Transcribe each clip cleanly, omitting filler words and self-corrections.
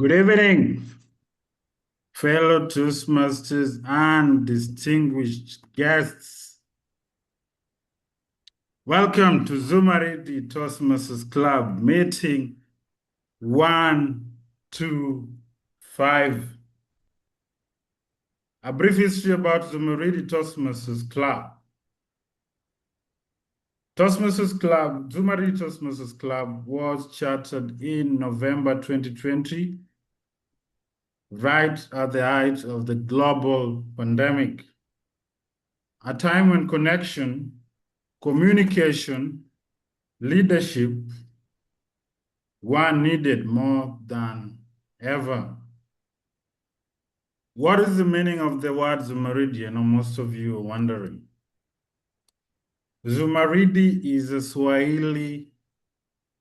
Good evening, fellow Toastmasters and distinguished guests. Welcome to Zumaridi Toastmasters Club meeting 125. A brief history about Zumaridi Toastmasters Club. Zumaridi Toastmasters Club was chartered in November 2020, right at the height of the global pandemic. A time when connection, communication, leadership were needed more than ever. What is the meaning of the word Zumaridi? I know most of you are wondering. Zumaridi is a Swahili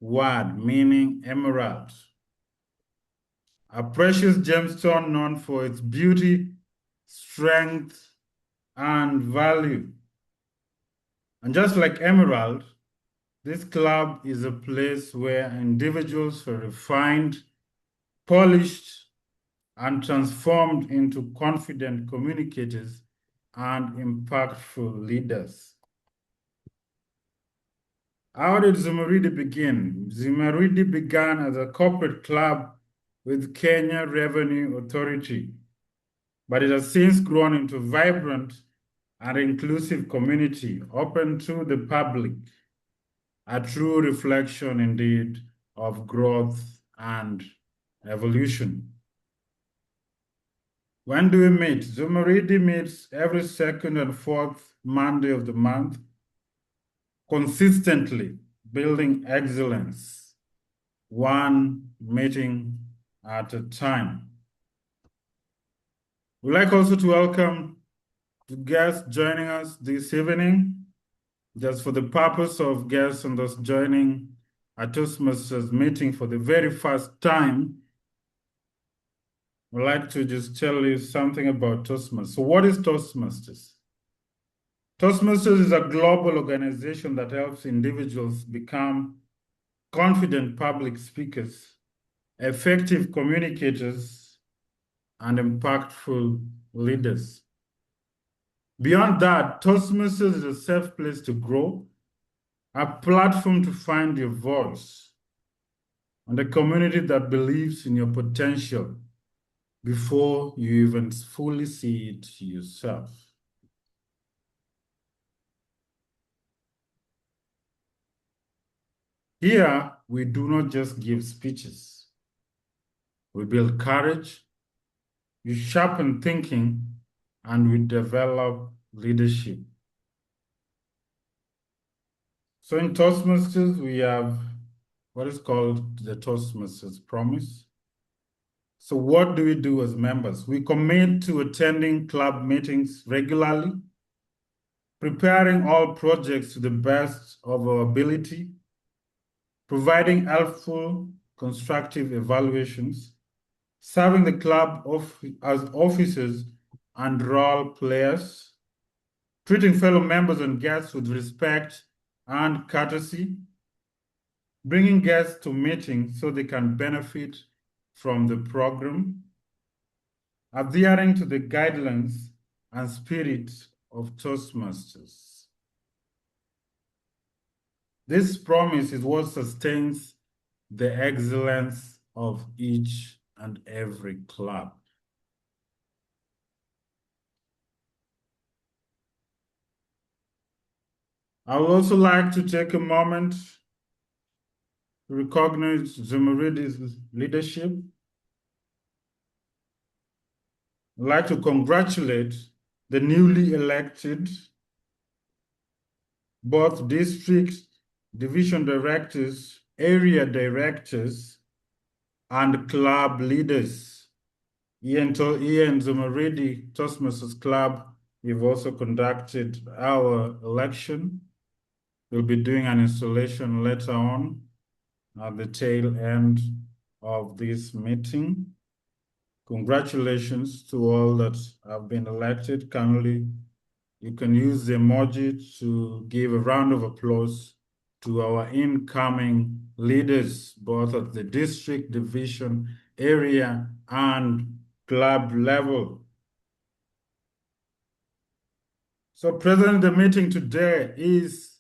word meaning emerald, a precious gemstone known for its beauty, strength, and value. And just like emerald, this club is a place where individuals are refined, polished, and transformed into confident communicators and impactful leaders. How did Zumaridi begin? Zumaridi began as a corporate club with Kenya Revenue Authority, but it has since grown into a vibrant and inclusive community open to the public, a true reflection indeed of growth and evolution. When do we meet? Zumaridi meets every second and fourth Monday of the month, consistently building excellence, one meeting at a time. We'd like also to welcome the guests joining us this evening, just for the purpose of guests and those joining a Toastmasters meeting for the very first time. I'd like to just tell you something about Toastmasters. So what is Toastmasters? Toastmasters is a global organization that helps individuals become confident public speakers, effective communicators, and impactful leaders. Beyond that, Toastmasters is a safe place to grow, a platform to find your voice, and a community that believes in your potential before you even fully see it yourself. Here, we do not just give speeches. We build courage, we sharpen thinking, and we develop leadership. So in Toastmasters, we have what is called the Toastmasters Promise. So what do we do as members? We commit to attending club meetings regularly, preparing all projects to the best of our ability, providing helpful, constructive evaluations, serving the club as officers and role players, treating fellow members and guests with respect and courtesy, bringing guests to meetings so they can benefit from the program, adhering to the guidelines and spirit of Toastmasters. This promise is what sustains the excellence of each and every club. I would also like to take a moment to recognize Zumaridi's leadership. I'd like to congratulate the newly elected both district division directors, area directors, and club leaders. Here in Zumaridi Toastmasters Club, we've also conducted our election. We'll be doing an installation later on at the tail end of this meeting. Congratulations to all that have been elected. Kindly, you can use the emoji to give a round of applause to our incoming leaders, both at the district, division, area, and club level. So president of the meeting today is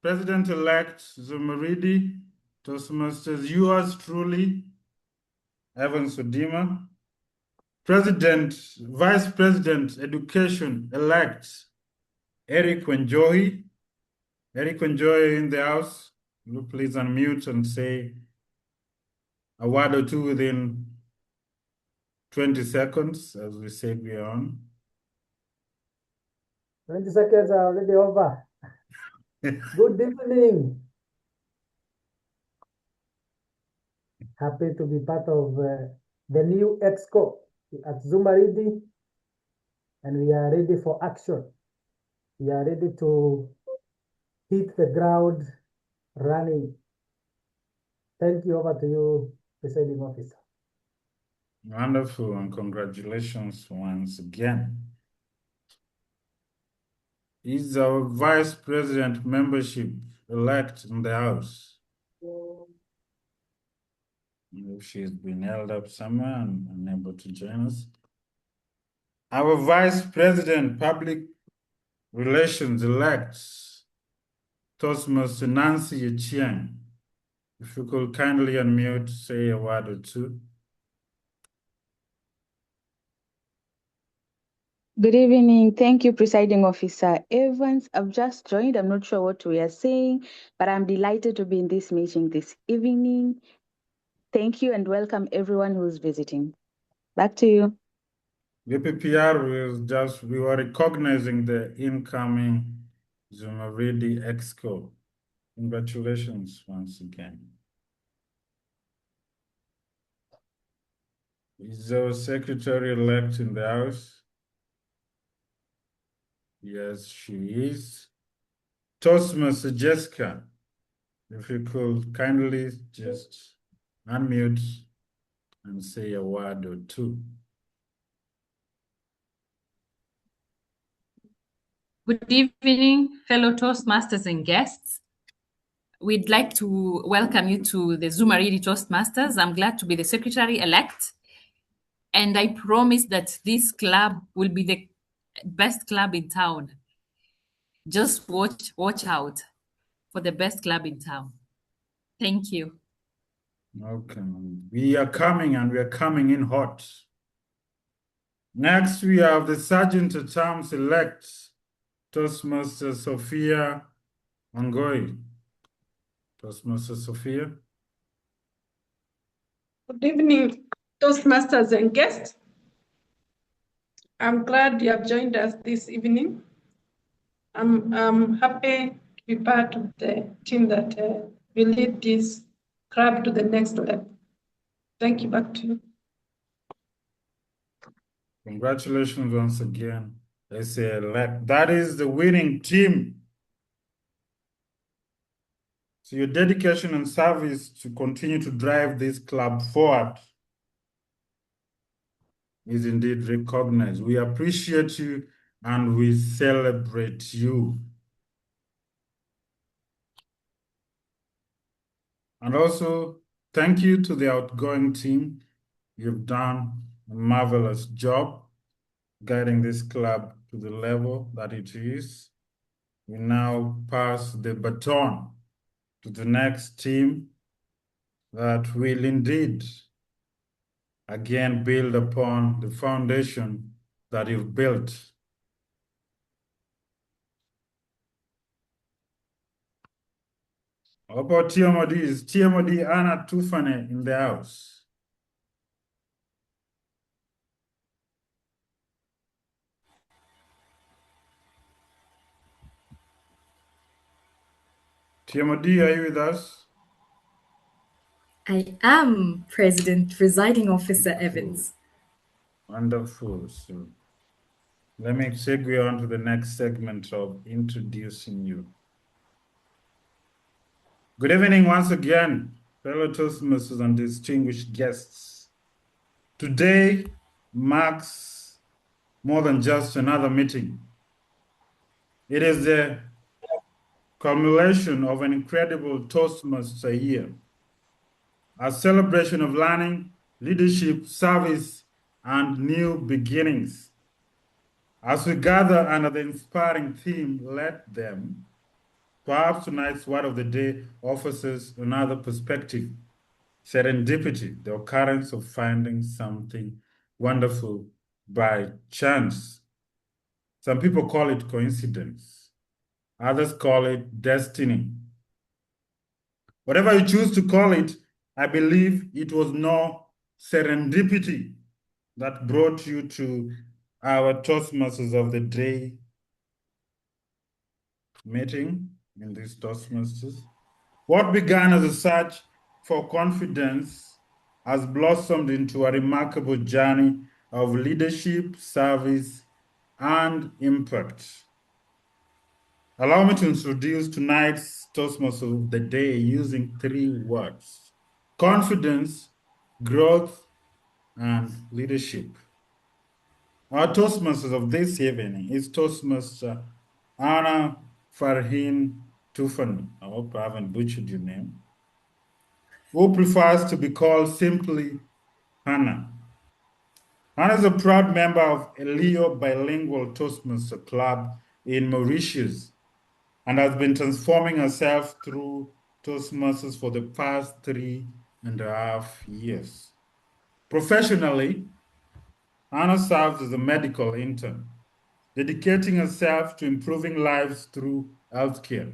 President-elect Zumaridi Toastmasters, yours truly, Evans Odima. Vice President Education-elect Eric Wenjohi. Eric Wenjohi in the house. You please unmute and say a word or two within 20 seconds as we segue on. 20 seconds are already over. Good evening. Happy to be part of the new EXCO at Zumaridi, and we are ready for action. We are ready to hit the ground running. Thank you. Over to you, Presiding Officer. Wonderful, and congratulations once again. Is our Vice President membership elect in the House? If she's been held up somewhere and unable to join us. Our Vice President Public Relations elect, Toastmaster Nancy Echieng. If you could kindly unmute, say a word or two. Good evening. Thank you, Presiding Officer Evans. I've just joined. I'm not sure what we are saying, but I'm delighted to be in this meeting this evening. Thank you and welcome everyone who's visiting. Back to you. VPPR we were recognizing the incoming Zumaridi Exco. Congratulations once again. Is our secretary-elect in the house? Yes, she is. Toastmaster Jessica, if you could kindly just unmute and say a word or two. Good evening, fellow Toastmasters and guests. We'd like to welcome you to the Zumaridi Toastmasters. I'm glad to be the secretary-elect, and I promise that this club will be the best club in town. Just watch out for the best club in town. Thank you. Okay, we are coming and we are coming in hot. Next, we have the Sergeant-at-Arms-elect, Toastmaster Sophia Angoi. Toastmaster Sophia. Good evening, Toastmasters and guests. I'm glad you have joined us this evening. I'm happy to be part of the team that will lead this club to the next level. Thank you. Back to you. Congratulations once again. That is the winning team. So your dedication and service to continue to drive this club forward is indeed recognized. We appreciate you and we celebrate you. And also, thank you to the outgoing team. You've done a marvelous job guiding this club to the level that it is. We now pass the baton to the next team that will indeed again build upon the foundation that you've built. How about TMOD? Is TMOD Anna Toofanee in the house? TMOD, are you with us? I am President Presiding Officer Evans. Wonderful. So let me segue on to the next segment of introducing you. Good evening once again, fellow Toastmasters and distinguished guests. Today marks more than just another meeting. It is the culmination of an incredible Toastmaster year, a celebration of learning, leadership, service, and new beginnings. As we gather under the inspiring theme, Let Them, perhaps tonight's word of the day offers us another perspective. Serendipity, the occurrence of finding something wonderful by chance. Some people call it coincidence. Others call it destiny. Whatever you choose to call it, I believe it was no serendipity that brought you to our Toastmasters of the Day meeting in these Toastmasters. What began as a search for confidence has blossomed into a remarkable journey of leadership, service, and impact. Allow me to introduce tonight's Toastmaster of the Day using 3 words: confidence, growth, and leadership. Our Toastmasters of this evening is Toastmaster Anna Farhin Toofanee. I hope I haven't butchered your name. Who prefers to be called simply Hannah. Hannah is a proud member of a Leo bilingual Toastmaster club in Mauritius and has been transforming herself through Toastmasters for the past 3.5 years. Professionally, Hannah serves as a medical intern, dedicating herself to improving lives through healthcare.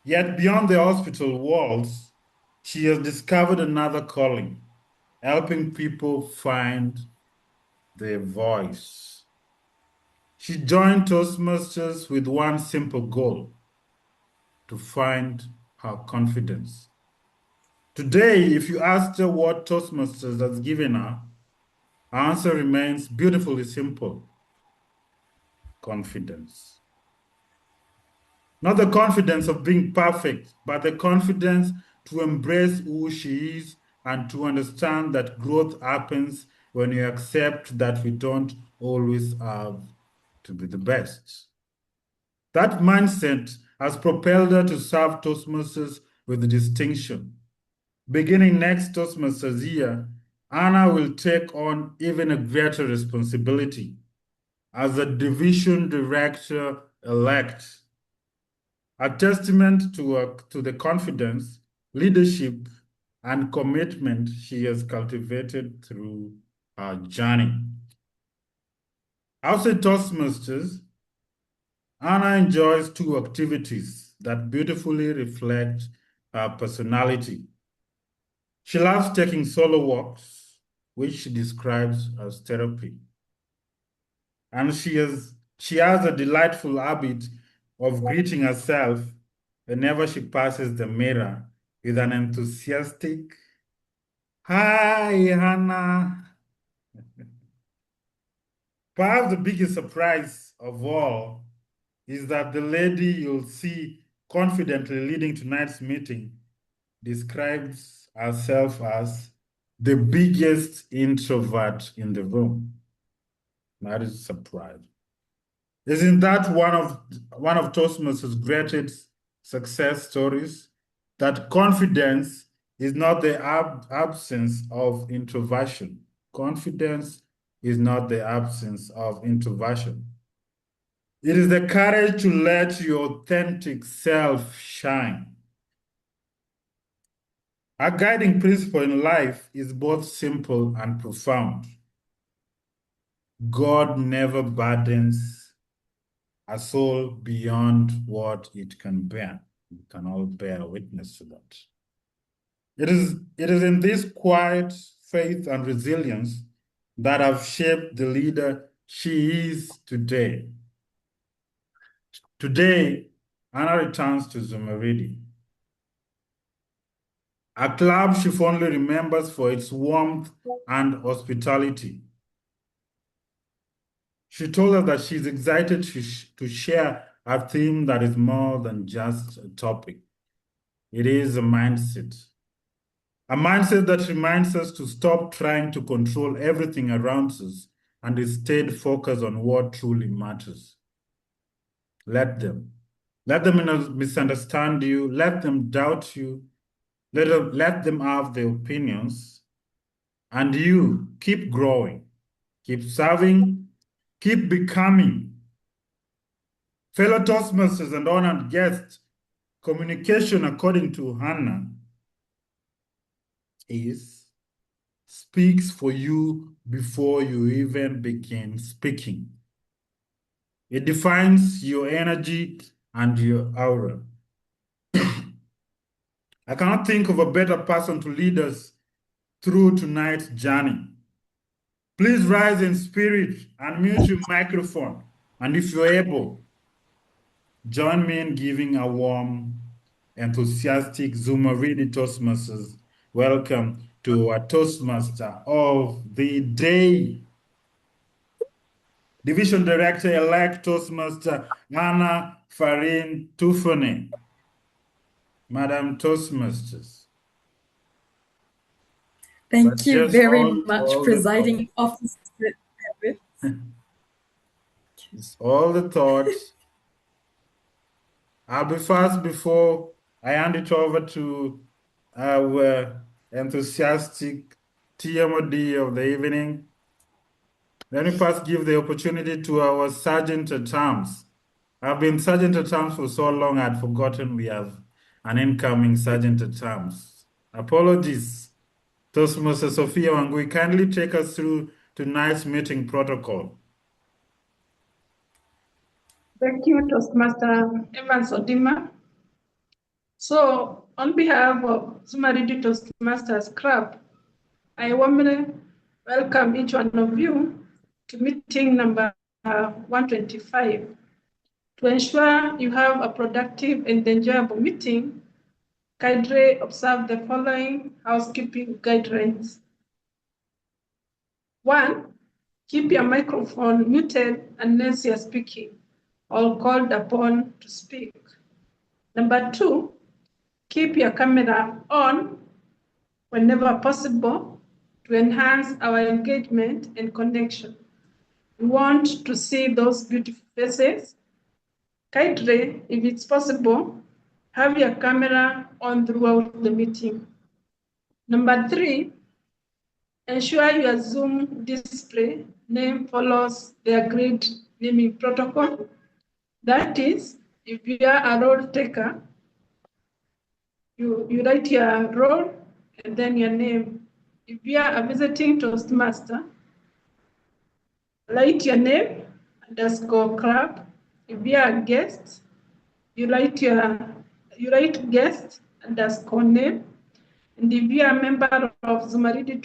Yet beyond the hospital walls, she has discovered another calling: helping people find their voice. She joined Toastmasters with one simple goal: to find her confidence. Today, if you asked her what Toastmasters has given her, her answer remains beautifully simple: confidence. Not the confidence of being perfect, but the confidence to embrace who she is and to understand that growth happens when you accept that we don't always have to be the best. That mindset has propelled her to serve Toastmasters with distinction. Beginning next Toastmasters year, Anna will take on even a greater responsibility as a division director-elect. A testament to the confidence, leadership, and commitment she has cultivated through her journey. Outside Toastmasters, Anna enjoys 2 activities that beautifully reflect her personality. She loves taking solo walks, which she describes as therapy. And she has a delightful habit of greeting herself whenever she passes the mirror with an enthusiastic, "Hi, Hannah." Perhaps the biggest surprise of all is that the lady you'll see confidently leading tonight's meeting describes herself as the biggest introvert in the room. That is a surprise. Isn't that one of Toastmasters' greatest success stories? That confidence is not the absence of introversion. Confidence is not the absence of introversion. It is the courage to let your authentic self shine. Our guiding principle in life is both simple and profound. God never burdens a soul beyond what it can bear. We can all bear witness to that. It is in this quiet faith and resilience that have shaped the leader she is today. Today, Anna returns to Zumaridi, a club she fondly remembers for its warmth and hospitality. She told us that she's excited to share a theme that is more than just a topic. It is a mindset. A mindset that reminds us to stop trying to control everything around us and instead focus on what truly matters. Let Let them misunderstand you. Let them doubt you. Let them have their opinions. And you keep growing, keep serving, keep becoming. Fellow Toastmasters and honored guests, communication, according to Hannah, speaks for you before you even begin speaking. It defines your energy and your aura. I cannot think of a better person to lead us through tonight's journey. Please rise in spirit and mute your microphone. And if you're able, join me in giving a warm, enthusiastic Zumaridi Toastmasters welcome to our Toastmaster of the day. Division Director-elect Toastmaster Hannah Farin Toofanee. Madam Toastmasters. Thank you very much, Presiding Officer Evans. It's all the thoughts. I'll be fast before I hand it over to our enthusiastic TMOD of the evening. Let me first give the opportunity to our Sergeant at Arms. I've been Sergeant at Arms for so long, I'd forgotten we have an incoming Sergeant at Arms. Apologies. Toastmaster Sophia Wangui, kindly take us through tonight's meeting protocol. Thank you, Toastmaster Evans Odima. So, on behalf of Zumaridi Toastmasters Club, I warmly welcome each one of you to meeting number 125. To ensure you have a productive and enjoyable meeting, kindly observe the following housekeeping guidelines. 1. Keep your microphone muted unless you are speaking or called upon to speak. Number 2, keep your camera on whenever possible to enhance our engagement and connection. We want to see those beautiful faces. Kindly, if it's possible, have your camera on throughout the meeting. Number 3, ensure your Zoom display name follows the agreed naming protocol. That is, if you are a role taker, you write your role and then your name. If you are a visiting Toastmaster, write your name _club. If you are a guest, you write guest _name. And if you are a member of Zumaridi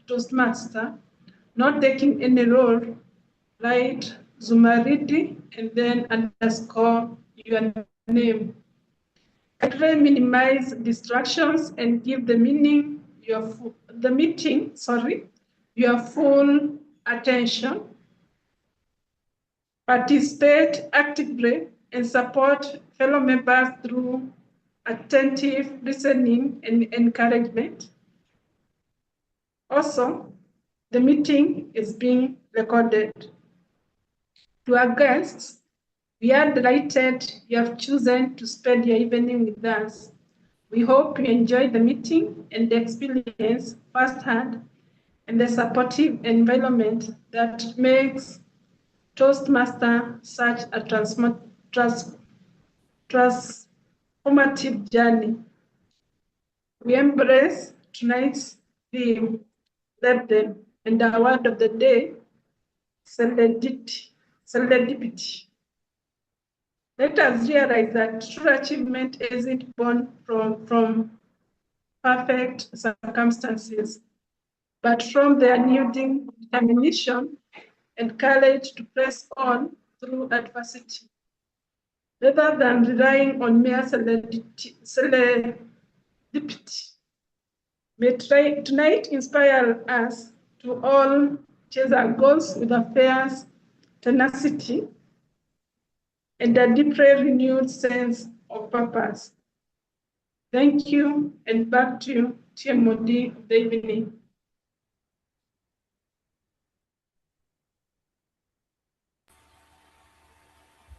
Toastmaster, not taking any role, write Zumaridi and then _ your name. Try minimize distractions and give the meeting your full attention. Participate actively and support fellow members through attentive listening and encouragement. Also, the meeting is being recorded. To our guests, we are delighted you have chosen to spend your evening with us. We hope you enjoy the meeting and experience firsthand and the supportive environment that makes Toastmaster such a transformative journey. We embrace tonight's theme, let them, and our word of the day, serendipity. Let us realize that true achievement isn't born from perfect circumstances, but from the unyielding determination and courage to press on through adversity. Rather than relying on mere serendipity, may tonight inspire us to all chase our goals with a fierce tenacity and a deeply renewed sense of purpose. Thank you, and back to you, TMOD of the evening.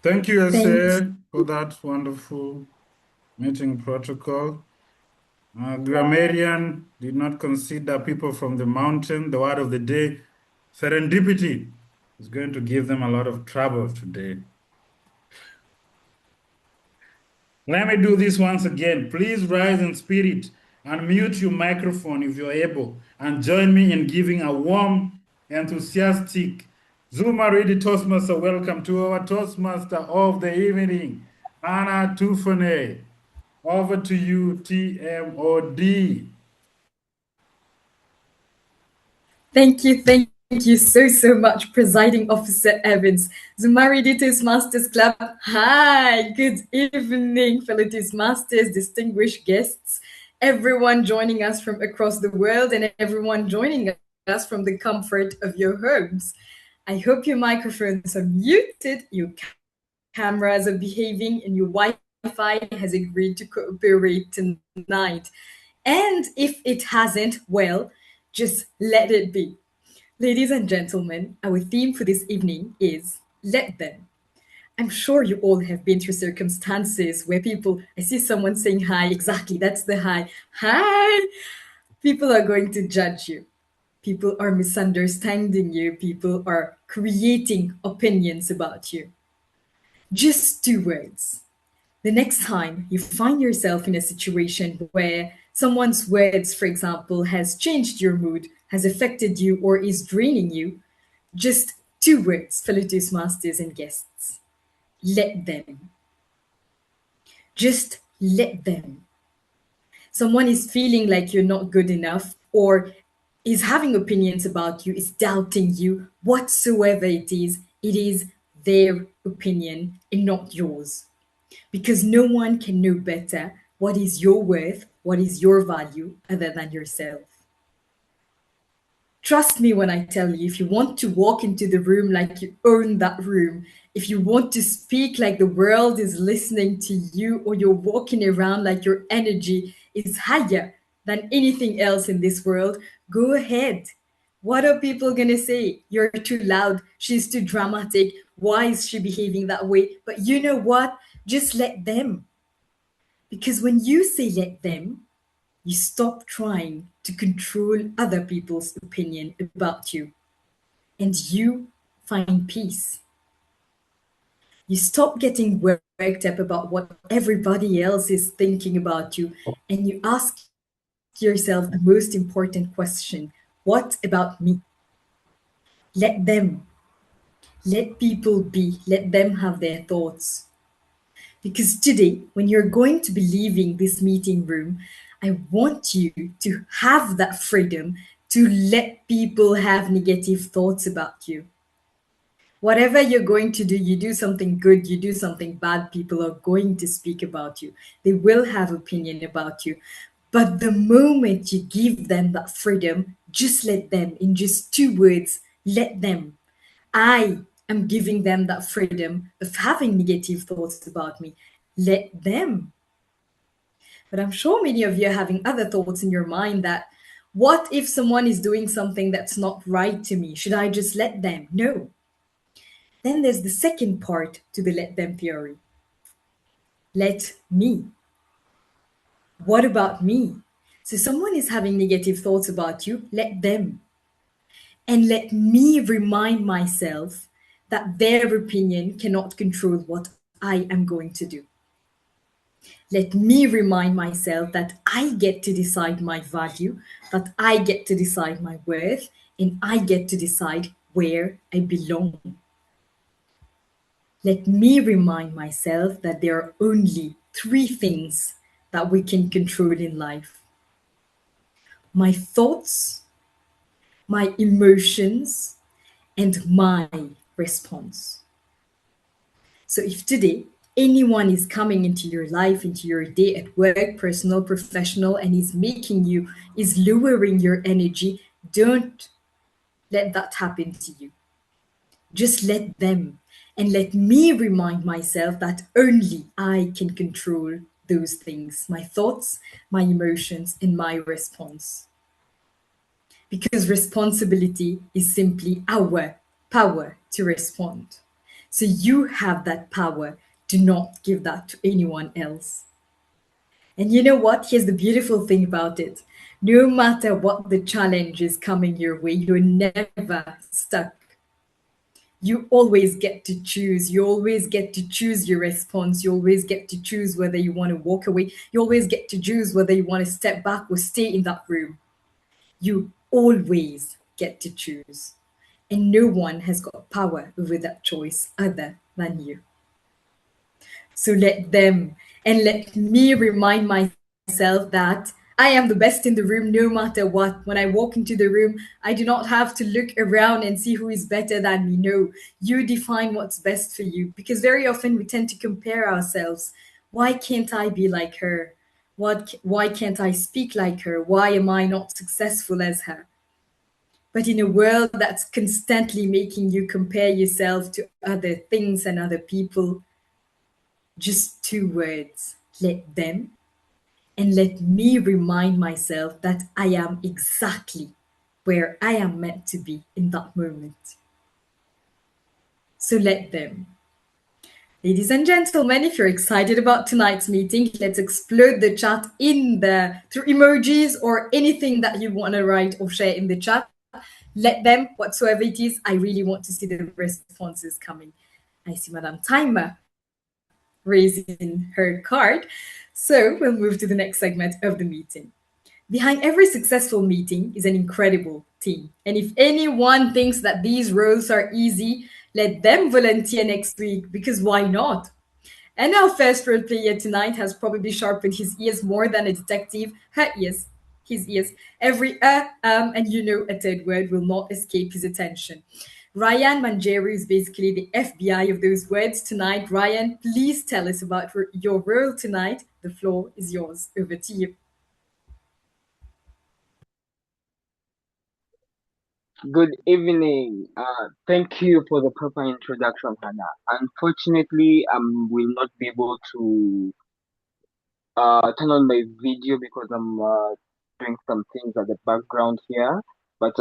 Thank you, Ese. for that wonderful meeting protocol. Grammarian did not consider people from the mountain. The word of the day, serendipity, is going to give them a lot of trouble today. Let me do this once again. Please rise in spirit and mute your microphone if you're able, and join me in giving a warm, enthusiastic Zumaridi Toastmaster welcome to our Toastmaster of the evening, Anna Toofanee. Over to you, TMOD. Thank you so much, Presiding Officer Evans. Zumaridi Toastmasters Club. Hi, good evening, fellow Toastmasters, distinguished guests, everyone joining us from across the world, and everyone joining us from the comfort of your homes. I hope your microphones are muted, your cameras are behaving, and your Wi-Fi has agreed to cooperate tonight. And if it hasn't, well, just let it be. Ladies and gentlemen, our theme for this evening is Let Them. I'm sure you all have been through circumstances where I see someone saying hi, exactly, that's the hi. Hi! People are going to judge you. People are misunderstanding you. People are creating opinions about you. Just 2 words. The next time you find yourself in a situation where someone's words, for example, has changed your mood, has affected you, or is draining you, just 2 words, fellow Toastmasters and guests. Let them. Just let them. Someone is feeling like you're not good enough, or is having opinions about you, is doubting you, whatsoever it is their opinion and not yours. Because no one can know better what is your worth, what is your value, other than yourself. Trust me when I tell you, if you want to walk into the room like you own that room, if you want to speak like the world is listening to you, or you're walking around like your energy is higher than anything else in this world, go ahead. What are people going to say? You're too loud. She's too dramatic. Why is she behaving that way? But you know what? Just let them. Because when you say let them, you stop trying to control other people's opinion about you, and you find peace. You stop getting worked up about what everybody else is thinking about you, and you ask yourself the most important question: what about me? Let them. Let people be. Let them have their thoughts. Because today, when you're going to be leaving this meeting room, I want you to have that freedom to let people have negative thoughts about you. Whatever you're going to do, you do something good, you do something bad, people are going to speak about you. They will have opinion about you. But the moment you give them that freedom, just let them, in just 2 words, let them. I am giving them that freedom of having negative thoughts about me. Let them. But I'm sure many of you are having other thoughts in your mind that, what if someone is doing something that's not right to me? Should I just let them? No. Then there's the second part to the let them theory. Let me. What about me? So someone is having negative thoughts about you, let them. And let me remind myself that their opinion cannot control what I am going to do. Let me remind myself that I get to decide my value, that I get to decide my worth, and I get to decide where I belong. Let me remind myself that there are only 3 things that we can control in life: my thoughts, my emotions, and my response. So if today anyone is coming into your life, into your day at work, personal, professional, and is lowering your energy, don't let that happen to you. Just let them. And let me remind myself that only I can control those things: my thoughts, my emotions, and my response. Because responsibility is simply our power to respond. So you have that power Do not give that to anyone else. And you know what? Here's the beautiful thing about it. No matter what the challenge is coming your way, you're never stuck. You always get to choose. You always get to choose your response. You always get to choose whether you want to walk away. You always get to choose whether you want to step back or stay in that room. You always get to choose. And no one has got power over that choice other than you. So let them and let me remind myself that I am the best in the room no matter what. When I walk into the room, I do not have to look around and see who is better than me. No, you define what's best for you, because very often we tend to compare ourselves. Why can't I be like her? Why can't I speak like her? Why am I not successful as her? But in a world that's constantly making you compare yourself to other things and other people, just 2 words: let them, and let me remind myself that I am exactly where I am meant to be in that moment. So let them. Ladies and gentlemen, if you're excited about tonight's meeting, let's explode the chat through emojis or anything that you want to write or share in the chat. Let them, whatsoever it is. I really want to see the responses coming. I see Madame Timer raising her card. So we'll move to the next segment of the meeting. Behind every successful meeting is an incredible team. And if anyone thinks that these roles are easy, let them volunteer next week, because why not? And our first role player tonight has probably sharpened his ears more than a detective. Her ears, his ears. Every and a third word will not escape his attention. Ryan Manjeri is basically the FBI of those words tonight. Ryan, please tell us about your role tonight. The floor is yours. Over to you. Good evening. Thank you for the proper introduction, Hannah. Unfortunately, I will not be able to turn on my video because I'm doing some things at the background here. But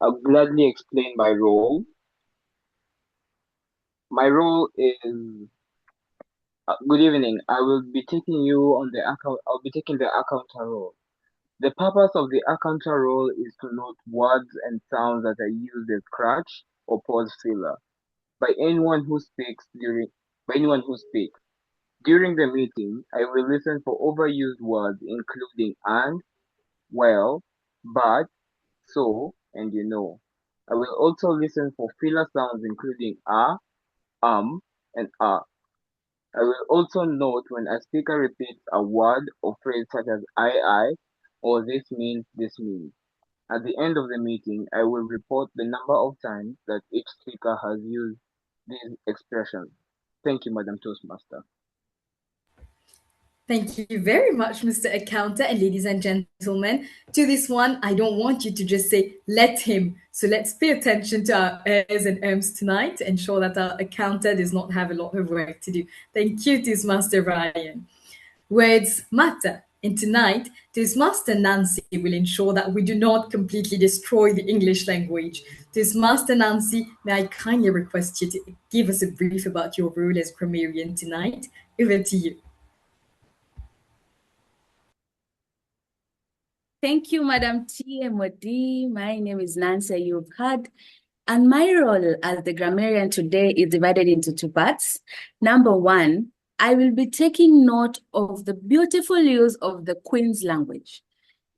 I'll gladly explain my role. My role is good evening. I will be taking you on the account. I'll be taking the accountant role. The purpose of the accountant role is to note words and sounds that are used as scratch or pause filler by anyone who speaks. During the meeting, I will listen for overused words including and, well, but, so, and you know. I will also listen for filler sounds including and I will also note when a speaker repeats a word or phrase such as I, or this means, this means. At the end of the meeting, I will report the number of times that each speaker has used these expressions. Thank you, Madam Toastmaster. Thank you very much, Mr. Accountant. And ladies and gentlemen, to this one, I don't want you to just say, let him. So let's pay attention to our ers and ms tonight to ensure that our accountant does not have a lot of work to do. Thank you, Toastmaster Ryan. Words matter. And tonight, Toastmaster Nancy will ensure that we do not completely destroy the English language. Toastmaster Nancy, may I kindly request you to give us a brief about your role as grammarian tonight? Over to you. Thank you, Madam TMOD. My name is Nancy, you've heard. And my role as the grammarian today is divided into 2 parts. Number 1, I will be taking note of the beautiful use of the Queen's language.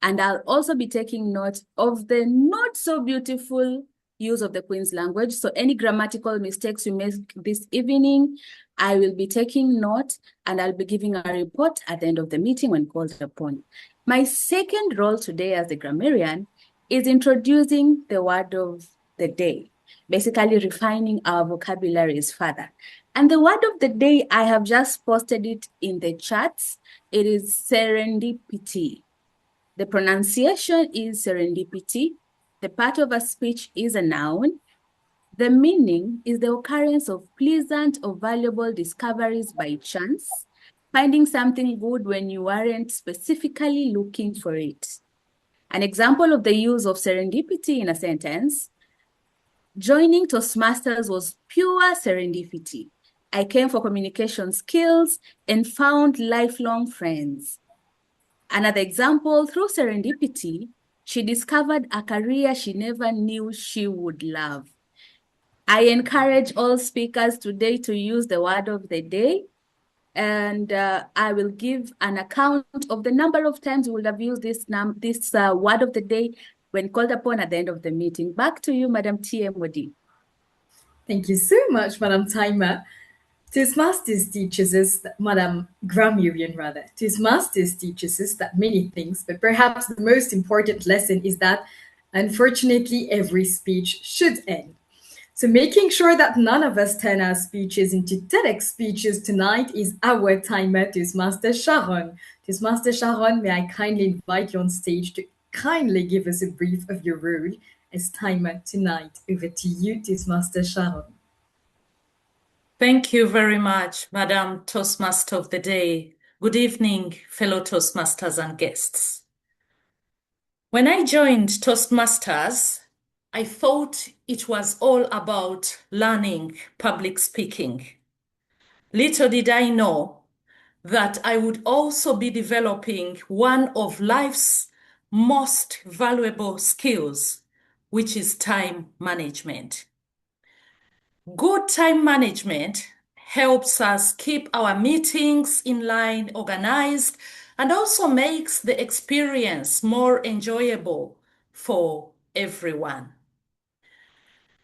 And I'll also be taking note of the not so beautiful use of the Queen's language. So any grammatical mistakes you make this evening, I will be taking note and I'll be giving a report at the end of the meeting when called upon. My second role today as the grammarian is introducing the word of the day, basically refining our vocabularies further. And the word of the day, I have just posted it in the chats. It is serendipity. The pronunciation is serendipity. The part of a speech is a noun. The meaning is the occurrence of pleasant or valuable discoveries by chance, finding something good when you aren't specifically looking for it. An example of the use of serendipity in a sentence: joining Toastmasters was pure serendipity. I came for communication skills and found lifelong friends. Another example, through serendipity, she discovered a career she never knew she would love. I encourage all speakers today to use the word of the day, and I will give an account of the number of times we would have used this word of the day when called upon at the end of the meeting. Back to you, Madam TMOD. Thank you so much, Madam Taima. Toastmasters teaches us that, Madam Grammarian rather, Toastmasters teaches us that many things, but perhaps the most important lesson is that, unfortunately, every speech should end. So making sure that none of us turn our speeches into TEDx speeches tonight is our timer, Toastmaster Sharon. Toastmaster Sharon, may I kindly invite you on stage to kindly give us a brief of your role as timer tonight. Over to you, Toastmaster Sharon. Thank you very much, Madam Toastmaster of the Day. Good evening, fellow Toastmasters and guests. When I joined Toastmasters, I thought it was all about learning public speaking. Little did I know that I would also be developing one of life's most valuable skills, which is time management. Good time management helps us keep our meetings in line, organized, and also makes the experience more enjoyable for everyone.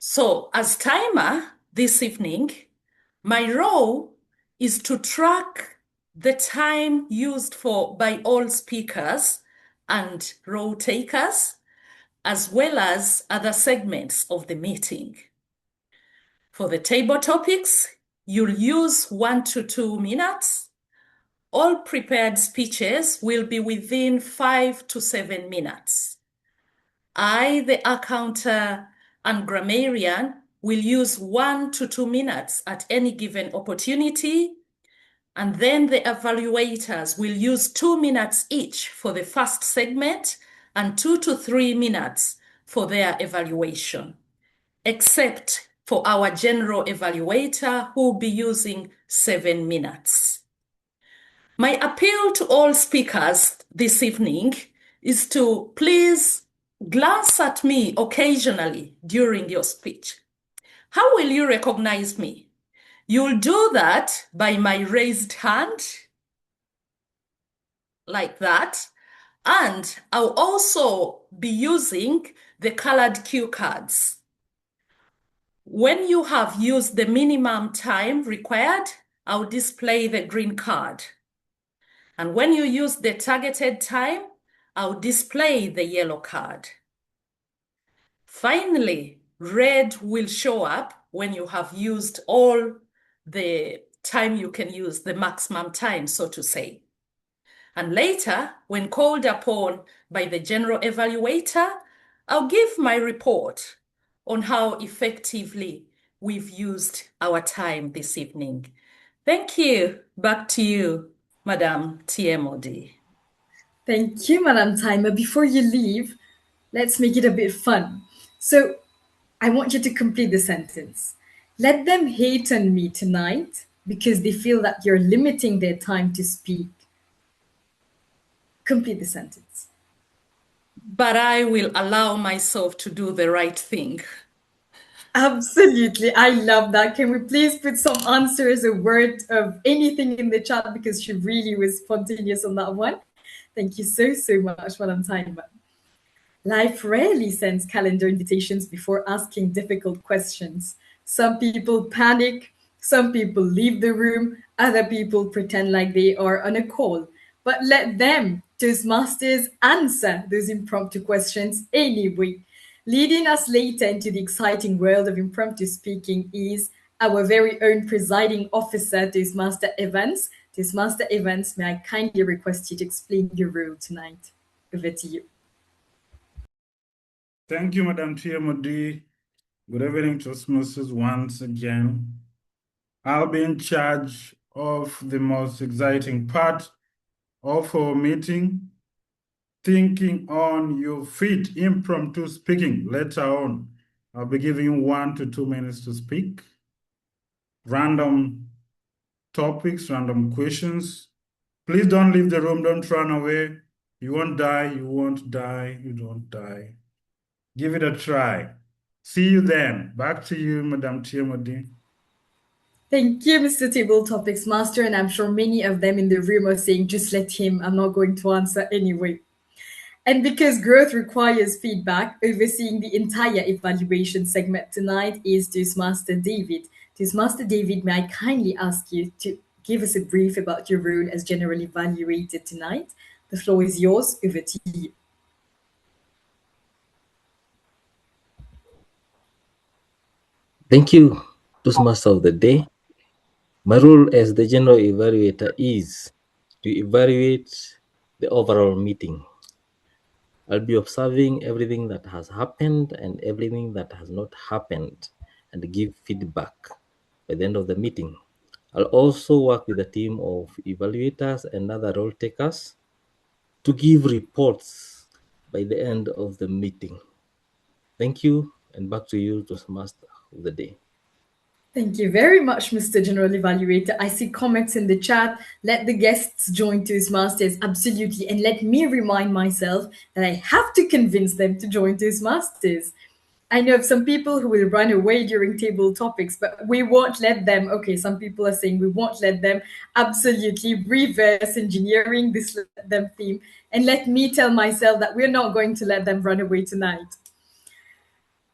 So, as timer this evening, my role is to track the time used by all speakers and role takers, as well as other segments of the meeting. For the table topics, you'll use 1 to 2 minutes. All prepared speeches will be within 5 to 7 minutes. I, the accountant and grammarian, will use 1 to 2 minutes at any given opportunity. And then the evaluators will use 2 minutes each for the first segment and 2 to 3 minutes for their evaluation, except for our general evaluator, who will be using 7 minutes. My appeal to all speakers this evening is to please glance at me occasionally during your speech. How will you recognize me? You'll do that by my raised hand, like that. And I'll also be using the colored cue cards. When you have used the minimum time required, I'll display the green card. And when you use the targeted time, I'll display the yellow card. Finally, red will show up when you have used all the time you can use, the maximum time, so to say. And later, when called upon by the general evaluator, I'll give my report on how effectively we've used our time this evening. Thank you. Back to you, Madam TMOD. Thank you, Madam Timer. Before you leave, let's make it a bit fun. So I want you to complete the sentence. Let them hate on me tonight because they feel that you're limiting their time to speak. Complete the sentence. But I will allow myself to do the right thing. Absolutely. I love that. Can we please put some answers, a word of anything in the chat, because she really was spontaneous on that one. Thank you so much, Madam Timer. Life rarely sends calendar invitations before asking difficult questions. Some people panic, some people leave the room, other people pretend like they are on a call. But let them, Toastmasters, answer those impromptu questions anyway. Leading us later into the exciting world of impromptu speaking is our very own presiding officer, Toastmaster Evans. Toastmaster Evans, may I kindly request you to explain your role tonight? Over to you. Thank you, Madam TMOD. Good evening, Toastmasters, once again. I'll be in charge of the most exciting part of our meeting, thinking on your feet, impromptu speaking. Later on, I'll be giving you 1 to 2 minutes to speak. Random topics, random questions. Please don't leave the room. Don't run away. You won't die. You won't die. You don't die. Give it a try. See you then. Back to you, Madam Tiamodi. Thank you, Mr. Table Topics Master. And I'm sure many of them in the room are saying, just let him. I'm not going to answer anyway. And because growth requires feedback, overseeing the entire evaluation segment tonight is Toastmaster David. Toastmaster David, may I kindly ask you to give us a brief about your role as general evaluator tonight? The floor is yours. Over to you. Thank you, Toastmaster of the Day. My role as the general evaluator is to evaluate the overall meeting. I'll be observing everything that has happened and everything that has not happened and give feedback by the end of the meeting. I'll also work with a team of evaluators and other role takers to give reports by the end of the meeting. Thank you, and back to you, Toastmaster of the Day. Thank you very much, Mr. General Evaluator. I see comments in the chat. Let the guests join Toastmasters. Absolutely. And let me remind myself that I have to convince them to join Toastmasters. I know of some people who will run away during table topics, but we won't let them. Okay, some people are saying we won't let them. Absolutely. Reverse engineering this let them theme. And let me tell myself that we're not going to let them run away tonight.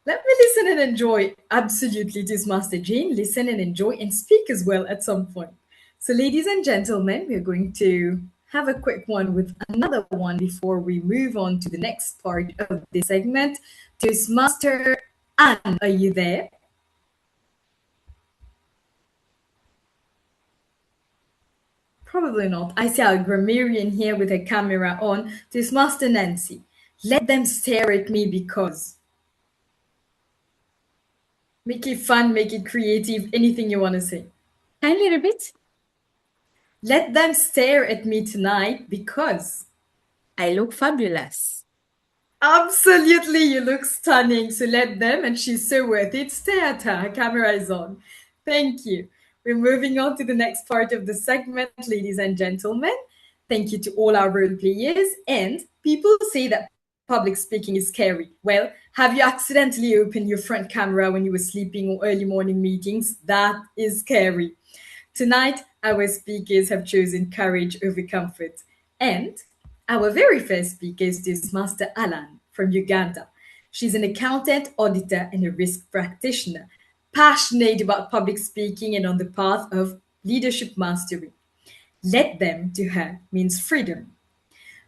Let me listen and enjoy. Absolutely, Toastmaster Jane. Listen and enjoy and speak as well at some point. So, ladies and gentlemen, we're going to have a quick one with another one before we move on to the next part of this segment. Toastmaster Anne, are you there? Probably not. I see our grammarian here with her camera on. Toastmaster Nancy, let them stare at me because... Make it fun, make it creative, anything you want to say. Kindly repeat. Let them stare at me tonight because I look fabulous. Absolutely, you look stunning. So let them, and she's so worth it. Stare at her. Her camera is on. Thank you. We're moving on to the next part of the segment, ladies and gentlemen. Thank you to all our role players. And people say that public speaking is scary. Well, have you accidentally opened your front camera when you were sleeping or early morning meetings? That is scary. Tonight, our speakers have chosen courage over comfort. And our very first speaker is Toastmaster Alan from Uganda. She's an accountant, auditor, and a risk practitioner, passionate about public speaking and on the path of leadership mastery. Let them to her means freedom.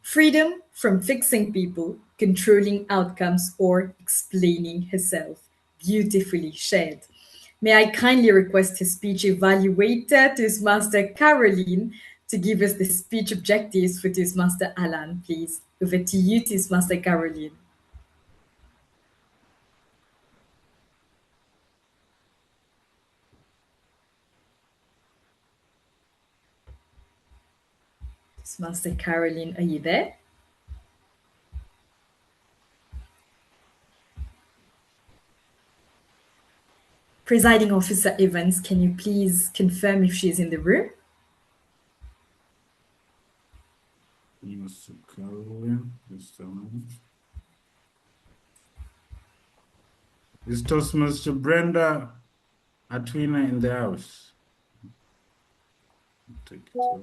Freedom from fixing people, controlling outcomes, or explaining herself. Beautifully shared. May I kindly request his speech evaluator, Toastmaster Caroline, to give us the speech objectives for Toastmaster Alan, please. Over to you, Toastmaster Caroline. Toastmaster Caroline, are you there? Presiding Officer Evans, can you please confirm if she's in the room? Mr. Caroline, just a moment. Is Toastmaster Brenda Atwina in the house? Take it up.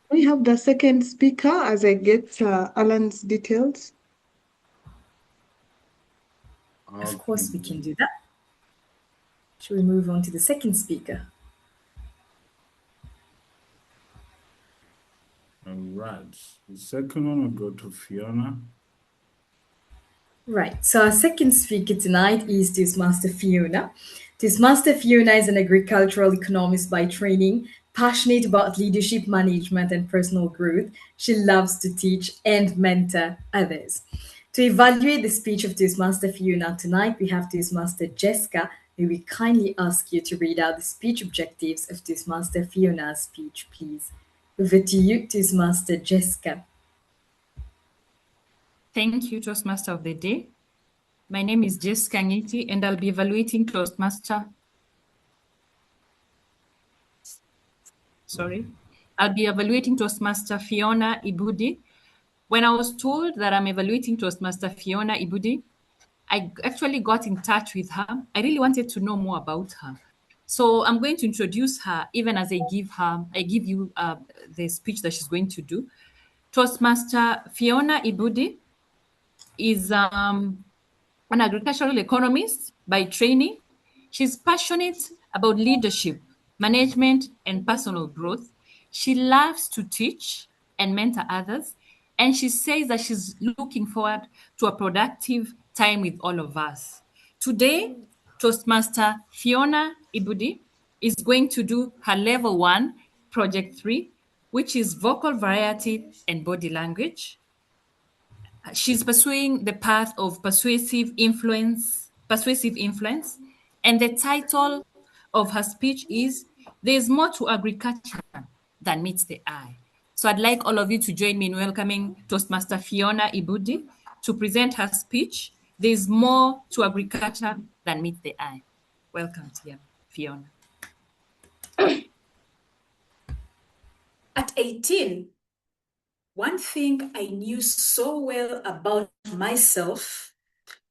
We have the second speaker as I get Alan's details. Of course, we can do that. Shall we move on to the second speaker? All right. The second one will go to Fiona. Right, so our second speaker tonight is Toastmaster Fiona. Toastmaster Fiona is an agricultural economist by training, passionate about leadership, management, and personal growth. She loves to teach and mentor others. To evaluate the speech of Toastmaster Fiona tonight, we have Toastmaster Jessica may we kindly ask you to read out the speech objectives of Toastmaster Fiona's speech, please. Over to you, Toastmaster Jessica. Thank you, Toastmaster of the Day. My name is Jessica Ngiti, and I'll be evaluating Toastmaster. I'll be evaluating Toastmaster Fiona Ibudi. When I was told that I'm evaluating Toastmaster Fiona Ibudi, I actually got in touch with her. I really wanted to know more about her. So I'm going to introduce her even as I give you the speech that she's going to do. Toastmaster Fiona Ibudi is an agricultural economist by training. She's passionate about leadership, management, and personal growth. She loves to teach and mentor others, and she says that she's looking forward to a productive time with all of us. Today, Toastmaster Fiona Ibudi is going to do her level 1, project 3, which is vocal variety and body language. She's pursuing the path of persuasive influence, and the title of her speech is There's More to Agriculture Than Meets the Eye. So I'd like all of you to join me in welcoming Toastmaster Fiona Ibudi to present her speech, There's More to Agriculture Than Meets the Eye. Welcome, Fiona. At 18, one thing I knew so well about myself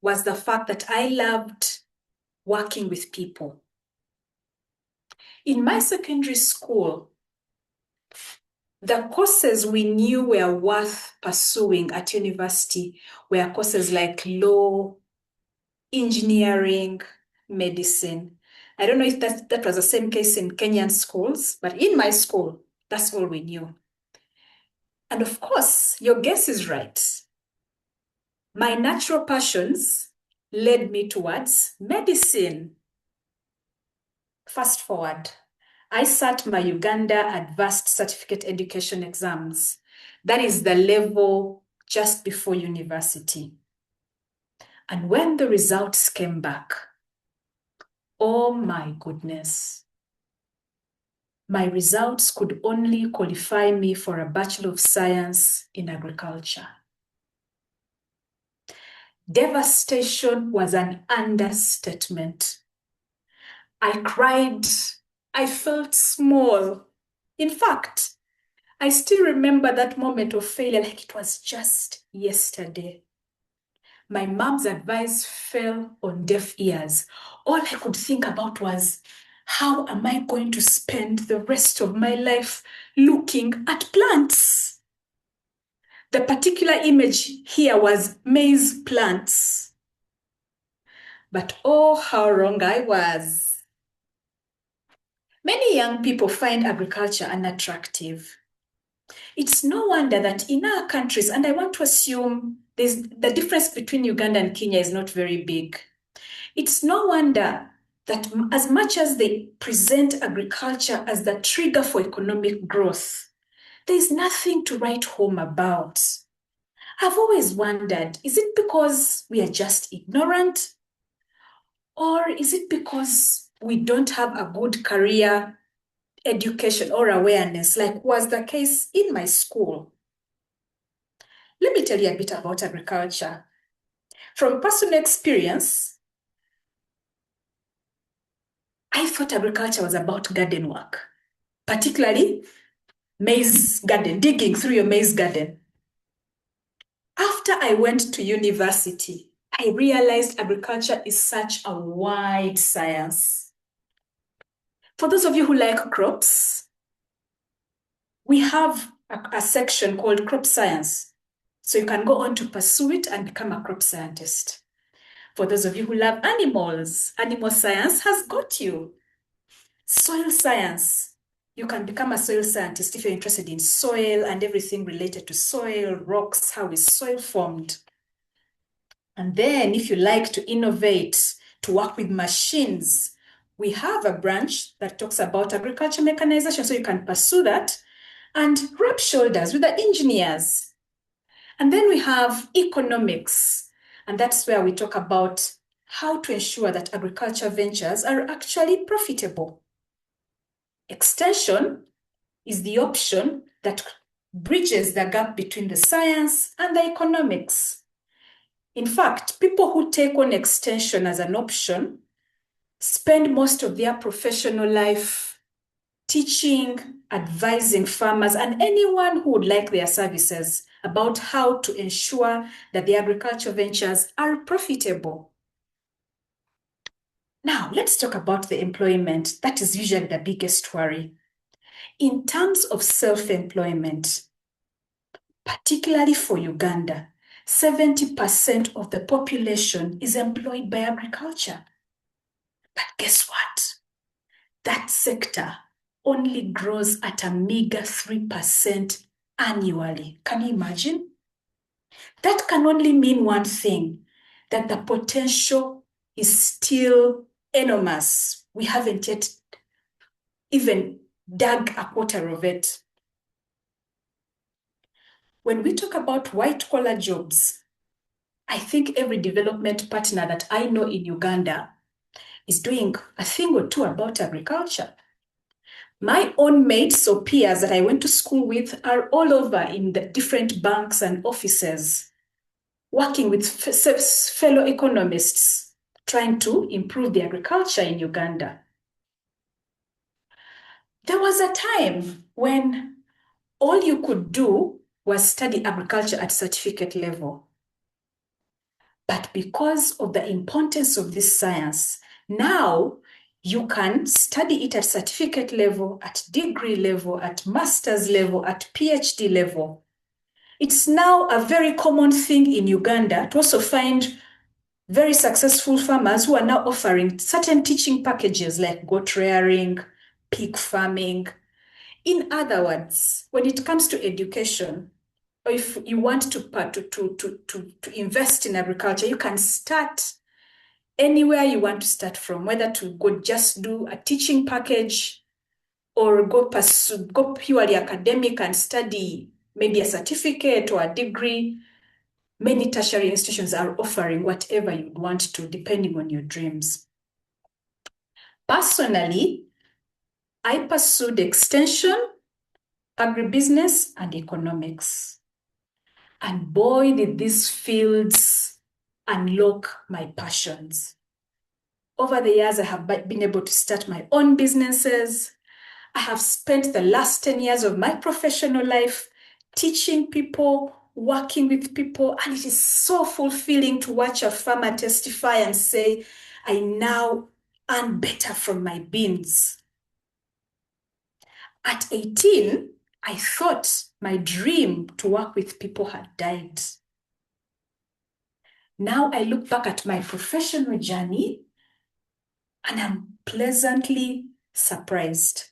was the fact that I loved working with people. In my secondary school, the courses we knew were worth pursuing at university were courses like law, engineering, medicine. I don't know if that was the same case in Kenyan schools, but in my school, that's all we knew. And of course, your guess is right. My natural passions led me towards medicine. Fast forward, I sat my Uganda Advanced Certificate Education exams. That is the level just before university. And when the results came back, oh my goodness, my results could only qualify me for a Bachelor of Science in Agriculture. Devastation was an understatement. I cried. I felt small. In fact, I still remember that moment of failure like it was just yesterday. My mom's advice fell on deaf ears. All I could think about was, how am I going to spend the rest of my life looking at plants? The particular image here was maize plants. But oh, how wrong I was. Many young people find agriculture unattractive. It's no wonder that in our countries, and I want to assume the difference between Uganda and Kenya is not very big. It's no wonder that as much as they present agriculture as the trigger for economic growth, there's nothing to write home about. I've always wondered, is it because we are just ignorant? Or is it because we don't have a good career education or awareness like was the case in my school? Let me tell you a bit about agriculture. From personal experience, I thought agriculture was about garden work, particularly maize garden, digging through your maize garden. After I went to university, I realized agriculture is such a wide science. For those of you who like crops, we have a section called crop science. So you can go on to pursue it and become a crop scientist. For those of you who love animals, animal science has got you. Soil science. You can become a soil scientist if you're interested in soil and everything related to soil, rocks, how is soil formed. And then if you like to innovate, to work with machines, we have a branch that talks about agriculture mechanization. So you can pursue that and rub shoulders with the engineers. And then we have economics. And that's where we talk about how to ensure that agriculture ventures are actually profitable. Extension is the option that bridges the gap between the science and the economics. In fact, people who take on extension as an option spend most of their professional life teaching, advising farmers and anyone who would like their services about how to ensure that the agriculture ventures are profitable. Now, let's talk about the employment. That is usually the biggest worry. In terms of self-employment, particularly for Uganda, 70% of the population is employed by agriculture. But guess what? That sector only grows at a meager 3% annually. Can you imagine? That can only mean one thing, that the potential is still enormous. We haven't yet even dug a quarter of it. When we talk about white-collar jobs, I think every development partner that I know in Uganda is doing a thing or two about agriculture. My own mates or peers that I went to school with are all over in the different banks and offices, working with fellow economists, trying to improve the agriculture in Uganda. There was a time when all you could do was study agriculture at certificate level. But because of the importance of this science, now you can study it at certificate level, at degree level, at master's level, at PhD level. It's now a very common thing in Uganda to also find very successful farmers who are now offering certain teaching packages like goat rearing, pig farming. In other words, when it comes to education, or if you want to invest in agriculture, you can start anywhere you want to start from, whether to go just do a teaching package or go purely academic and study maybe a certificate or a degree. Many tertiary institutions are offering whatever you want to, depending on your dreams. Personally, I pursued extension, agribusiness, and economics. And boy, did these fields unlock my passions. Over the years, I have been able to start my own businesses. I have spent the last 10 years of my professional life teaching people, working with people, and it is so fulfilling to watch a farmer testify and say, I now earn better from my beans. At 18, I thought my dream to work with people had died. Now I look back at my professional journey and I'm pleasantly surprised.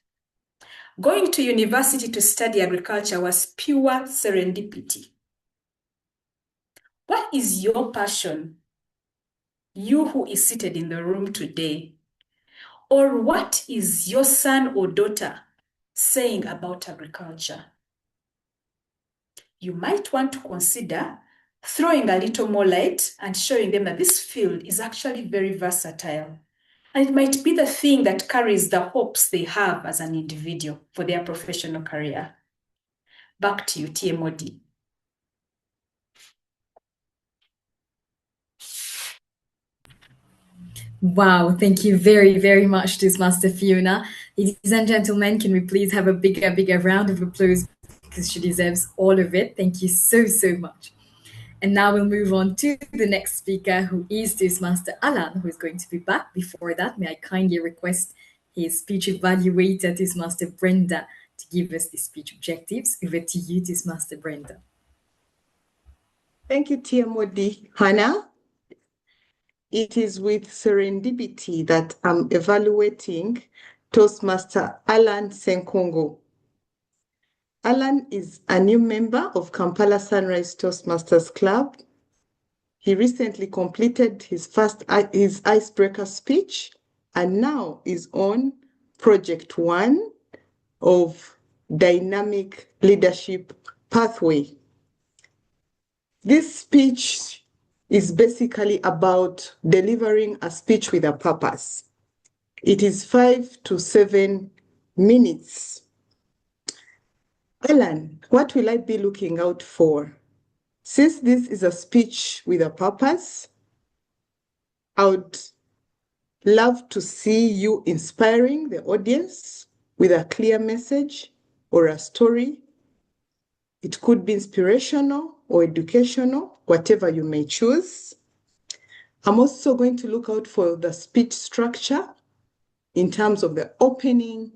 Going to university to study agriculture was pure serendipity. What is your passion? You who is seated in the room today. Or what is your son or daughter saying about agriculture? You might want to consider throwing a little more light and showing them that this field is actually very versatile. And it might be the thing that carries the hopes they have as an individual for their professional career. Back to you, TMOD. Wow, thank you very, very much, Toastmaster Fiona. Ladies and gentlemen, can we please have a bigger round of applause because she deserves all of it. Thank you so, so much. And now we'll move on to the next speaker, who is Toastmaster Alan, who is going to be back. Before that, may I kindly request his speech evaluator, Toastmaster Brenda, to give us the speech objectives. Over to you, Toastmaster Brenda. Thank you, TMOD. Hannah. It is with serendipity that I'm evaluating Toastmaster Alan Senkongo. Alan is a new member of Kampala Sunrise Toastmasters Club. He recently completed his icebreaker speech and now is on Project 1 of Dynamic Leadership Pathway. This speech is basically about delivering a speech with a purpose. It is 5 to 7 minutes. Alan, what will I be looking out for? Since this is a speech with a purpose, I would love to see you inspiring the audience with a clear message or a story. It could be inspirational or educational, whatever you may choose. I'm also going to look out for the speech structure in terms of the opening,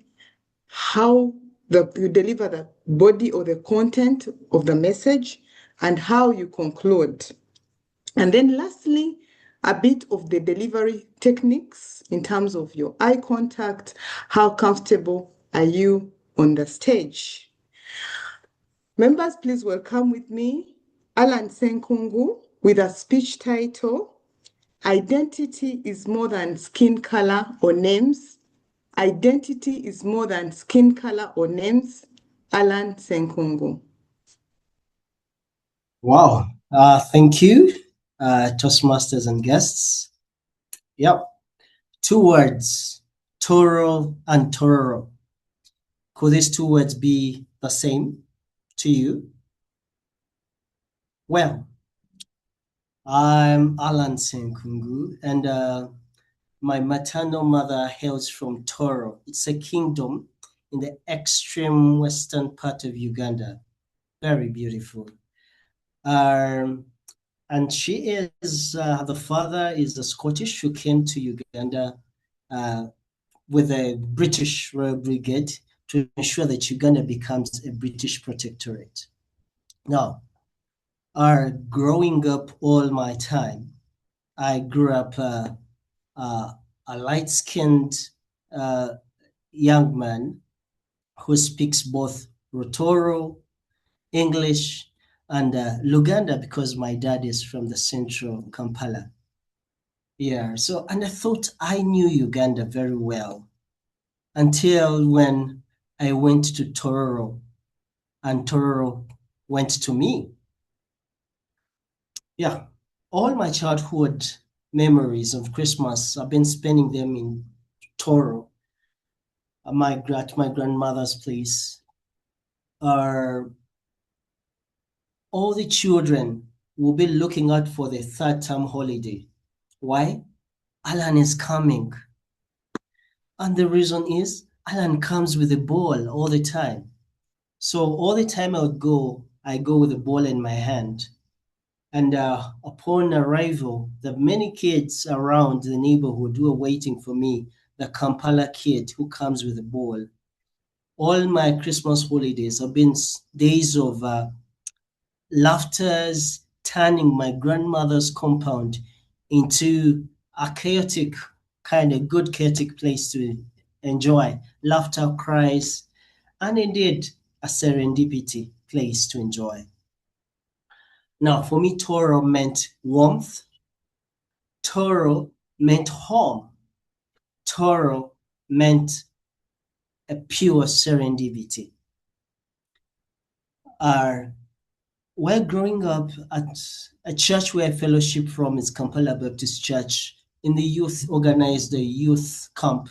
how you deliver the body or the content of the message, and how you conclude. And then lastly, a bit of the delivery techniques in terms of your eye contact, how comfortable are you on the stage. Members, please welcome with me Alan Senkungu with a speech title, Identity is More Than Skin Color or Names. Identity is More Than Skin Color or Names. Alan Senkungu. Wow. Thank you, Toastmasters and guests. Yep. 2 words, Toro and Tororo. Could these 2 words be the same to you? Well, I'm Alan Senkungu, and my maternal mother hails from Toro. It's a kingdom in the extreme western part of Uganda. Very beautiful. And she is, the father is a Scottish who came to Uganda with the British Royal Brigade to ensure that Uganda becomes a British protectorate. Now, growing up all my time, I grew up a light-skinned young man who speaks both Rutoro, English, and Luganda, because my dad is from the central Kampala. Yeah, so, and I thought I knew Uganda very well until when I went to Tororo and Tororo went to me. Yeah, all my childhood memories of Christmas, I've been spending them in Toro, at my grandmother's place. All the children will be looking out for the 3rd term holiday. Why? Alan is coming. And the reason is Alan comes with a ball all the time. So all the time I go with a ball in my hand. And upon arrival, the many kids around the neighborhood who are waiting for me, the Kampala kid who comes with a ball. All my Christmas holidays have been days of laughters, turning my grandmother's compound into a chaotic, kind of good chaotic place to enjoy. Laughter, cries, and indeed a serendipity place to enjoy. Now, for me, Toro meant warmth. Toro meant home. Toro meant a pure serendipity. While growing up at a church where I fellowship from is Kampala Baptist Church, in the youth organized a youth camp,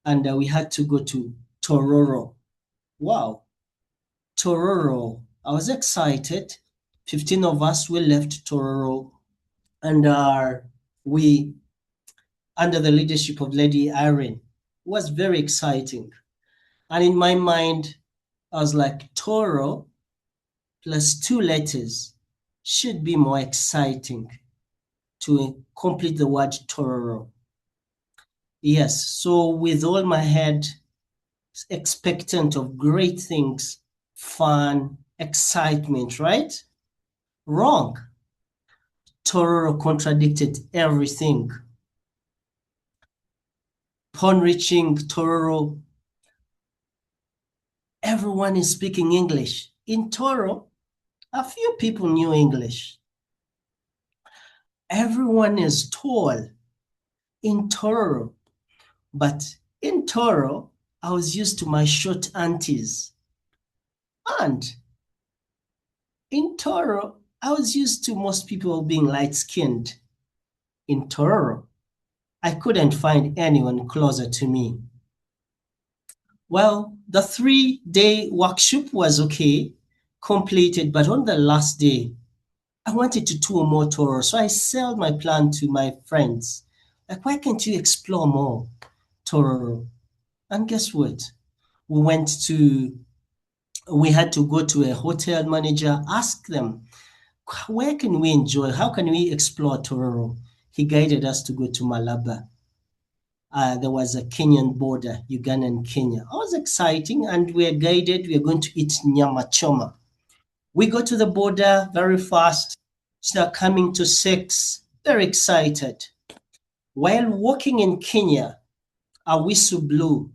and we had to go to Tororo. Wow, Tororo! I was excited. 15 of us, we left Tororo, and we, under the leadership of Lady Irene, was very exciting. And in my mind, I was like, Toro plus 2 letters should be more exciting to complete the word Tororo. Yes, so with all my head, expectant of great things, fun, excitement, right? Wrong. Tororo contradicted everything. Upon reaching Tororo, everyone is speaking English. In Toro, a few people knew English. Everyone is tall in Toro, but in Toro, I was used to my short aunties. And in Toro, I was used to most people being light-skinned. In Tororo, I couldn't find anyone closer to me. Well, the 3-day workshop was okay, completed, but on the last day, I wanted to tour more Toro, so I sold my plan to my friends. Like, why can't you explore more Tororo? And guess what? We had to go to a hotel manager, ask them, where can we enjoy? How can we explore Tororo? He guided us to go to Malaba. There was a Kenyan border, Uganda and Kenya. It was exciting, and we were guided. We are going to eat nyama choma. We go to the border very fast. It's now coming to 6. Very excited. While walking in Kenya, a whistle blew.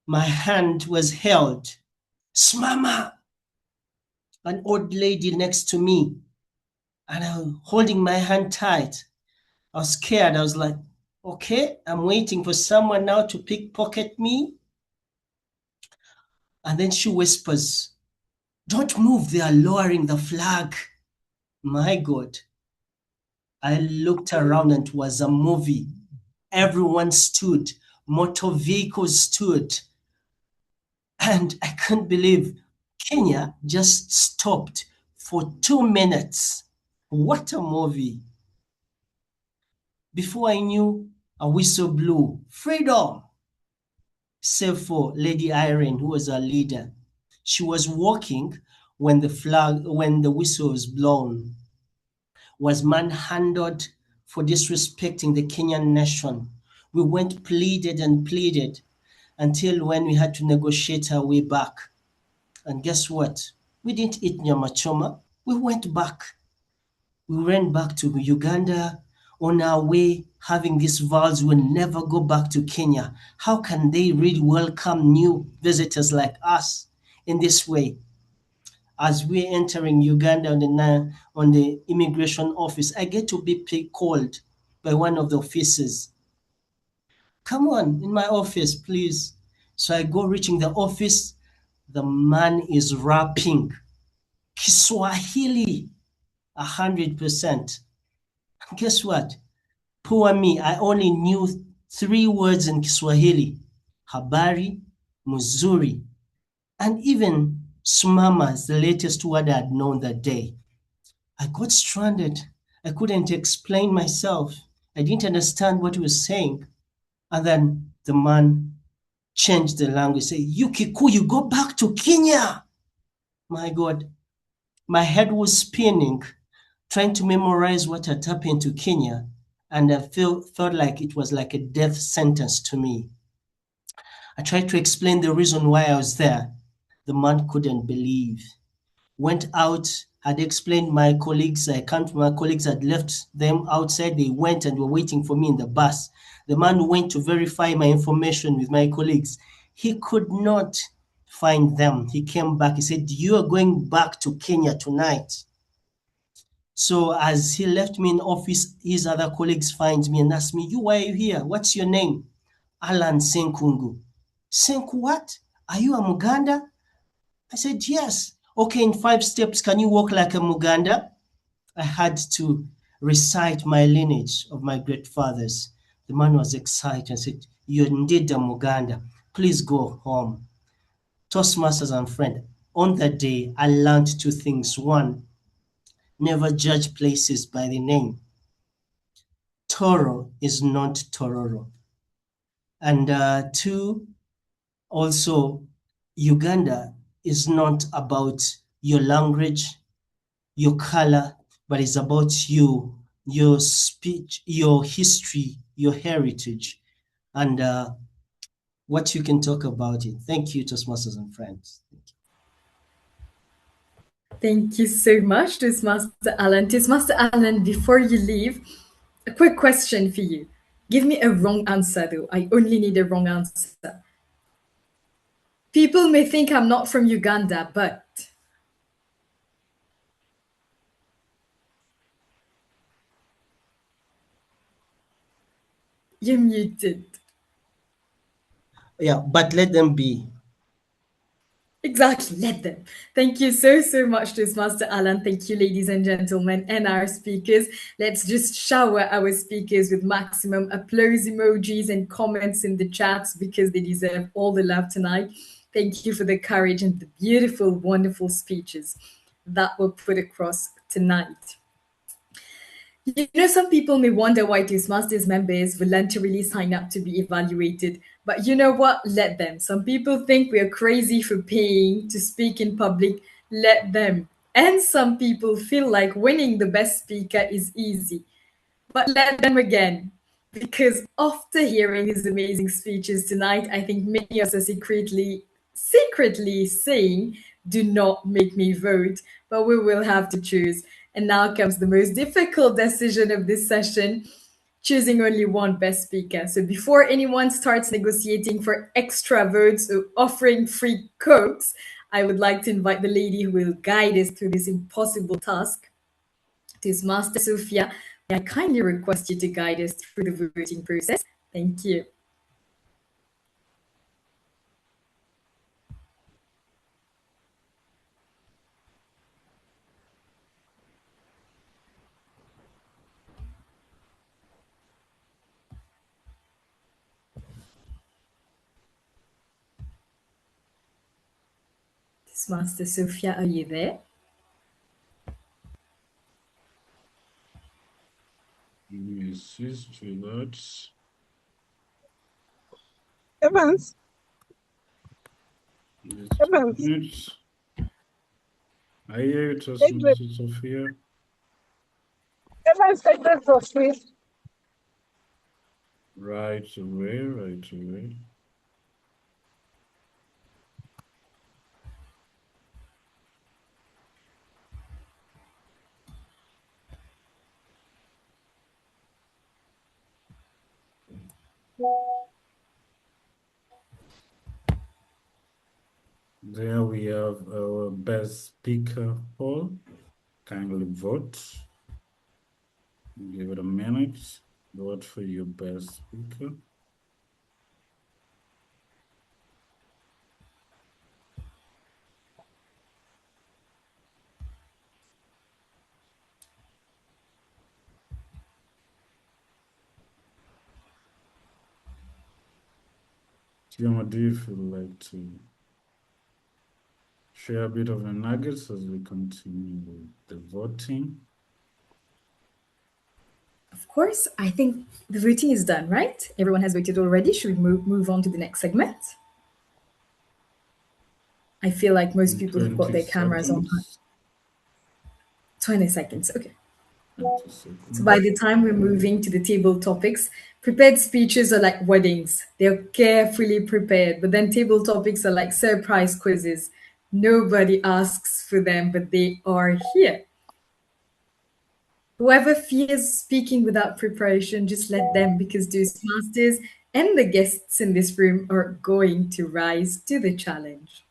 My hand was held. Smama! An old lady next to me, and I was holding my hand tight. I was scared. I was like, okay, I'm waiting for someone now to pickpocket me. And then she whispers, don't move, they are lowering the flag. My God. I looked around and it was a movie. Everyone stood, motor vehicles stood. And I couldn't believe Kenya just stopped for 2 minutes. What a movie. Before I knew, a whistle blew. Freedom! Save for Lady Irene, who was our leader. She was walking when the whistle was blown. Was manhandled for disrespecting the Kenyan nation. We went pleaded and pleaded until when we had to negotiate our way back. And guess what? We didn't eat nyama choma. We went back. We went back to Uganda. On our way, having these vows, we'll never go back to Kenya. How can they really welcome new visitors like us in this way? As we're entering Uganda on the immigration office, I get to be called by one of the officers. Come on, in my office, please. So I go reaching the office. The man is rapping Kiswahili 100%. Guess what? Poor me, I only knew 3 words in Kiswahili. Habari, mzuri, and even Sumama is the latest word I had known that day. I got stranded. I couldn't explain myself. I didn't understand what he was saying. And then the man changed the language, say, you Kikuyu, go back to Kenya. My God, my head was spinning, trying to memorize what had happened to Kenya. And I felt like it was like a death sentence to me. I tried to explain the reason why I was there. The man couldn't believe. Went out, had explained my colleagues, my colleagues had left them outside. They went and were waiting for me in the bus. The man went to verify my information with my colleagues. He could not find them. He came back. He said, you are going back to Kenya tonight. So as he left me in office, his other colleagues find me and ask me, why are you here? What's your name? Alan Senkungu. Senku what? Are you a Muganda? I said, yes. Okay, in 5 steps, can you walk like a Muganda? I had to recite my lineage of my great fathers. The man was excited and said, you're indeed a Muganda. Please go home. Toastmasters and friend, on that day, I learned 2 things. 1, never judge places by the name. Toro is not Tororo. And 2, also, Uganda is not about your language, your color, but it's about you, your speech, your history, your heritage, and what you can talk about it. Thank you, Toastmasters and friends. Thank you so much, Toastmaster Alan. Toastmaster Alan, before you leave, a quick question for you. Give me a wrong answer, though. I only need a wrong answer. People may think I'm not from Uganda, but... You're muted. Yeah, but let them be. Exactly, let them. Thank you so much, Toastmaster Alan. Thank you, ladies and gentlemen, and our speakers. Let's just shower our speakers with maximum applause emojis and comments in the chats because they deserve all the love tonight. Thank you for the courage and the beautiful, wonderful speeches that were put across tonight. You know, some people may wonder why Toastmasters members voluntarily sign up to be evaluated, but you know what? Let them. Some people think we are crazy for paying to speak in public. Let them. And some people feel like winning the best speaker is easy, but let them again. Because after hearing his amazing speeches tonight, I think many of us are secretly saying, do not make me vote, but we will have to choose. And now comes the most difficult decision of this session, choosing only one best speaker. So before anyone starts negotiating for extra votes or offering free cokes, I would like to invite the lady who will guide us through this impossible task. Toastmaster Sophia, may I kindly request you to guide us through the voting process? Thank you. Toastmaster Sophia, are you there? Yes, that. Evans. Evans. I hear it, Toastmaster Sophia. Evans, take the floor, please. Right away, right away. There we have our best speaker poll. Kindly vote. Give it a minute. Vote for your best speaker. Zumaridi, if you'd like to share a bit of the nuggets as we continue with the voting. Of course, I think the voting is done, right? Everyone has voted already. Should we move on to the next segment? I feel like most people have got their cameras on. 20 seconds, okay. So by the time we're moving to the table topics, prepared speeches are like weddings. They're carefully prepared, but then table topics are like surprise quizzes. Nobody asks for them, but they are here. Whoever fears speaking without preparation, just let them, because Toastmasters and the guests in this room are going to rise to the challenge.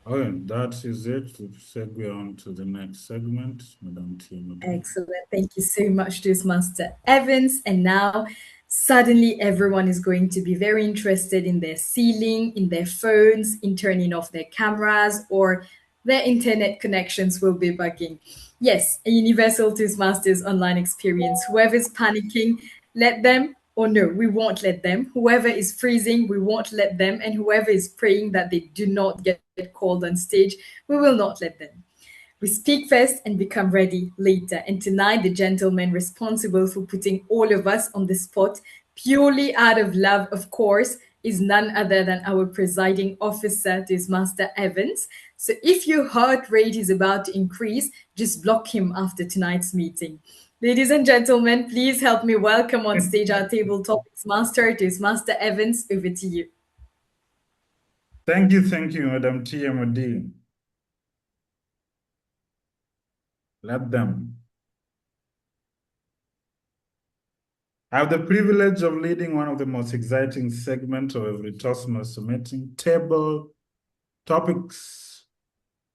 Okay, that is it. We segue on to the next segment, Madam Tia. Excellent. Thank you so much, Toastmaster Evans. And now, suddenly, everyone is going to be very interested in their ceiling, in their phones, in turning off their cameras, or their internet connections will be bugging. Yes, a universal Toastmasters online experience. Whoever's panicking, let them, or no, we won't let them. Whoever is freezing, we won't let them. And whoever is praying that they do not get called on stage, we will not let them. We speak first and become ready later. And tonight, the gentleman responsible for putting all of us on the spot, purely out of love, of course, is none other than our presiding officer, Toastmaster Evans. So if your heart rate is about to increase, just block him after tonight's meeting. Ladies and gentlemen, please help me welcome on stage our table topics master, Toastmaster Evans. Over to you. Thank you, Madam TMD. Let them. I have the privilege of leading one of the most exciting segments of every Toastmaster meeting, table topics.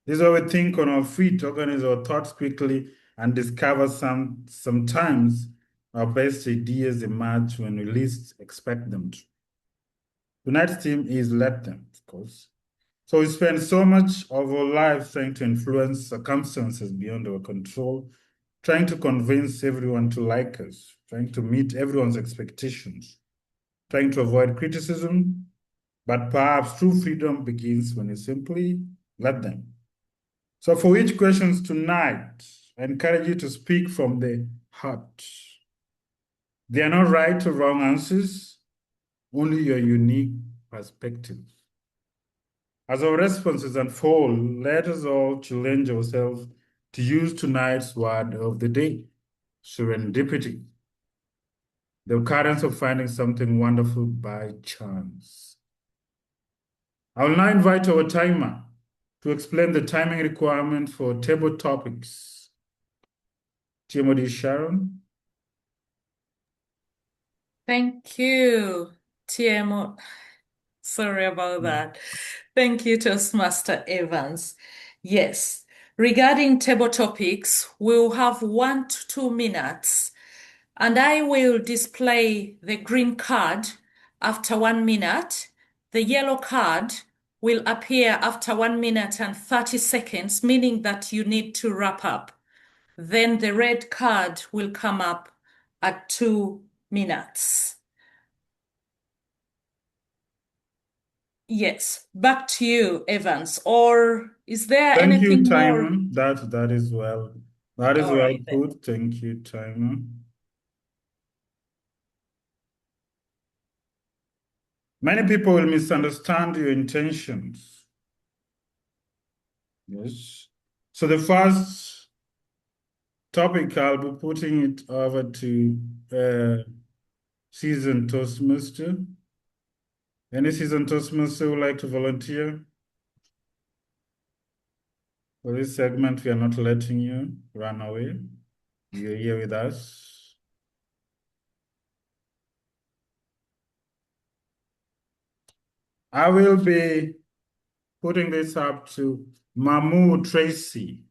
This is where we think on our feet, organize our thoughts quickly, and discover sometimes our best ideas emerge when we least expect them to. Tonight's theme is let them, of course. So we spend so much of our lives trying to influence circumstances beyond our control, trying to convince everyone to like us, trying to meet everyone's expectations, trying to avoid criticism, but perhaps true freedom begins when you simply let them. So for each questions tonight, I encourage you to speak from the heart. There are no right or wrong answers, only your unique perspective. As our responses unfold, let us all challenge ourselves to use tonight's word of the day, serendipity, the occurrence of finding something wonderful by chance. I will now invite our timer to explain the timing requirement for table topics. Timothy Sharon. Thank you, TMO. Sorry about that. Thank you, Toastmaster Evans. Yes, regarding table topics, we'll have 1 to 2 minutes, and I will display the green card after 1 minute. The yellow card will appear after 1 minute and 30 seconds, meaning that you need to wrap up. Then the red card will come up at 2 minutes. Yes, back to you, Evans. Or is there Thank anything you, more? Timer. That is well. That is All well right, then. put. Thank you, Timer. Many people will misunderstand your intentions. Yes. So the first topic, I'll be putting it over to seasoned Toastmaster. Any seasoned Toastmaster would like to volunteer? For this segment, we are not letting you run away. You're here with us. I will be putting this up to Mamu Tracy.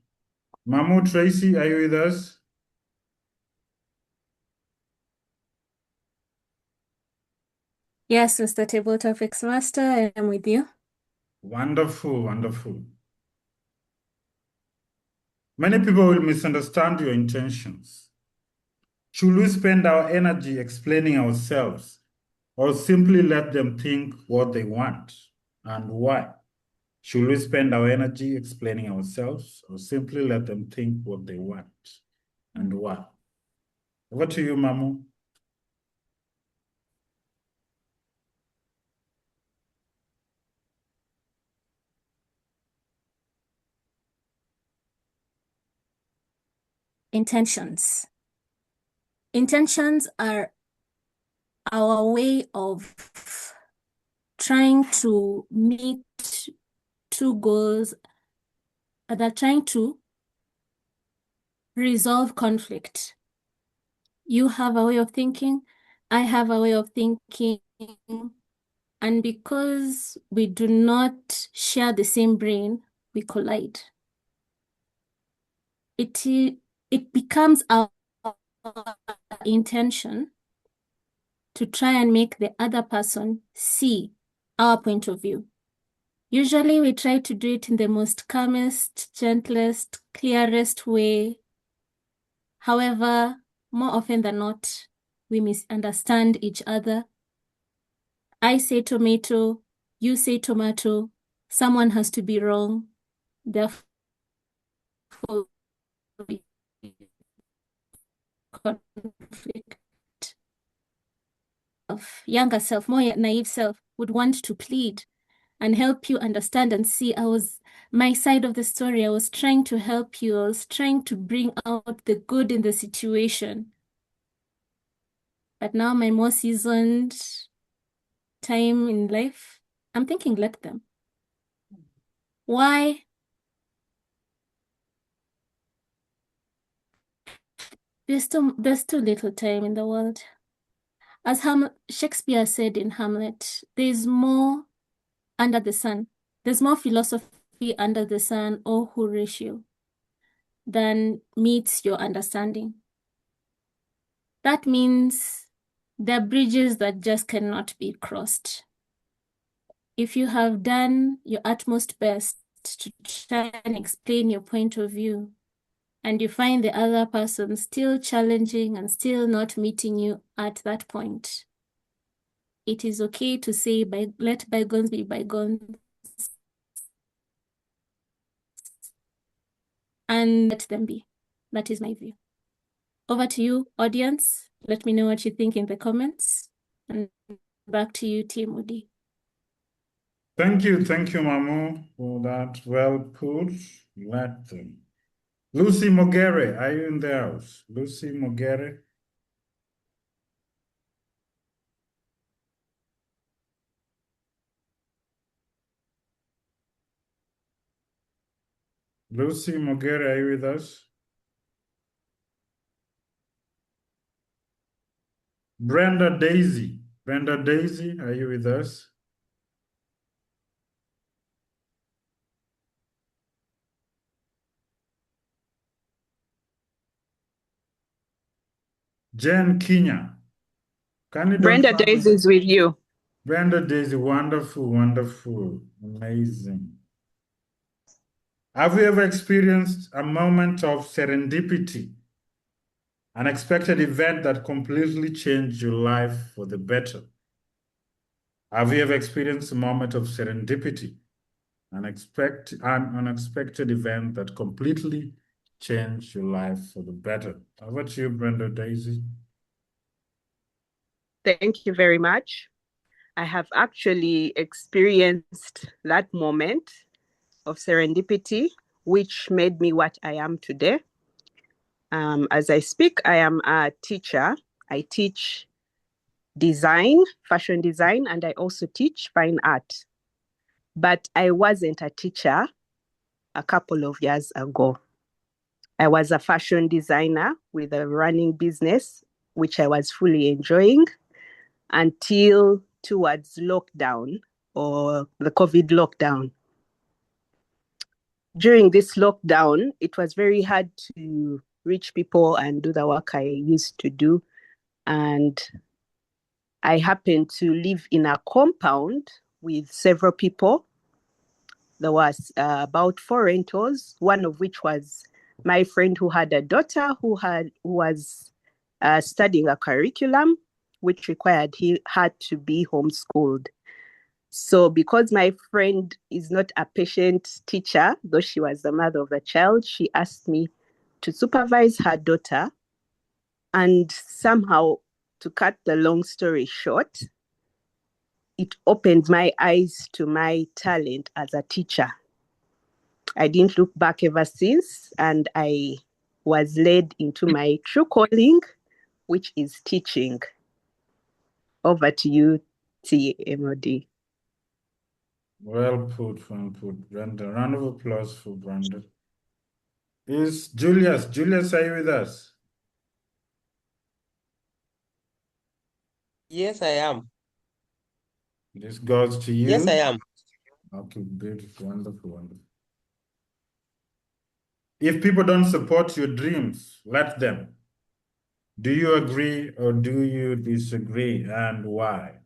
Mamu Tracy, are you with us? Yes, Mr. Table Topics Master, I am with you. Wonderful, wonderful. Many people will misunderstand your intentions. Should we spend our energy explaining ourselves or simply let them think what they want and why? Should we spend our energy explaining ourselves or simply let them think what they want and why? Over to you, Mamu. Intentions. Intentions are our way of trying to meet two goals that are trying to resolve conflict. You have a way of thinking, I have a way of thinking, and because we do not share the same brain, we collide. It becomes our intention to try and make the other person see our point of view. Usually we try to do it in the most calmest, gentlest, clearest way. However, more often than not, we misunderstand each other. I say tomato, you say tomato, someone has to be wrong. Therefore, conflict. Of younger self, more naive self, would want to plead and help you understand and see. My side of the story. I was trying to help you. I was trying to bring out the good in the situation. But now my more seasoned time in life, I'm thinking, let them. Why? There's too little time in the world. As Shakespeare said in Hamlet, there's more under the sun. There's more philosophy under the sun or who ratio than meets your understanding. That means there are bridges that just cannot be crossed. If you have done your utmost best to try and explain your point of view, and you find the other person still challenging and still not meeting you at that point, it is okay to say, let bygones be bygones, and let them be. That is my view. Over to you, audience. Let me know what you think in the comments. And back to you, Team Udi. Thank you, Mamu, for that well put. Let them. Lucy Mogere, are you in the house? Lucy Mogere? Lucy Mogere, are you with us? Brenda Daisy, are you with us? Jen Kenya. Brenda Daisy is with you. Brenda Daisy, wonderful, wonderful, amazing. Have you ever experienced a moment of serendipity? An unexpected event that completely changed your life for the better? Have you ever experienced a moment of serendipity? An unexpected event that completely changed your life for the better? How about you, Brenda Daisy? Thank you very much. I have actually experienced that moment of serendipity, which made me what I am today. As I speak, I am a teacher. I teach design, fashion design, and I also teach fine art. But I wasn't a teacher a couple of years ago. I was a fashion designer with a running business, which I was fully enjoying until towards lockdown or the COVID lockdown. During this lockdown, it was very hard to reach people and do the work I used to do. And I happened to live in a compound with several people. There was about 4 rentals, one of which was my friend who had a daughter who was studying a curriculum which required her to be homeschooled. So because my friend is not a patient teacher, though she was the mother of the child, she asked me to supervise her daughter. And somehow, to cut the long story short, it opened my eyes to my talent as a teacher. I didn't look back ever since, and I was led into my true calling, which is teaching. Over to you, TMOD. Well put, Brenda. Round of applause for Brenda. Is Julius. Julius, are you with us? Yes, I am. This goes to you. Yes, I am. Okay, beautiful, wonderful, wonderful. If people don't support your dreams, let them. Do you agree or do you disagree, and why?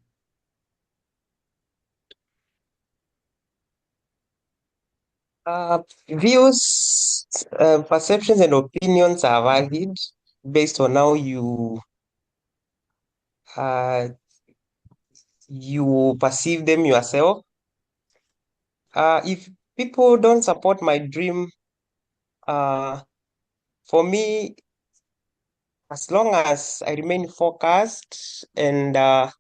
Views, perceptions, and opinions are valid based on how you perceive them yourself. If people don't support my dream, for me, as long as I remain focused and have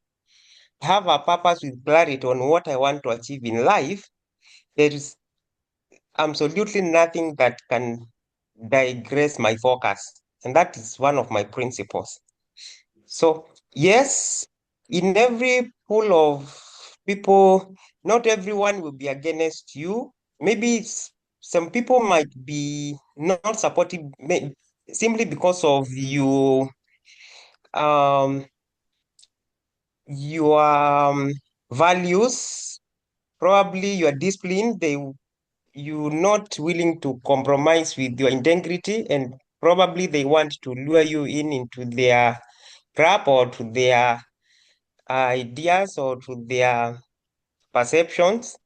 a purpose with clarity on what I want to achieve in life, there is absolutely nothing that can digress my focus. And that is one of my principles. So, yes, in every pool of people, not everyone will be against you. Maybe some people might be not supportive simply because of your values, probably your discipline. you're not willing to compromise with your integrity, and probably they want to lure you into their trap or to their ideas or to their perceptions.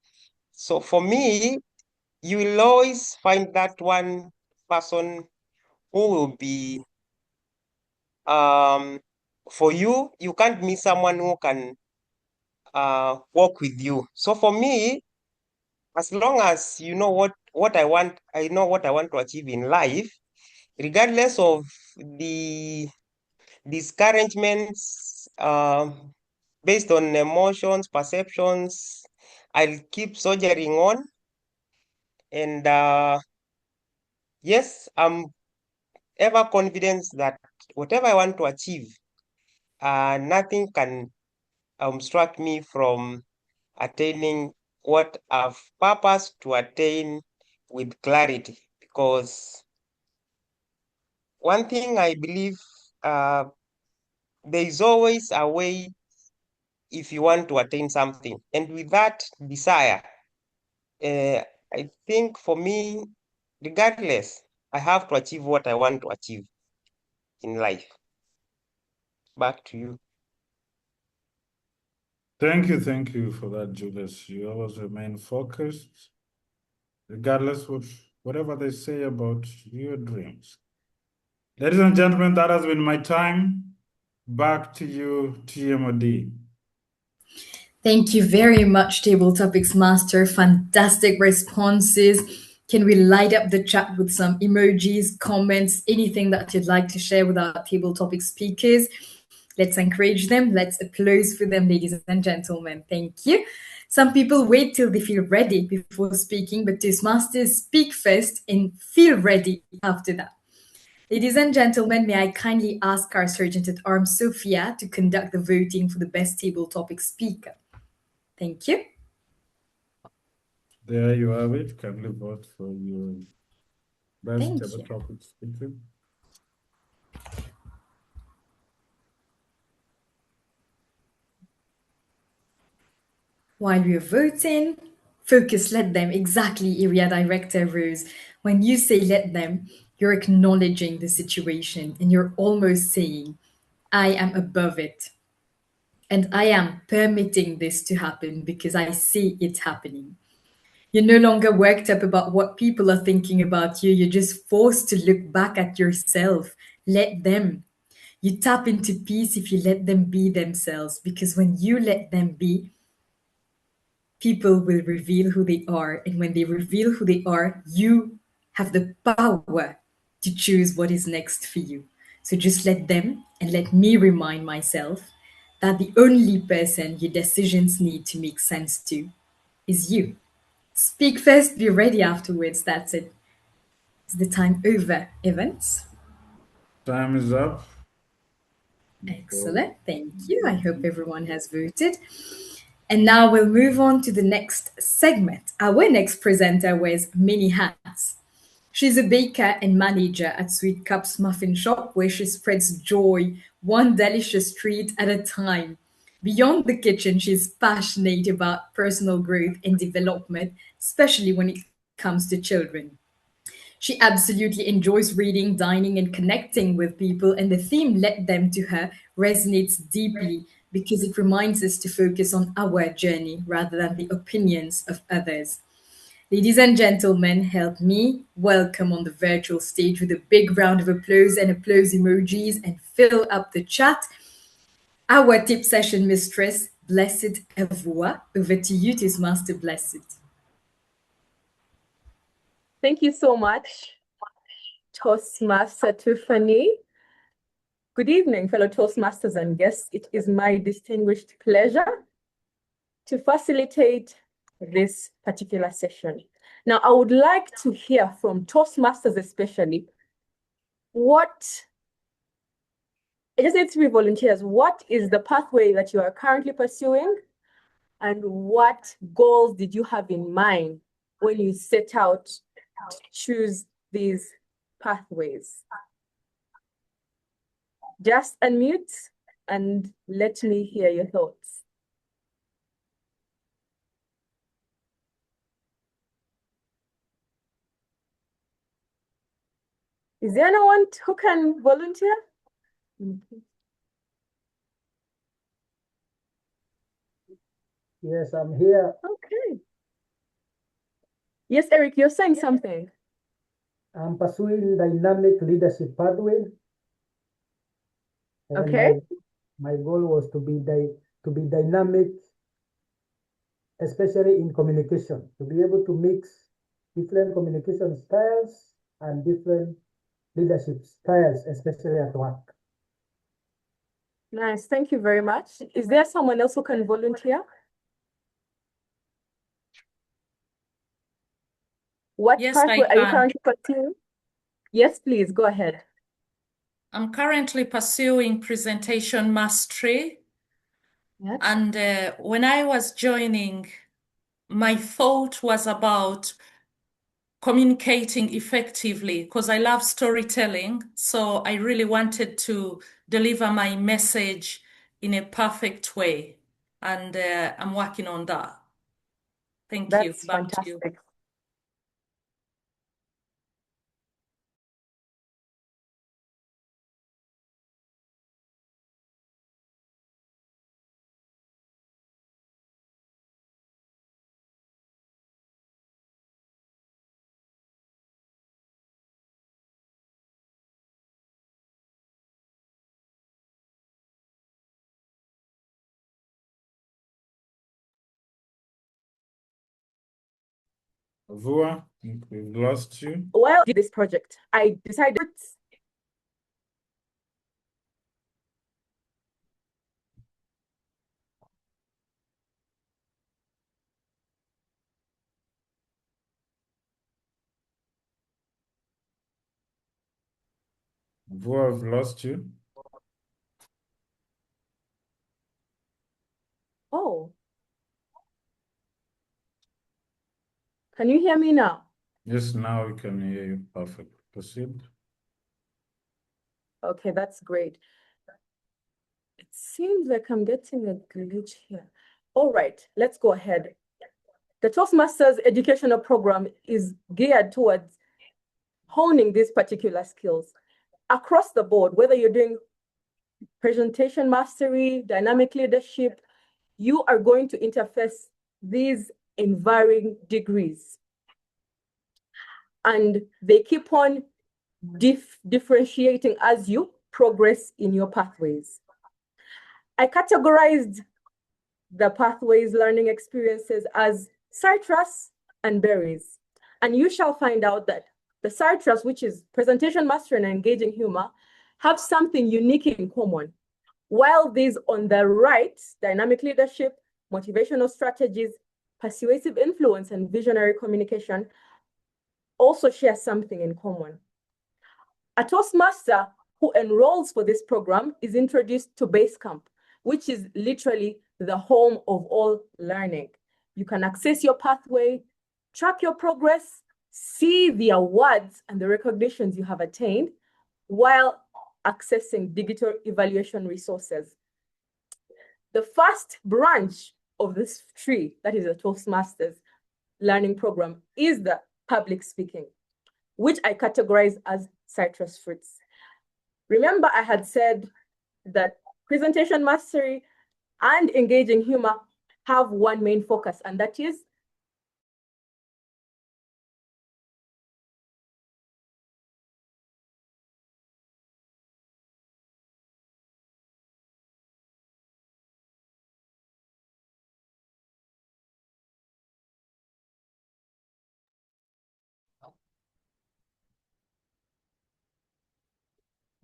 So for me, you will always find that one person who will be for you. You can't miss someone who can work with you. So for me, as long as you know what I want, I know what I want to achieve in life, regardless of the discouragements based on emotions, perceptions, I'll keep soldiering on. And yes, I'm ever confident that whatever I want to achieve, nothing can obstruct me from attaining what I've purposed to attain with clarity. Because one thing I believe, there is always a way if you want to attain something. And with that desire, I think for me, regardless, I have to achieve what I want to achieve in life. Back to you. Thank you for that, Julius. You always remain focused, regardless of whatever they say about your dreams. Ladies and gentlemen, that has been my time. Back to you, TMOD. Thank you very much, Table Topics Master. Fantastic responses. Can we light up the chat with some emojis, comments, anything that you'd like to share with our Table Topic speakers? Let's encourage them. Let's applause for them, ladies and gentlemen. Thank you. Some people wait till they feel ready before speaking, but Toastmasters speak first and feel ready after that. Ladies and gentlemen, may I kindly ask our Sergeant at Arms, Sophia, to conduct the voting for the best table topic speaker. Thank you. There you have it. Kindly vote for your best Thank table you. topic speaker. While we're voting, focus, let them. Exactly, Area Director Rose. When you say let them, you're acknowledging the situation and you're almost saying, I am above it. And I am permitting this to happen because I see it happening. You're no longer worked up about what people are thinking about you. You're just forced to look back at yourself. Let them. You tap into peace if you let them be themselves, because when you let them be, people will reveal who they are. And when they reveal who they are, you have the power to choose what is next for you. So just let them, and let me remind myself that the only person your decisions need to make sense to is you. Speak first, be ready afterwards. That's it. Is the time over, Evans? Time is up. Excellent. Thank you. I hope everyone has voted. And now we'll move on to the next segment. Our next presenter wears many hats. She's a baker and manager at Sweet Cups Muffin Shop, where she spreads joy, one delicious treat at a time. Beyond the kitchen, she's passionate about personal growth and development, especially when it comes to children. She absolutely enjoys reading, dining, and connecting with people, and the theme Let Them to her resonates deeply because it reminds us to focus on our journey rather than the opinions of others. Ladies and gentlemen, help me welcome on the virtual stage with a big round of applause and applause emojis and fill up the chat. Our tip session mistress, Blessed Avua. Over to you, Toastmaster Blessed. Thank you so much, Toastmaster Toofanee. Good evening, fellow Toastmasters and guests. It is my distinguished pleasure to facilitate this particular session. Now, I would like to hear from Toastmasters especially, it doesn't need to be volunteers, what is the pathway that you are currently pursuing, and what goals did you have in mind when you set out to choose these pathways? Just unmute and let me hear your thoughts. Is there anyone who can volunteer? Yes, I'm here. Okay. Yes, Eric, you're saying something. I'm pursuing dynamic leadership pathway. And Okay. my goal was to be dynamic, especially in communication, to be able to mix different communication styles and different leadership styles, especially at work. Nice. Thank you very much. Is there someone else who can volunteer? What Yes, pathway I are you can. currently pursuing? Yes, please go ahead. I'm currently pursuing presentation mastery. Yes. And when I was joining, my thought was about communicating effectively because I love storytelling. So I really wanted to deliver my message in a perfect way. And I'm working on that. Thank you. That's Back to you. fantastic. Vua, we've lost you. While this project, I decided Vua, I've lost you. Oh. Can you hear me now? Yes, now we can hear you. Perfect. Proceed. Okay, that's great. It seems like I'm getting a glitch here. All right, let's go ahead. The Toastmasters educational program is geared towards honing these particular skills across the board, whether you're doing presentation mastery, dynamic leadership, you are going to interface these in varying degrees. And they keep on differentiating as you progress in your pathways. I categorized the pathways learning experiences as citrus and berries. And you shall find out that the citrus, which is presentation mastery and engaging humor, have something unique in common. While these on the right, dynamic leadership, motivational strategies, persuasive influence, and visionary communication also share something in common. A Toastmaster who enrolls for this program is introduced to Basecamp, which is literally the home of all learning. You can access your pathway, track your progress, see the awards and the recognitions you have attained while accessing digital evaluation resources. The first branch of this tree, that is a Toastmasters learning program, is the public speaking, which I categorize as citrus fruits. Remember, I had said that presentation mastery and engaging humor have one main focus, and that is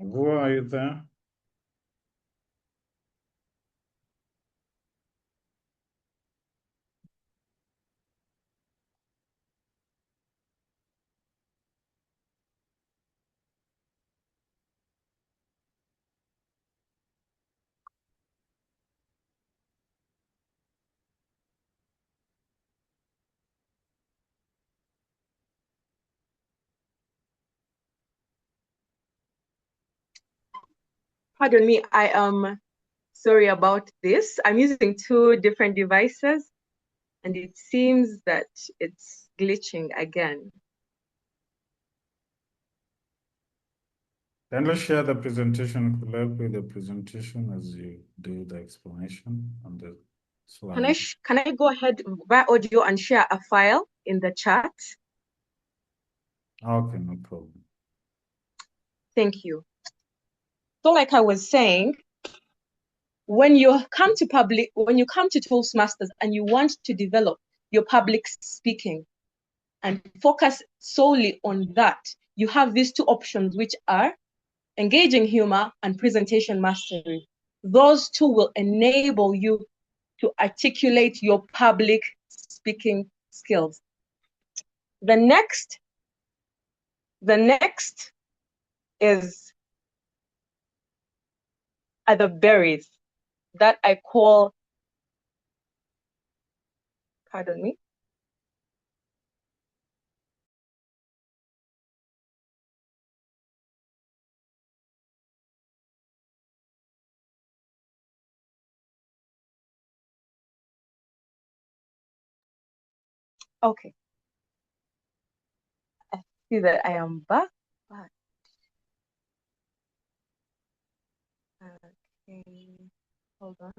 Vua, are you there? Pardon me, I am sorry about this. I'm using two different devices and it seems that it's glitching again. Then let's share the presentation. Could help with the presentation as you do the explanation on the slide. Can I go ahead via audio and share a file in the chat? Okay, no problem. Thank you. So like I was saying, when you come to Toastmasters and you want to develop your public speaking and focus solely on that, you have these two options, which are engaging humor and presentation mastery. Those two will enable you to articulate your public speaking skills. The next are the berries that I call, pardon me. Okay. I see that I am back. Okay, hold on.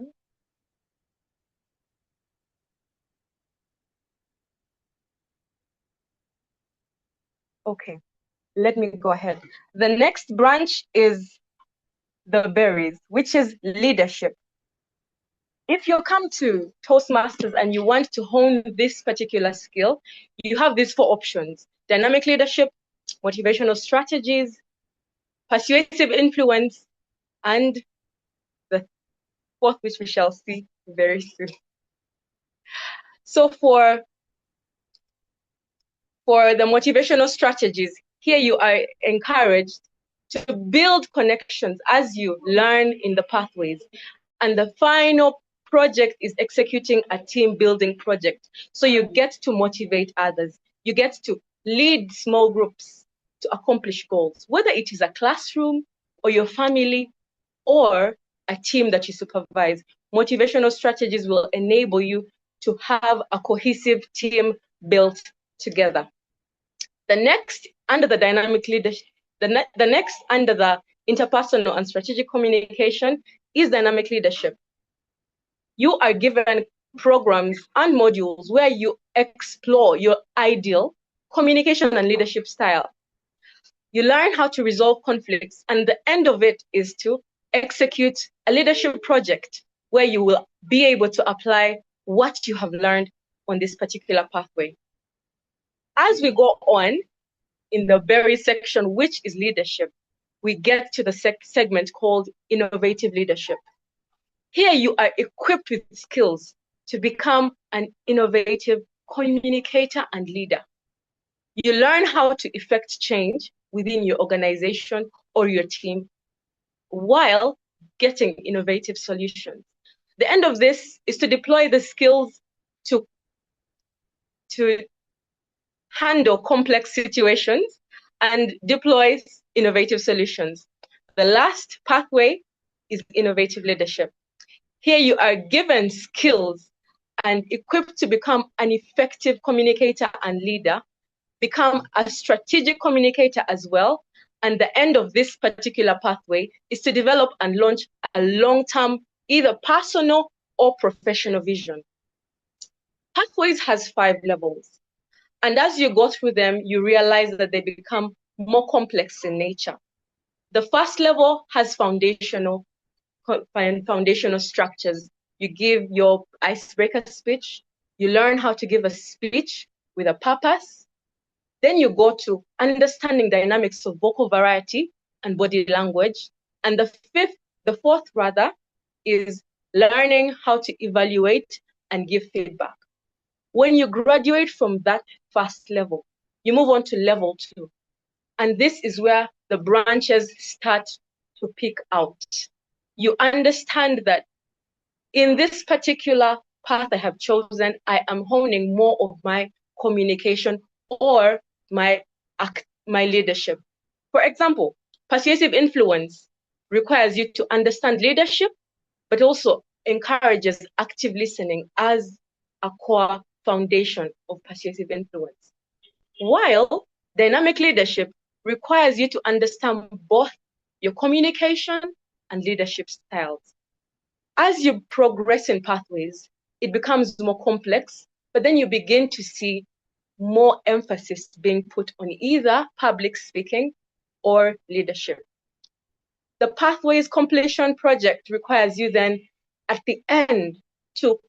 Okay, let me go ahead. The next branch is the berries, which is leadership. If you come to Toastmasters and you want to hone this particular skill, you have these four options: dynamic leadership, motivational strategies, persuasive influence, and the fourth, which we shall see very soon. So for the motivational strategies, here you are encouraged to build connections as you learn in the pathways. And the final project is executing a team building project. So you get to motivate others. You get to lead small groups to accomplish goals, whether it is a classroom or your family or a team that you supervise. Motivational strategies will enable you to have a cohesive team built together. The next under the dynamic leadership, the next under the interpersonal and strategic communication is dynamic leadership. You are given programs and modules where you explore your ideal communication and leadership style. You learn how to resolve conflicts, and the end of it is to execute a leadership project where you will be able to apply what you have learned on this particular pathway. As we go on in the very section, which is leadership, we get to the segment called innovative leadership. Here you are equipped with skills to become an innovative communicator and leader. You learn how to effect change within your organization or your team while getting innovative solutions. The end of this is to deploy the skills to handle complex situations and deploy innovative solutions. The last pathway is innovative leadership. Here you are given skills and equipped to become an effective communicator and leader, become a strategic communicator as well. And the end of this particular pathway is to develop and launch a long-term, either personal or professional vision. Pathways has 5 levels. And as you go through them, you realize that they become more complex in nature. The first level has foundational structures. You give your icebreaker speech. You learn how to give a speech with a purpose. Then you go to understanding dynamics of vocal variety and body language. And the fourth is learning how to evaluate and give feedback. When you graduate from that first level, you move on to level 2. And this is where the branches start to pick out. You understand that in this particular path I have chosen, I am honing more of my communication or my leadership. For example, persuasive influence requires you to understand leadership, but also encourages active listening as a core foundation of persuasive influence. While dynamic leadership requires you to understand both your communication, and leadership styles. As you progress in pathways, it becomes more complex, but then you begin to see more emphasis being put on either public speaking or leadership. The Pathways Completion Project requires you then at the end to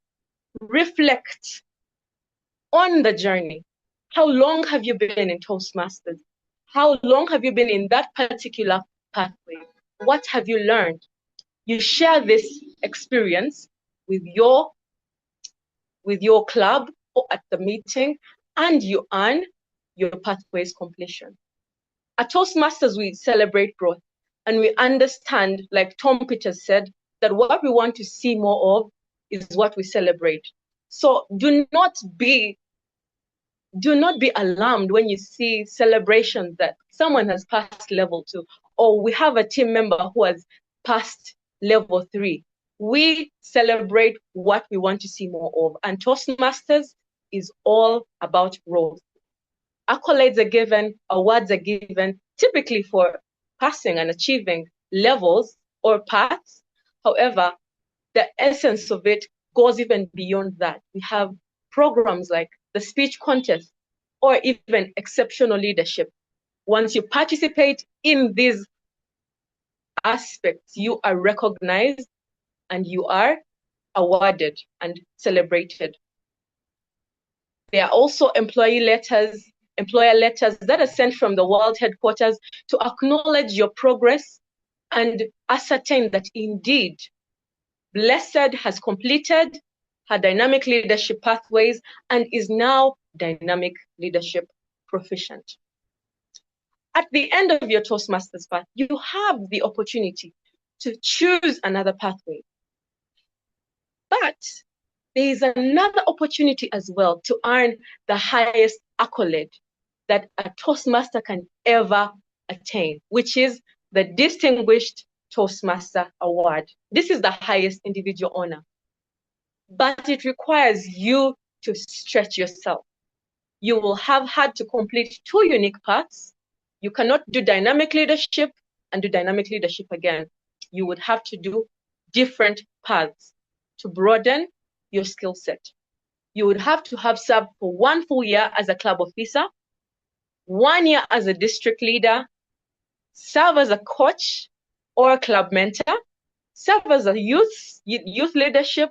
reflect on the journey. How long have you been in Toastmasters? How long have you been in that particular pathway? What have you learned? You share this experience with your club or at the meeting, and you earn your pathways completion. At Toastmasters, we celebrate growth, and we understand, like Tom Peters said, that what we want to see more of is what we celebrate. So do not be alarmed when you see celebrations that someone has passed level 2, or we have a team member who has passed level 3. We celebrate what we want to see more of, and Toastmasters is all about growth. Accolades are given, awards are given, typically for passing and achieving levels or paths. However, the essence of it goes even beyond that. We have programs like the speech contest or even exceptional leadership. Once you participate in these aspects, you are recognized and you are awarded and celebrated. There are also employer letters that are sent from the world headquarters to acknowledge your progress and ascertain that indeed Blessed has completed her dynamic leadership pathways and is now dynamic leadership proficient. At the end of your Toastmasters path, you have the opportunity to choose another pathway. But there is another opportunity as well to earn the highest accolade that a Toastmaster can ever attain, which is the Distinguished Toastmaster Award. This is the highest individual honor, but it requires you to stretch yourself. You will have had to complete 2 unique paths. You cannot do dynamic leadership and do dynamic leadership again. You would have to do different paths to broaden your skill set. You would have to have served for 1 full year as a club officer, 1 year as a district leader, serve as a coach or a club mentor, serve as a youth leadership,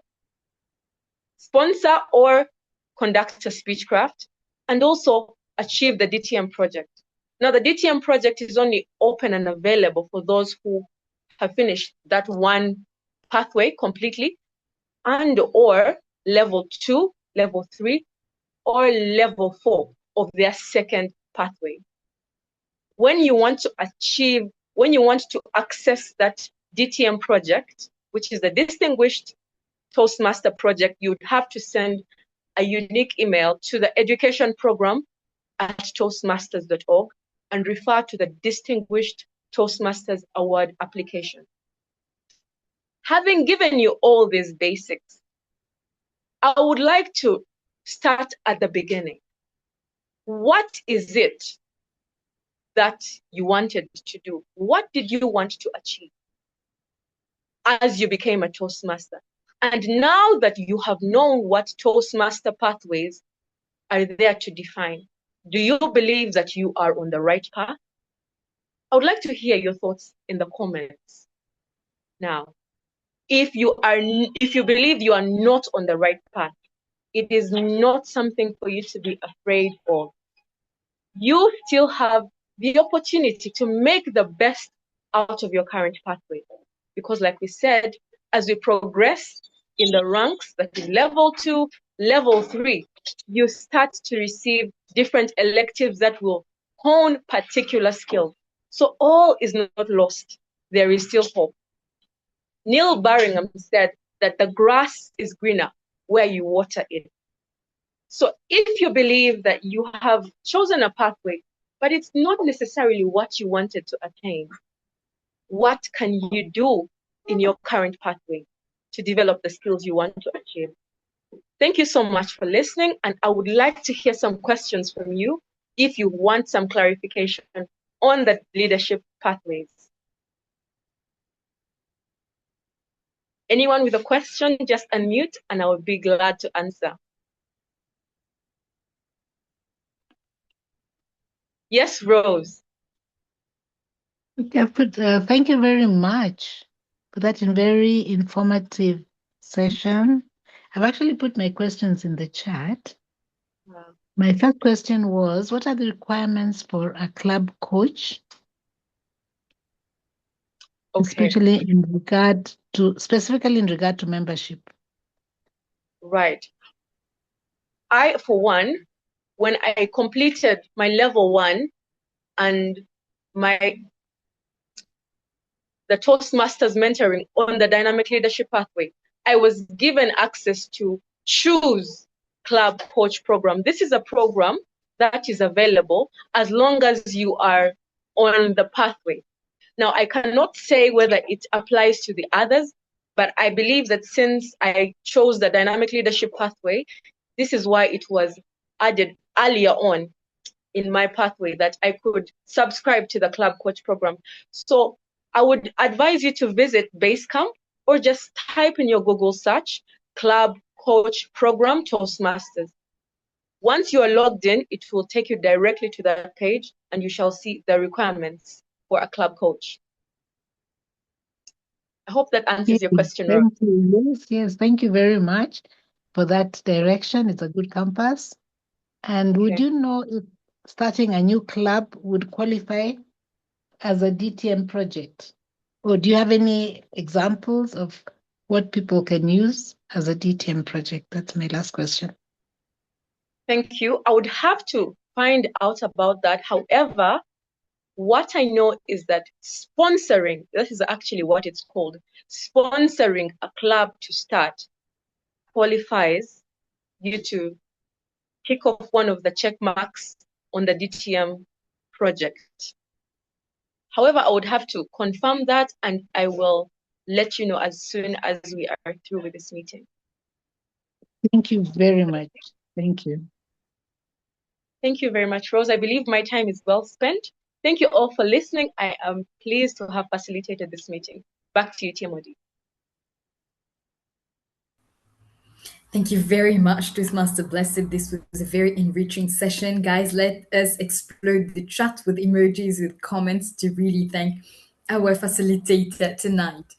sponsor or conduct a speechcraft, and also achieve the DTM project. Now, the DTM project is only open and available for those who have finished that 1 pathway completely, and or level 2, level 3, or level 4 of their second pathway. When you want to access that DTM project, which is the Distinguished Toastmaster project, you'd have to send a unique email to the education program at toastmasters.org and refer to the Distinguished Toastmasters Award application. Having given you all these basics, I would like to start at the beginning. What is it that you wanted to do? What did you want to achieve as you became a Toastmaster? And now that you have known what Toastmaster pathways are there to define, do you believe that you are on the right path? I would like to hear your thoughts in the comments. Now, if you believe you are not on the right path, it is not something for you to be afraid of. You still have the opportunity to make the best out of your current pathway. Because like we said, as we progress in the ranks, that is level 2, level 3, you start to receive different electives that will hone particular skills. So all is not lost. There is still hope. Neil Barringham said that the grass is greener where you water it. So if you believe that you have chosen a pathway, but it's not necessarily what you wanted to attain, what can you do in your current pathway to develop the skills you want to achieve? Thank you so much for listening, and I would like to hear some questions from you if you want some clarification on the leadership pathways. Anyone with a question, just unmute and I will be glad to answer. Yes, Rose. Okay, thank you very much for that very informative session. I've actually put my questions in the chat. Wow. My first question was, what are the requirements for a club coach? Okay. Specifically in regard to membership. Right. I, for one, when I completed my level 1 and the Toastmasters mentoring on the dynamic leadership pathway, I was given access to choose club coach program. This is a program that is available as long as you are on the pathway. Now, I cannot say whether it applies to the others, but I believe that since I chose the dynamic leadership pathway, this is why it was added earlier on in my pathway that I could subscribe to the club coach program. So I would advise you to visit Basecamp or just type in your Google search, club coach program Toastmasters. Once you are logged in, it will take you directly to that page and you shall see the requirements for a club coach. I hope that answers your question, Rose. Thank you. Yes, thank you very much for that direction. It's a good compass. And would you know if starting a new club would qualify as a DTM project? Or do you have any examples of what people can use as a DTM project? That's my last question. Thank you. I would have to find out about that. However, what I know is that sponsoring, this is actually what it's called, sponsoring a club to start qualifies you to kick off one of the check marks on the DTM project. However, I would have to confirm that and I will let you know as soon as we are through with this meeting. Thank you very much. Thank you. Thank you very much, Rose. I believe my time is well spent. Thank you all for listening. I am pleased to have facilitated this meeting. Back to you, Timothy. Thank you very much, Toastmaster Blessed. This was a very enriching session. Guys, let us explode the chat with emojis, with comments to really thank our facilitator tonight.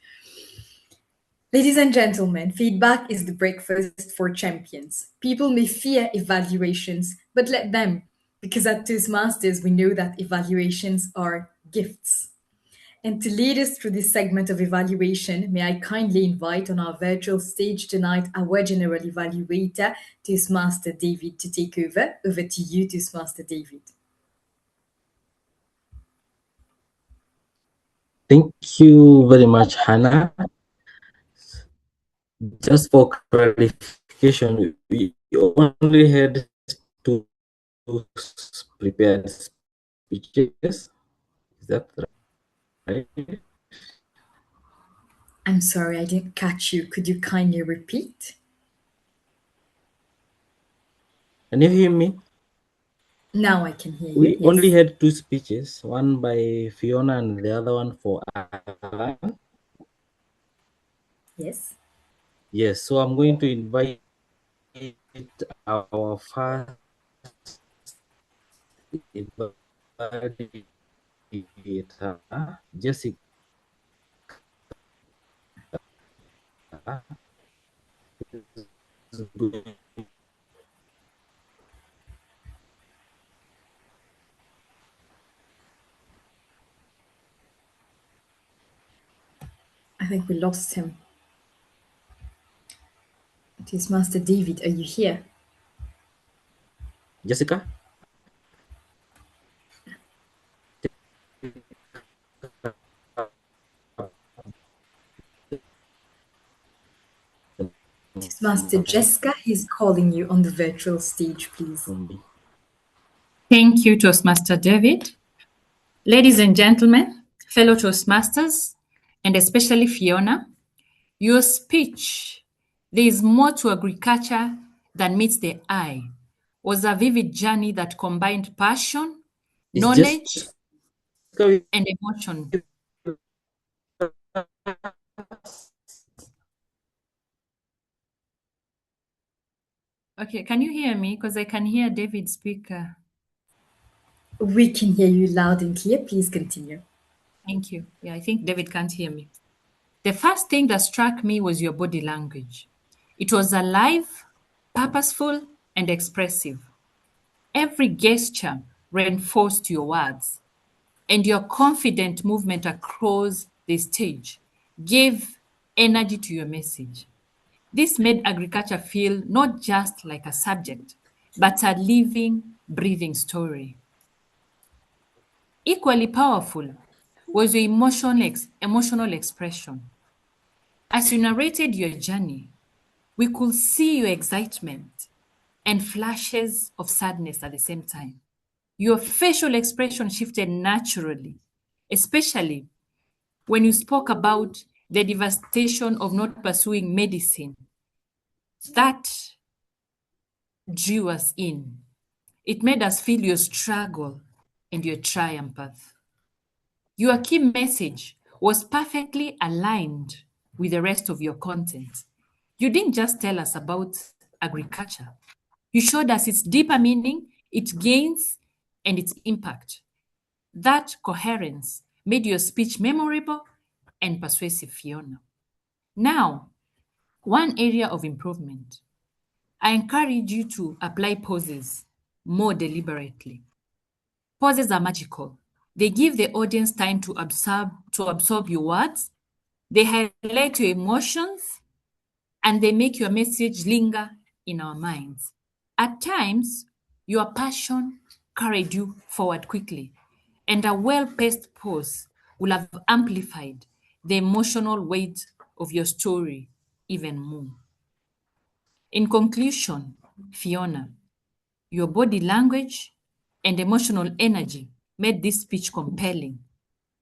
Ladies and gentlemen, feedback is the breakfast for champions. People may fear evaluations, but let them, because at Toastmasters, we know that evaluations are gifts. And to lead us through this segment of evaluation, may I kindly invite on our virtual stage tonight our General Evaluator, Toastmaster David, to take over. Over to you, Toastmaster David. Thank you very much, Hannah. Just for clarification, we only had two prepared speeches. Is that right? I'm sorry, I didn't catch you. Could you kindly repeat? Can you hear me? Now I can hear you. We only Yes. had two speeches, one by Fiona and the other one for Alan. Yes. Yes, so I'm going to invite our first evaluator, Jessica. I think we lost him. Toastmaster David, are you here? Jessica? Toastmaster Jessica is calling you on the virtual stage, please. Thank you, Toastmaster David. Ladies and gentlemen, fellow Toastmasters, and especially Fiona, your speech, "There is more to agriculture than meets the eye," was a vivid journey that combined passion, knowledge, and emotion. Okay, can you hear me? Because I can hear David speak. We can hear you loud and clear. Please continue. Thank you. Yeah, I think David can't hear me. The first thing that struck me was your body language. It was alive, purposeful, and expressive. Every gesture reinforced your words, and your confident movement across the stage gave energy to your message. This made agriculture feel not just like a subject, but a living, breathing story. Equally powerful was your emotional expression. As you narrated your journey, we could see your excitement and flashes of sadness at the same time. Your facial expression shifted naturally, especially when you spoke about the devastation of not pursuing medicine. That drew us in. It made us feel your struggle and your triumph. Your key message was perfectly aligned with the rest of your content. You didn't just tell us about agriculture, you showed us its deeper meaning, its gains, and its impact. That coherence made your speech memorable and persuasive, Fiona. Now, one area of improvement. I encourage you to apply pauses more deliberately. Pauses are magical. They give the audience time to absorb your words, they highlight your emotions, and they make your message linger in our minds. At times, your passion carried you forward quickly, and a well-paced pause will have amplified the emotional weight of your story even more. In conclusion, Fiona, your body language and emotional energy made this speech compelling.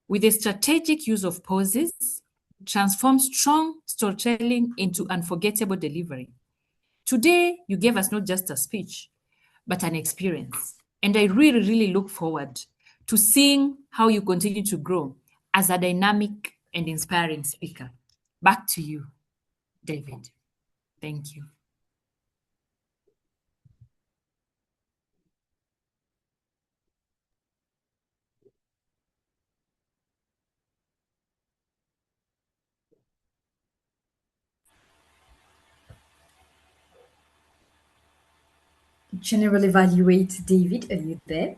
With a strategic use of pauses, transform strong storytelling into unforgettable delivery. Today, you gave us not just a speech, but an experience. And I really, really look forward to seeing how you continue to grow as a dynamic and inspiring speaker. Back to you, David. Thank you. General Evaluate David, are you there?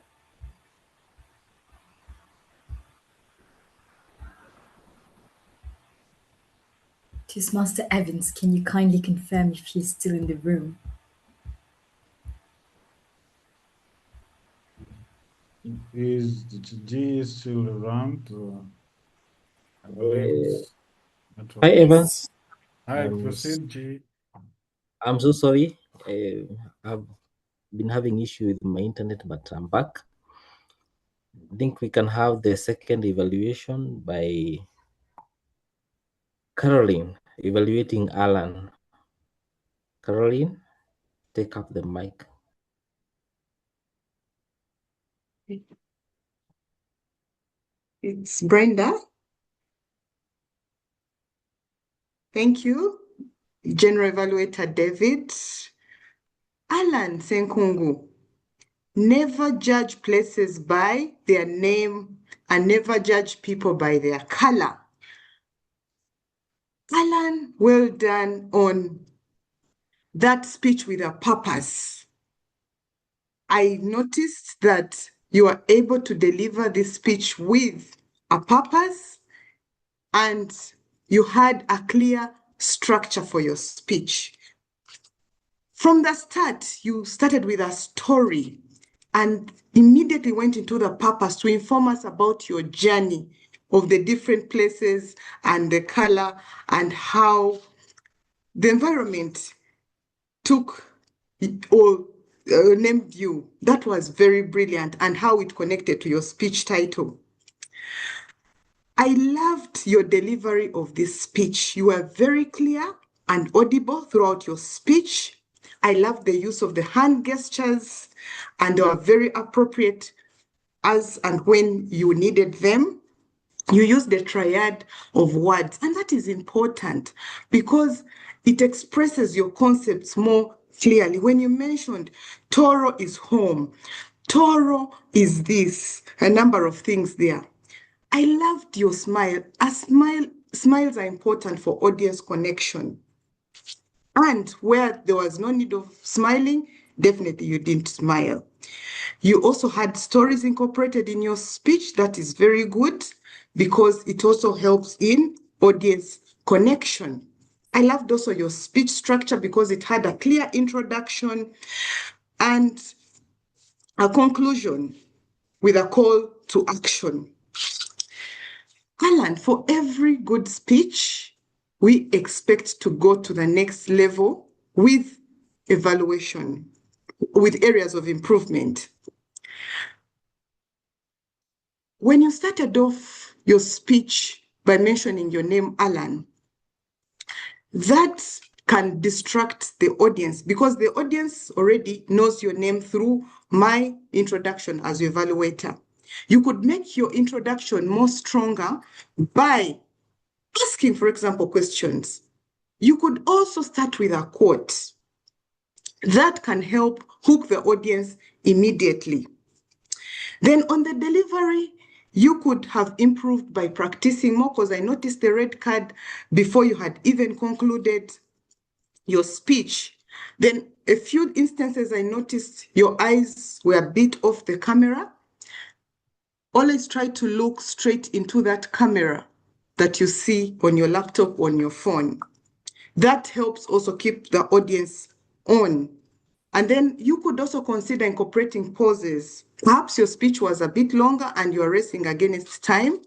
Toastmaster Evans, can you kindly confirm if he's still in the room? Is G still around? I believe it's Hi, Evans. Hi, proceed, G. I'm so sorry. I've been having issue with my internet, but I'm back. I think we can have the second evaluation by Caroline, evaluating Alan. Caroline, take up the mic. It's Brenda. Thank you, General Evaluator David. Alan Senkungu, never judge places by their name and never judge people by their color. Alan, well done on that speech with a purpose. I noticed that you are able to deliver this speech with a purpose and you had a clear structure for your speech. From the start, you started with a story and immediately went into the purpose to inform us about your journey of the different places and the color and how the environment took or named you. That was very brilliant, and how it connected to your speech title. I loved your delivery of this speech. You were very clear and audible throughout your speech. I loved the use of the hand gestures, and they were very appropriate as and when you needed them. You use the triad of words, and that is important because it expresses your concepts more clearly. When you mentioned Toro is home, Toro is this, a number of things there. I loved your smile. Smiles are important for audience connection. And where there was no need of smiling, definitely you didn't smile. You also had stories incorporated in your speech. That is very good because it also helps in audience connection. I loved also your speech structure because it had a clear introduction and a conclusion with a call to action. Alan, for every good speech, we expect to go to the next level with evaluation, with areas of improvement. When you started off your speech by mentioning your name, Alan, that can distract the audience because the audience already knows your name through my introduction as your evaluator. You could make your introduction more stronger by asking, for example, questions. You could also start with a quote that can help hook the audience immediately. Then on the delivery, you could have improved by practicing more because I noticed the red card before you had even concluded your speech. Then a few instances I noticed your eyes were a bit off the camera. Always try to look straight into that camera that you see on your laptop, on your phone. That helps also keep the audience on. And then you could also consider incorporating pauses. Perhaps your speech was a bit longer and you're racing against time.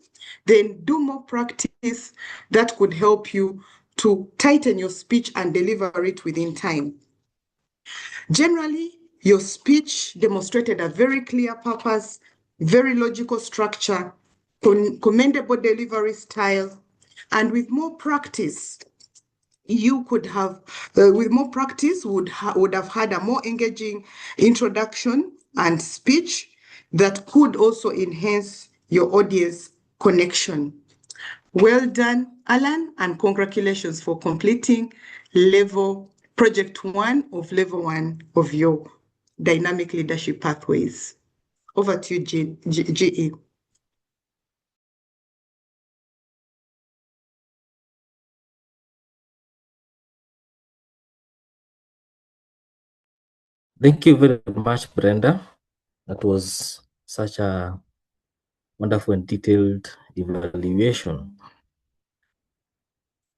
Then do more practice that could help you to tighten your speech and deliver it within time. Generally, your speech demonstrated a very clear purpose, very logical structure, commendable delivery style, and with more practice, you could have, with more practice, would have had a more engaging introduction and speech that could also enhance your audience connection. Well done, Alan, and congratulations for completing project 1 of level 1 of your dynamic leadership pathways. Over to you, GE. Thank you very much, Brenda. That was such a wonderful and detailed evaluation.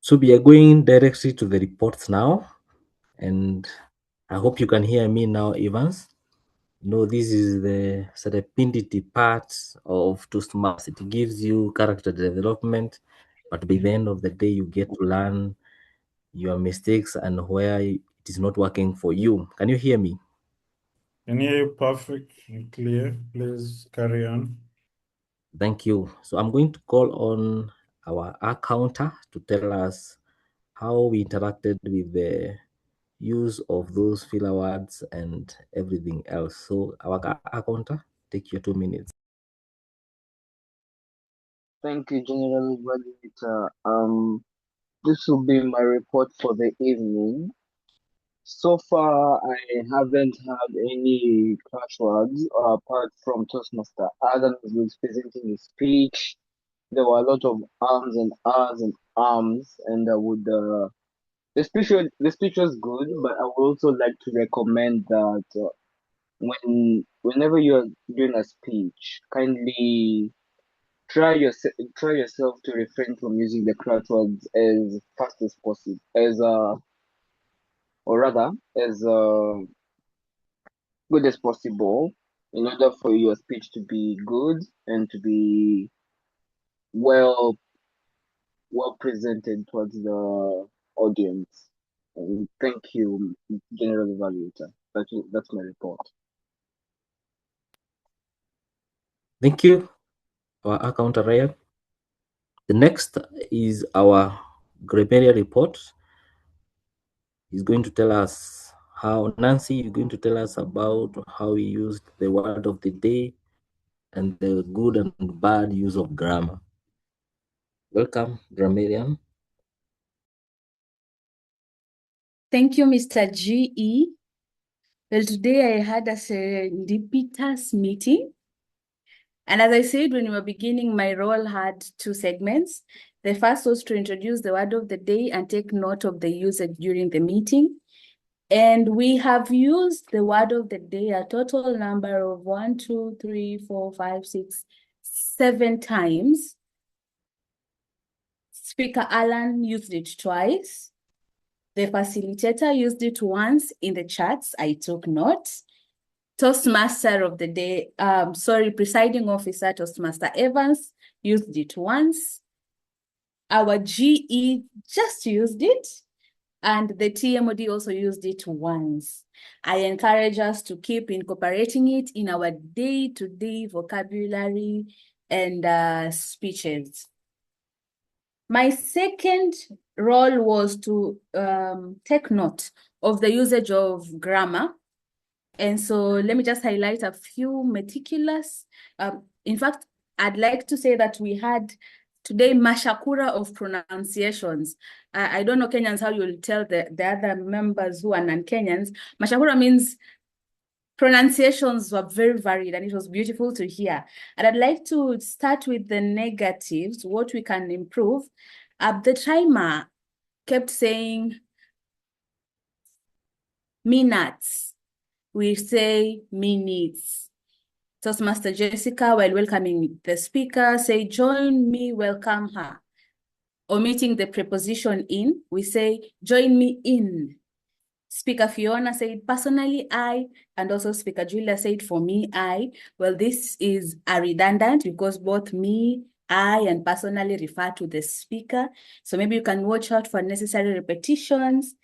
So we are going directly to the reports now, and I hope you can hear me now, Evans. No, this is the serendipity part of Toastmasters. It gives you character development, but by the end of the day, you get to learn your mistakes and where it is not working for you. Can you hear me? Can hear you perfect and clear. Please carry on. Thank you. So I'm going to call on our accountant to tell us how we interacted with the use of those filler words and everything else. So our accountant, take your 2 minutes. Thank you, General Evaluator. This will be my report for the evening. So far, I haven't had any clash words apart from Toastmaster Adam was presenting his speech. There were a lot of arms and ahs and arms, and I would the speech was good, but I would also like to recommend that whenever you're doing a speech, kindly try yourself to refrain from using the clutch words as fast as possible, or rather as good as possible, in order for your speech to be good and to be well presented towards the audience. And thank you, General Evaluator. That's my report. Thank you, our accountant Ryan. The next is our grammarian report. He's going to tell us how, Nancy is going to tell us about how we used the word of the day and the good and bad use of grammar. Welcome, grammarian. Thank you, Mr. GE. Well, today I had a serendipitous meeting. And as I said, when we were beginning, my role had two segments. The first was to introduce the word of the day and take note of the usage during the meeting. And we have used the word of the day a total number of 1, 2, 3, 4, 5, 6, 7 times. Speaker Alan used it twice. The facilitator used it once in the chats. I took notes. Toastmaster of the day, presiding officer, Toastmaster Evans, used it once. Our GE just used it. And the TMOD also used it once. I encourage us to keep incorporating it in our day-to-day vocabulary and speeches. My second role was to take note of the usage of grammar. And so let me just highlight a few meticulous. In fact, I'd like to say that we had today mashakura of pronunciations. I don't know Kenyans how you'll tell the other members who are non-Kenyans. Mashakura means pronunciations were very varied and it was beautiful to hear. And I'd like to start with the negatives, what we can improve. The timer kept saying minutes. We say minutes. Toastmaster Jessica, while welcoming the speaker, say, join me, welcome her. Omitting the preposition in, we say, join me in. Speaker Fiona said, personally, I, and also Speaker Julia said, for me, I. Well, this is a redundant because both me, I, and personally refer to the speaker. So maybe you can watch out for necessary repetitions.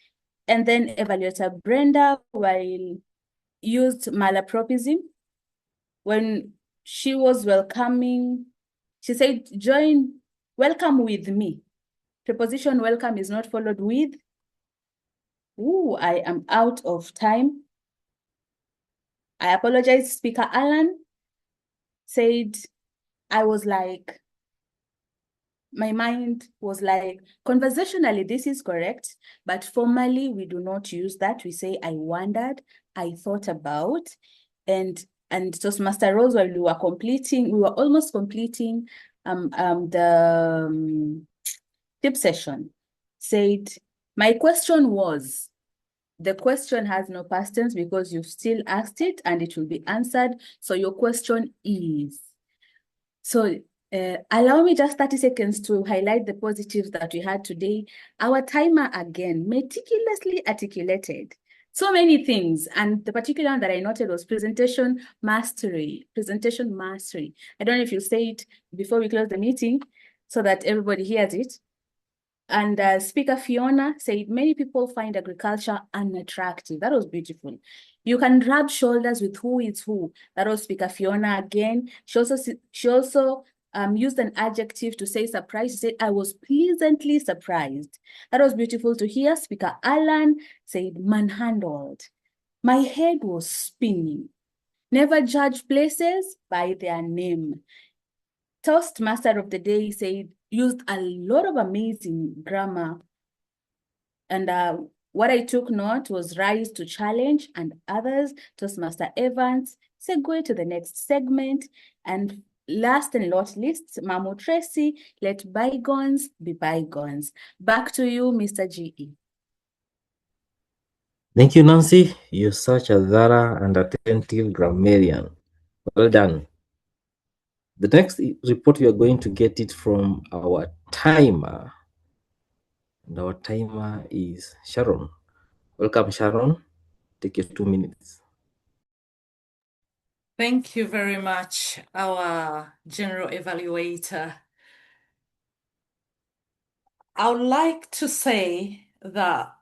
And then Evaluator Brenda, while used malapropism, when she was welcoming, she said, welcome with me. Preposition welcome is not followed with. Ooh, I am out of time. I apologize. Speaker Alan said, my mind was like, conversationally, this is correct, but formally, we do not use that. We say, I wondered, I thought about, and Toastmaster Rose, while we were almost completing the tip session, said, my question was, the question has no past tense because you've still asked it and it will be answered. So your question is. So allow me just 30 seconds to highlight the positives that we had today. Our timer, again, meticulously articulated so many things. And the particular one that I noted was presentation mastery. Presentation mastery. I don't know if you say it before we close the meeting so that everybody hears it. And Speaker Fiona said, many people find agriculture unattractive. That was beautiful. You can rub shoulders with who is who. That was Speaker Fiona again. She also used an adjective to say surprised. She said, I was pleasantly surprised. That was beautiful to hear. Speaker Alan said, manhandled. My head was spinning. Never judge places by their name. Toastmaster of the day said, used a lot of amazing grammar. And what I took note was rise to challenge and others, Toastmaster Evans, segue to the next segment. And last and not least, Mamo Tracy, let bygones be bygones. Back to you, Mr. GE. Thank you, Nancy. You're such a thorough and attentive grammarian. Well done. The next report, we are going to get it from our timer. And our timer is Sharon. Welcome, Sharon. Take your 2 minutes. Thank you very much, our general evaluator. I would like to say that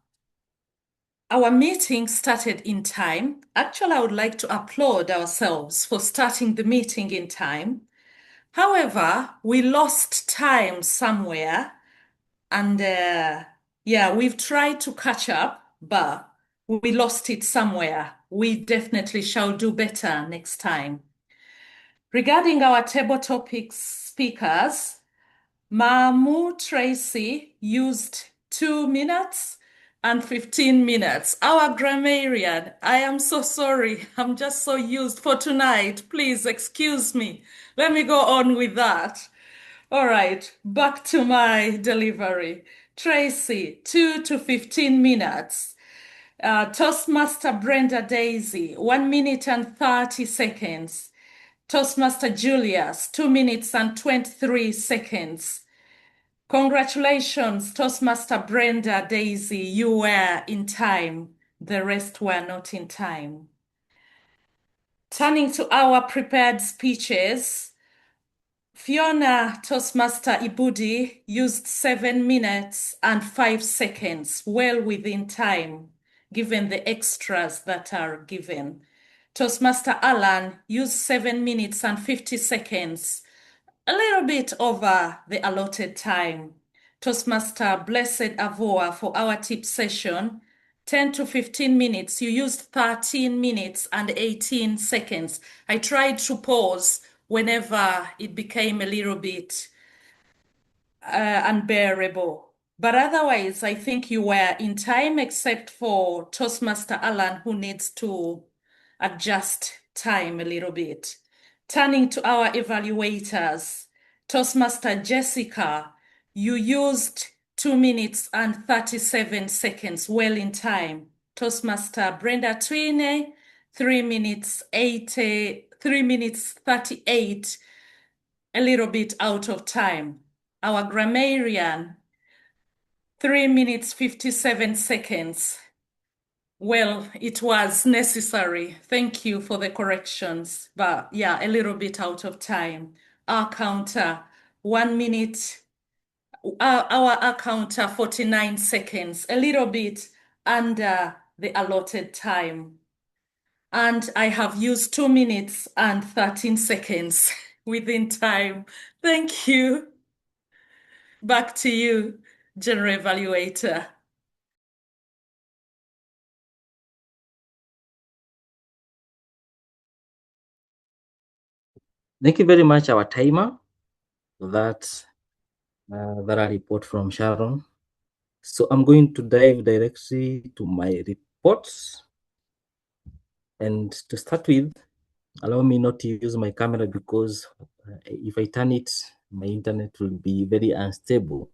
our meeting started in time. Actually, I would like to applaud ourselves for starting the meeting in time. However, we lost time somewhere, and we've tried to catch up, but we lost it somewhere. We definitely shall do better next time. Regarding our table topics speakers, Mamu Tracy used 2 minutes. and 15 minutes. Our grammarian, I am so sorry. I'm just so used for tonight. Please excuse me. Let me go on with that. All right, back to my delivery. Tracy, 2 to 15 minutes. Toastmaster Brenda Daisy, 1 minute and 30 seconds. Toastmaster Julius, 2 minutes and 23 seconds. Congratulations, Toastmaster Brenda Daisy, you were in time. The rest were not in time. Turning to our prepared speeches, Fiona Toastmaster Ibudi used 7 minutes and 5 seconds, well within time, given the extras that are given. Toastmaster Alan used 7 minutes and 50 seconds, a little bit over the allotted time. Toastmaster Blessed Avoa for our tip session, 10 to 15 minutes. You used 13 minutes and 18 seconds. I tried to pause whenever it became a little bit unbearable. But otherwise, I think you were in time, except for Toastmaster Alan, who needs to adjust time a little bit. Turning to our evaluators, Toastmaster Jessica, you used 2 minutes and 37 seconds, well in time. Toastmaster Brenda Toofanee, 3 minutes 38, a little bit out of time. Our grammarian, 3 minutes 57 seconds. Well, it was necessary. Thank you for the corrections, but yeah, a little bit out of time. Our counter, 1 minute. Our counter, 49 seconds, a little bit under the allotted time. And I have used 2 minutes and 13 seconds within time. Thank you. Back to you, General Evaluator. Thank you very much, our timer. That's a report from Sharon. So I'm going to dive directly to my reports. And to start with, allow me not to use my camera because if I turn it, my internet will be very unstable.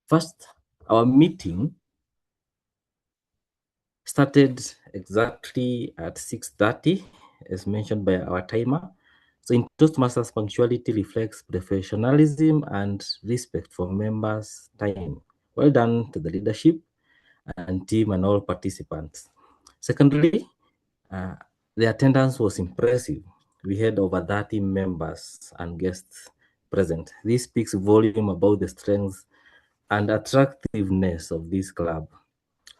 First, our meeting started exactly at 6:30, as mentioned by our timer. So in Toastmasters, punctuality reflects professionalism and respect for members' time. Well done to the leadership and team and all participants. Secondly, the attendance was impressive. We had over 30 members and guests present. This speaks volume about the strength and attractiveness of this club.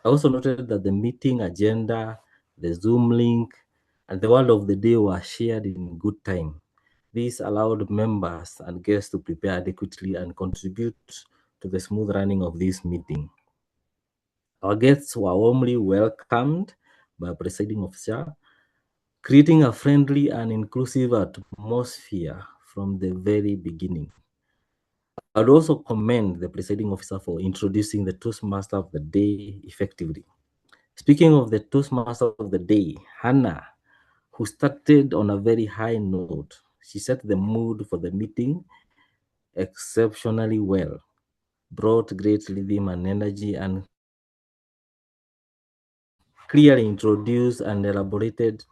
I also noted that the meeting agenda, the Zoom link, and the word of the day were shared in good time. This allowed members and guests to prepare adequately and contribute to the smooth running of this meeting. Our guests were warmly welcomed by a presiding officer, creating a friendly and inclusive atmosphere from the very beginning. I would also commend the presiding officer for introducing the Toastmaster of the Day effectively. Speaking of the Toastmaster of the Day, Hannah, who started on a very high note, she set the mood for the meeting exceptionally well, brought great rhythm and energy, and clearly introduced and elaborated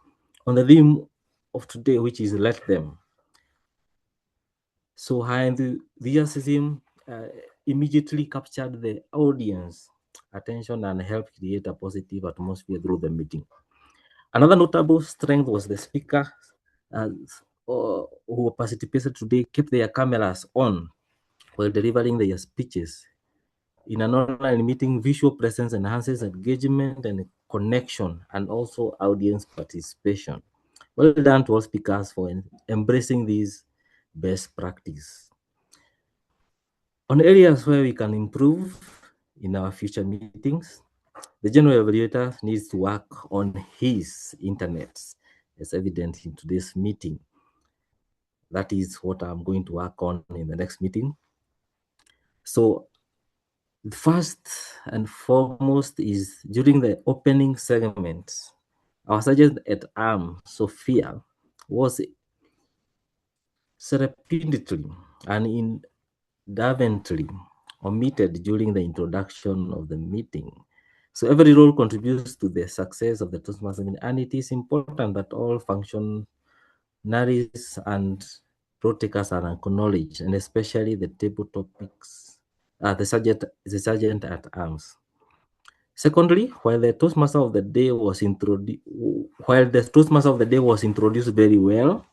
on the theme of today, which is let them. So her enthusiasm immediately captured the audience attention and helped create a positive atmosphere through the meeting. Another notable strength was the speaker who participated today kept their cameras on while delivering their speeches. In an online meeting, visual presence enhances engagement and connection and also audience participation. Well done to all speakers for embracing these best practice. On areas where we can improve in our future meetings, the general evaluator needs to work on his internet, as evident in today's meeting. That is what I'm going to work on in the next meeting. So First and foremost is during the opening segment, our Sergeant at Arms, Sophia, was surreptitiously and indavently omitted during the introduction of the meeting. So every role contributes to the success of the Toastmasters meeting, and it is important that all functionaries and road takers are acknowledged, and especially the table topics, the sergeant at arms. Secondly, while the Toastmaster of the day was introduced very well,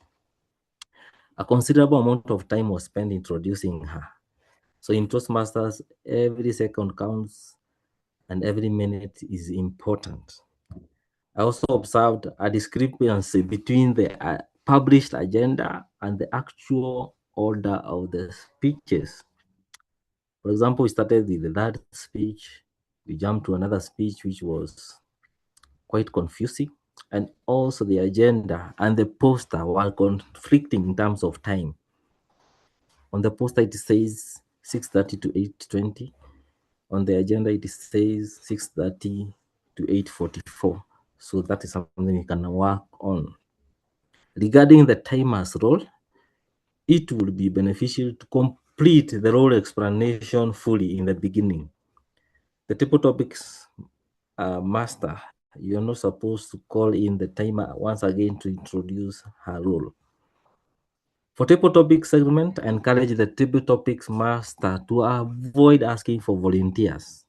a considerable amount of time was spent introducing her. So in Toastmasters, every second counts and every minute is important. I also observed a discrepancy between the published agenda and the actual order of the speeches. For example, we started with the third speech, we jumped to another speech which was quite confusing, and also the agenda and the poster were conflicting in terms of time. On the poster it says 6:30 to 8:20. On the agenda it says 6:30 to 8:44. So that is something we can work on. Regarding the timer's role, it would be beneficial to complete the role explanation fully in the beginning. The table topics master, you're not supposed to call in the timer once again to introduce her role. For table topic segment, encourage the table topics master to avoid asking for volunteers.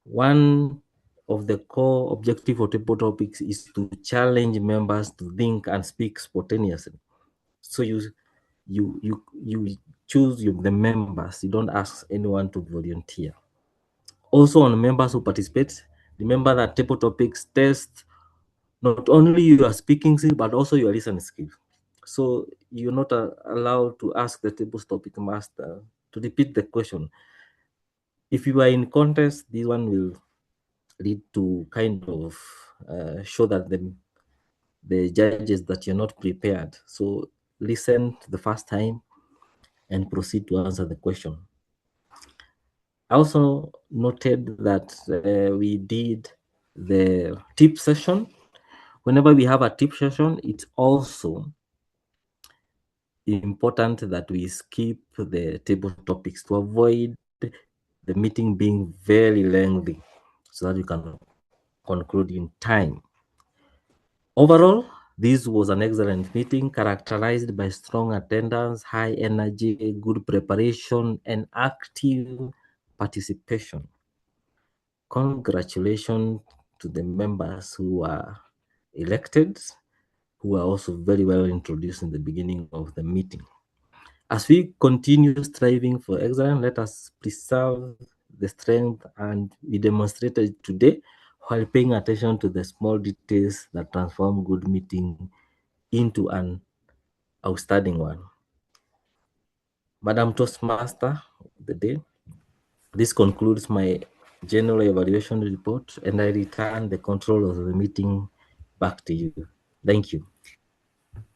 One of the core objectives of table topics is to challenge members to think and speak spontaneously. So you choose the members. You don't ask anyone to volunteer. Also, on members who participate, remember that table topics test not only your speaking skill but also your listening skill. So you're not allowed to ask the table topic master to repeat the question. If you are in contest, this one will lead to kind of show that the judges that you're not prepared. So listen the first time and proceed to answer the question. I also noted that we did the tip session. Whenever we have a tip session, it's also important that we skip the table topics to avoid the meeting being very lengthy so that we can conclude in time. Overall, this was an excellent meeting characterized by strong attendance, high energy, good preparation, and active participation. Congratulations to the members who were elected, who were also very well introduced in the beginning of the meeting. As we continue striving for excellence, let us preserve the strength and we demonstrated today while paying attention to the small details that transform good meeting into an outstanding one. Madam Toastmaster of the day, this concludes my general evaluation report and I return the control of the meeting back to you. Thank you.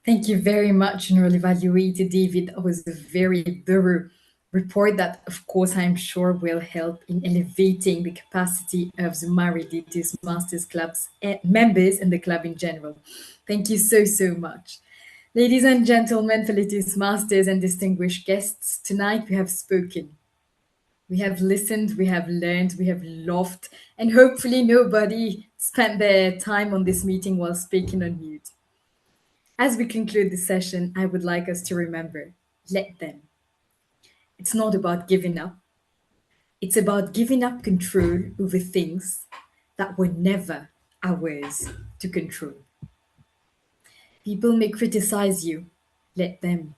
Thank you very much, General Evaluator David. That was a very thorough report that, of course, I'm sure will help in elevating the capacity of Zumaridi Toastmasters Club's members and the club in general. Thank you so, so much. Ladies and gentlemen, fellow Toastmasters and distinguished guests, tonight we have spoken. We have listened, we have learned, we have laughed, and hopefully nobody spent their time on this meeting while speaking on mute. As we conclude this session, I would like us to remember, let them. It's not about giving up. It's about giving up control over things that were never ours to control. People may criticize you, let them.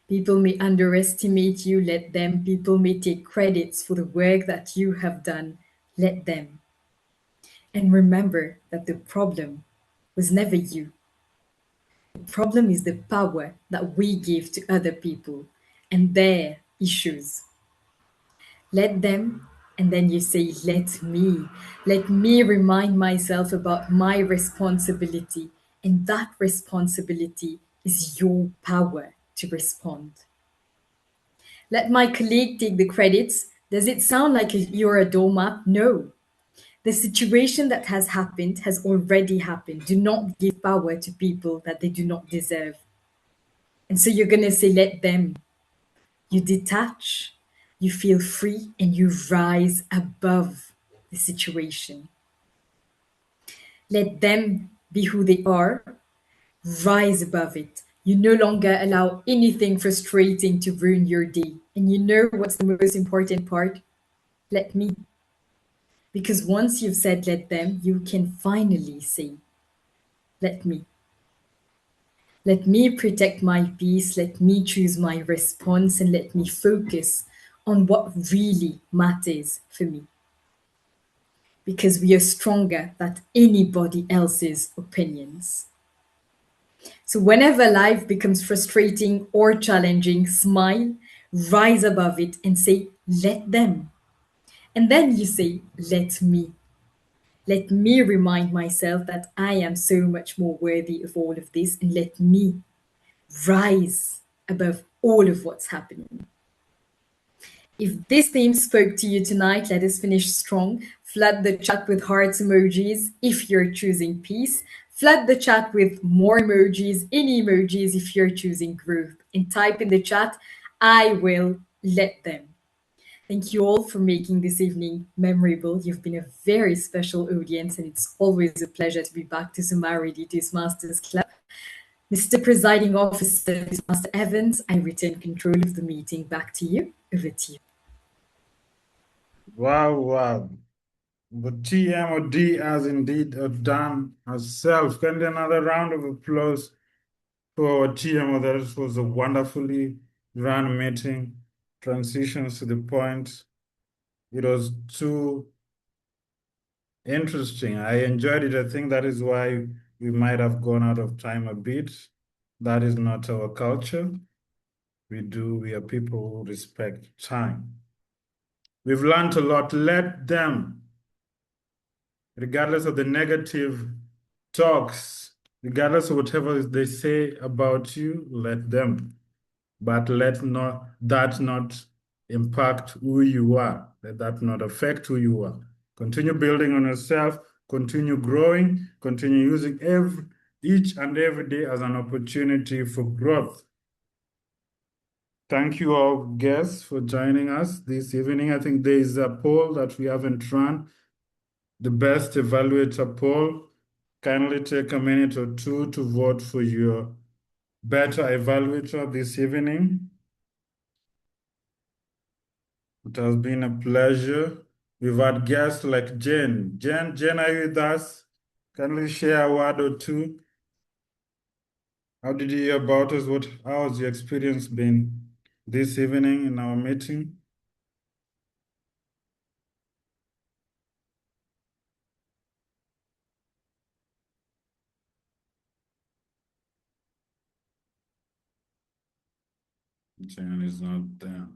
People may underestimate you, let them. People may take credits for the work that you have done, let them. And remember that the problem was never you. The problem is the power that we give to other people and their issues. Let them, and then you say, let me. Let me remind myself about my responsibility, and that responsibility is your power to respond. Let my colleague take the credits Does it sound like you're a doormat? No. The situation that has happened has already happened. Do not give power to people that they do not deserve. And so you're going to say, let them. You detach, you feel free, and you rise above the situation. Let them be who they are, rise above it. You no longer allow anything frustrating to ruin your day. And you know what's the most important part? Let me. Because once you've said let them, you can finally say, let me. Let me protect my peace, let me choose my response, and let me focus on what really matters for me. Because we are stronger than anybody else's opinions. So whenever life becomes frustrating or challenging, smile, rise above it, and say, let them. And then you say, let me. Let me remind myself that I am so much more worthy of all of this, and let me rise above all of what's happening. If this theme spoke to you tonight, let us finish strong. Flood the chat with hearts emojis if you're choosing peace. Flood the chat with more emojis, any emojis if you're choosing growth. And type in the chat, I will let them. Thank you all for making this evening memorable. You've been a very special audience, and it's always a pleasure to be back to Zumaridi Toastmasters Club. Mr. Presiding Officer, Mr. Evans, I return control of the meeting back to you. Over to you. Wow, wow. The TMOD has indeed done herself. Can we another round of applause for our TMO? That was a wonderfully run meeting. Transitions to the point. It was too interesting. I enjoyed it. I think that is why we might have gone out of time a bit. That is not our culture. We are people who respect time. We've learned a lot. Let them, regardless of the negative talks, regardless of whatever they say about you, let them. But let that not impact who you are. Let that not affect who you are. Continue building on yourself, continue growing, continue using each and every day as an opportunity for growth. Thank you all guests for joining us this evening. I think there is a poll that we haven't run, the best evaluator poll. Kindly take a minute or two to vote for your better evaluator this evening. It has been a pleasure. We've had guests like Jen. Jen, are you with us? Kindly share a word or two. How did you hear about us? How has your experience been this evening in our meeting? Jen is not there.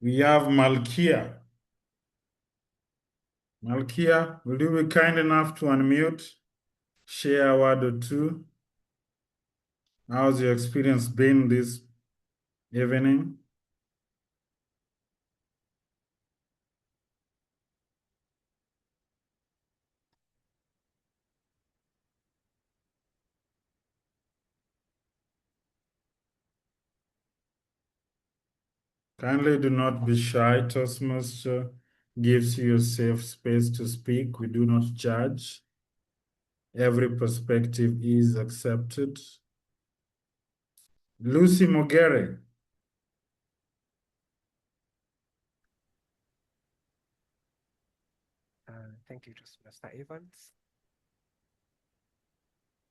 We have Malkia. Malkia, will you be kind enough to unmute? Share a word or two. How's your experience been this evening? Kindly do not be shy. Toastmaster gives you a safe space to speak. We do not judge. Every perspective is accepted. Lucy Mogere. Thank you, Toastmaster Evans.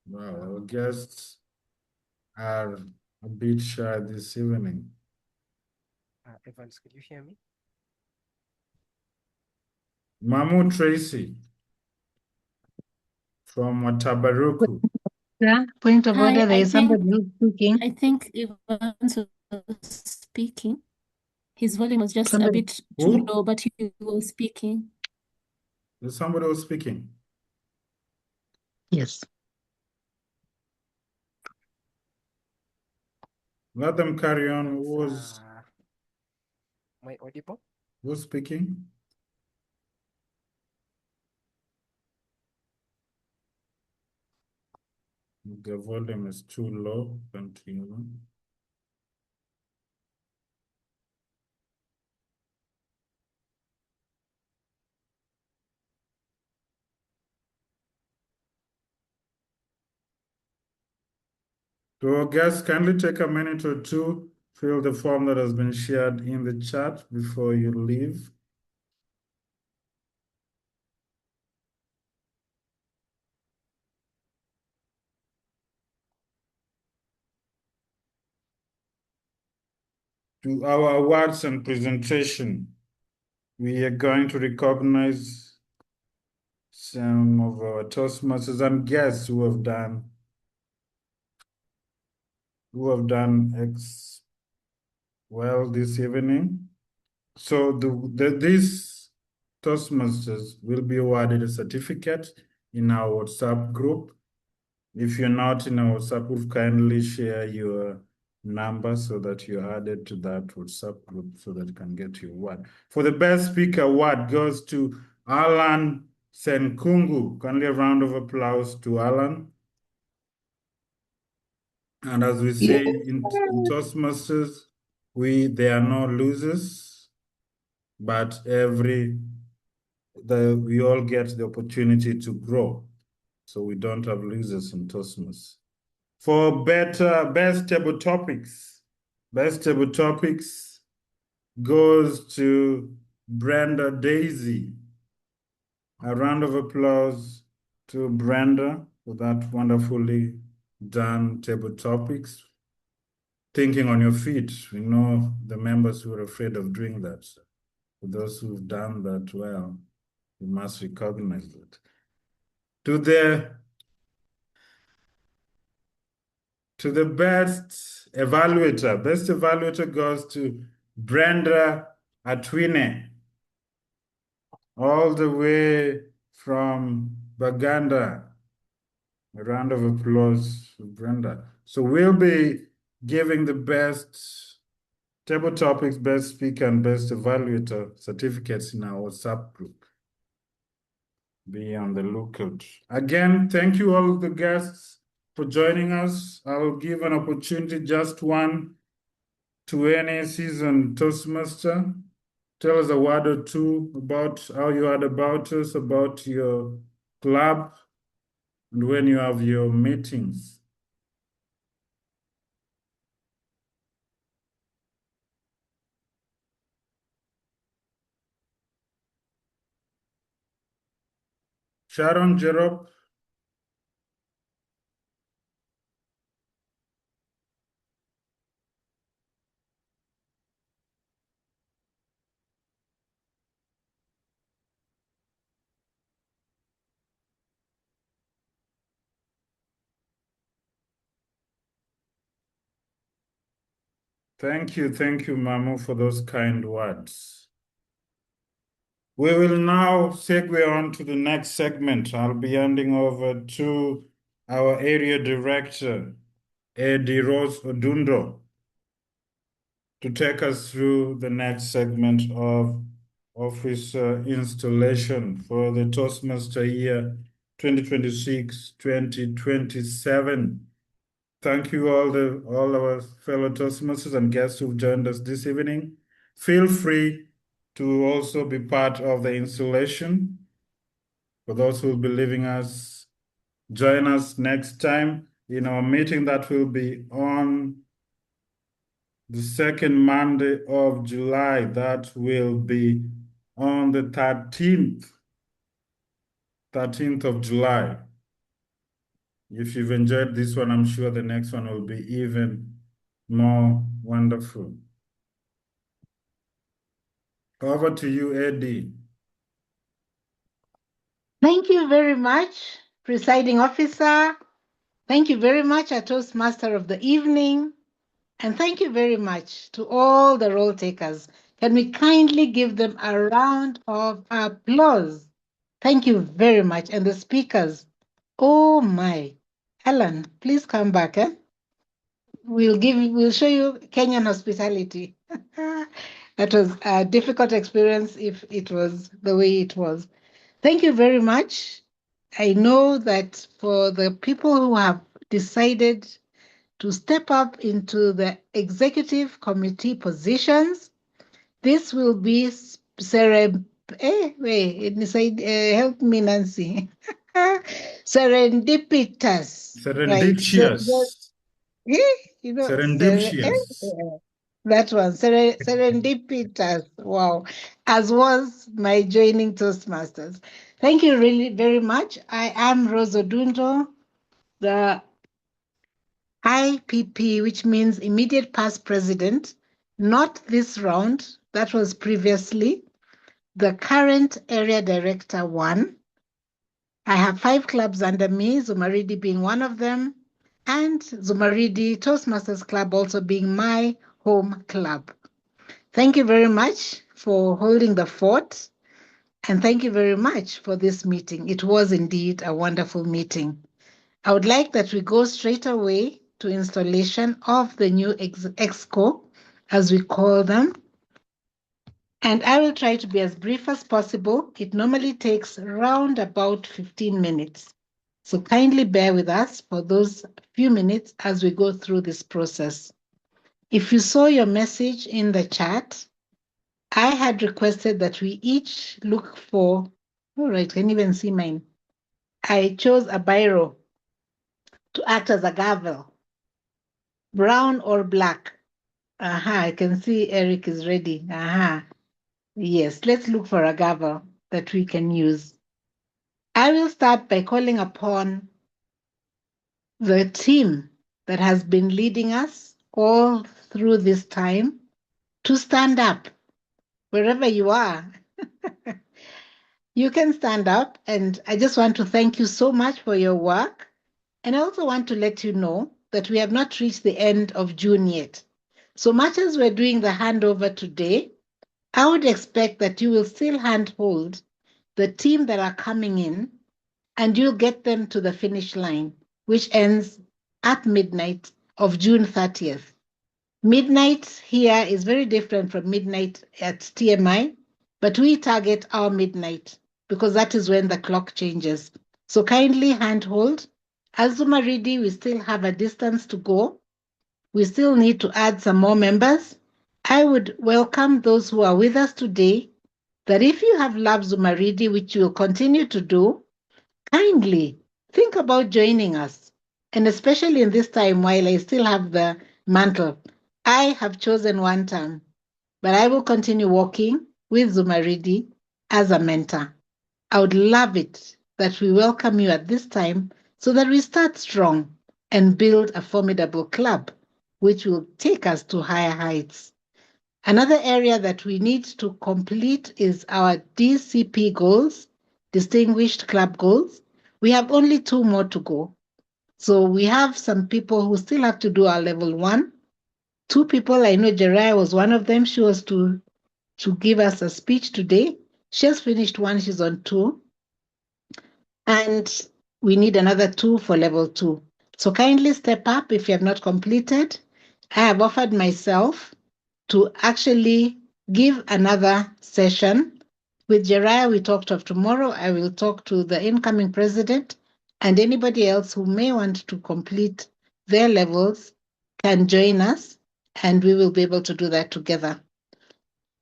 Wow, our guests are a bit shy this evening. Evans, could you hear me? Mamu Tracy from Watabaruku. Yeah, point of order, there I is somebody who's speaking. I think Evans was speaking. His volume was just a Somebody, bit too who? low, but he was speaking. There's somebody who's speaking. Yes. Let them carry on. Who was Am I audible? Who's speaking? The volume is too low. Continue. To our guests, kindly take a minute or two, fill the form that has been shared in the chat before you leave. To our awards and presentation, we are going to recognize some of our Toastmasters and guests who have done well this evening. So these Toastmasters will be awarded a certificate in our WhatsApp group. If you're not in our WhatsApp group, kindly share your number so that you're added to that WhatsApp group so that you can get your award. For the best speaker award goes to Alan Senkungu. Kindly a round of applause to Alan. And as we say in Toastmasters, there are no losers, but we all get the opportunity to grow. So we don't have losers in Toastmasters. For best table topics goes to Brenda Daisy. A round of applause to Brenda for that wonderfully done table topics. Thinking on your feet. We know the members who are afraid of doing that. For those who've done that well, we must recognize that. To the best evaluator goes to Brenda Atwine, all the way from Baganda. A round of applause for Brenda. So we'll be giving the best table topics, best speaker, and best evaluator certificates in our WhatsApp group. Be on the lookout. Again, thank you all the guests for joining us. I'll give an opportunity, just one, to any seasoned Toastmaster. Tell us a word or two about how you heard about us, about your club, and when you have your meetings. Sharon Jerop. Thank you, Mamu, for those kind words. We will now segue on to the next segment. I'll be handing over to our Area Director, Rose Odundo, to take us through the next segment of office installation for the Toastmaster year 2026-2027. Thank you all our fellow Toastmasters and guests who've joined us this evening. Feel free to also be part of the installation. For those who will be leaving us, join us next time in our meeting that will be on the second Monday of July. That will be on the 13th of July. If you've enjoyed this one, I'm sure the next one will be even more wonderful. Over to you, Eddie. Thank you very much, Presiding Officer. Thank you very much, our Toastmaster of the evening. And thank you very much to all the role takers. Can we kindly give them a round of applause? Thank you very much. And the speakers. Oh my. Helen, please come back. We'll show you Kenyan hospitality. That was a difficult experience if it was the way it was. Thank you very much. I know that for the people who have decided to step up into the executive committee positions, this will be help me, Nancy. Serendipitous. Right. Serendipitous. You know, Serendipitous. that one, serendipitous. Wow. As was my joining Toastmasters. Thank you really very much. I am Rose Odundo, the IPP, which means immediate past president, not this round, that was previously, the current Area Director 1. I have 5 clubs under me, Zumaridi being one of them, and Zumaridi Toastmasters Club also being my home club. Thank you very much for holding the fort, and thank you very much for this meeting. It was indeed a wonderful meeting. I would like that we go straight away to installation of the new EXCO, as we call them. And I will try to be as brief as possible. It normally takes around about 15 minutes. So kindly bear with us for those few minutes as we go through this process. If you saw your message in the chat, I had requested that we each look for, all right, can you even see mine? I chose a biro to act as a gavel, brown or black. I can see Eric is ready. Yes, let's look for a gavel that we can use. I will start by calling upon the team that has been leading us all through this time to stand up wherever you are. You can stand up, and I just want to thank you so much for your work. And I also want to let you know that we have not reached the end of June yet. So much as we're doing the handover today, I would expect that you will still handhold the team that are coming in, and you'll get them to the finish line, which ends at midnight of June 30th. Midnight here is very different from midnight at TMI, but we target our midnight because that is when the clock changes. So kindly handhold. As Zumaridi, we still have a distance to go. We still need to add some more members. I would welcome those who are with us today, that if you have loved Zumaridi, which you will continue to do, kindly think about joining us. And especially in this time while I still have the mantle, I have chosen one term, but I will continue working with Zumaridi as a mentor. I would love it that we welcome you at this time so that we start strong and build a formidable club, which will take us to higher heights. Another area that we need to complete is our DCP goals, Distinguished Club Goals. We have only 2 more to go. So we have some people who still have to do our level 1. 2 people, I know Jerai was one of them. She was to give us a speech today. She has finished 1, she's on 2. And we need another 2 for level 2. So kindly step up if you have not completed. I have offered myself to actually give another session. With Jeriah, we talked of tomorrow. I will talk to the incoming president, and anybody else who may want to complete their levels can join us, and we will be able to do that together.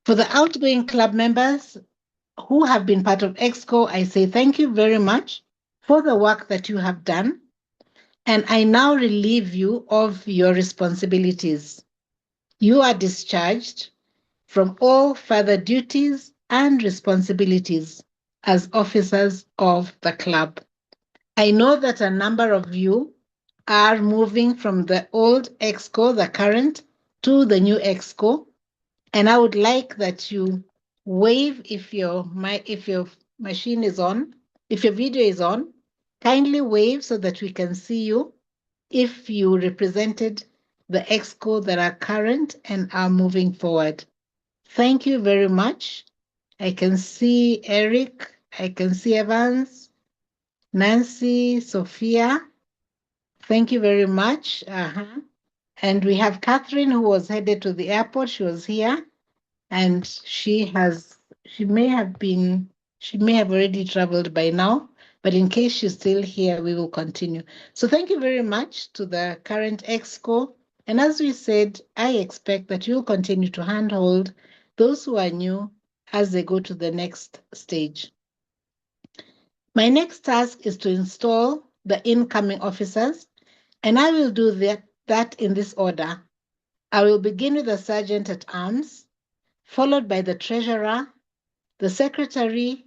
For the outgoing club members who have been part of EXCO, I say thank you very much for the work that you have done. And I now relieve you of your responsibilities. You are discharged from all further duties and responsibilities as officers of the club. I know that a number of you are moving from the old EXCO, the current, to the new EXCO. And I would like that you wave if your machine is on, if your video is on, kindly wave so that we can see you if you represented the EXCO that are current and are moving forward. Thank you very much. I can see Eric, I can see Evans, Nancy, Sophia. Thank you very much. And we have Catherine, who was headed to the airport. She was here. and she may have already traveled by now, but in case she's still here, we will continue. So thank you very much to the current EXCO. And as we said, I expect that you'll continue to handhold those who are new as they go to the next stage. My next task is to install the incoming officers, and I will do that in this order. I will begin with the Sergeant at Arms, followed by the Treasurer, the Secretary,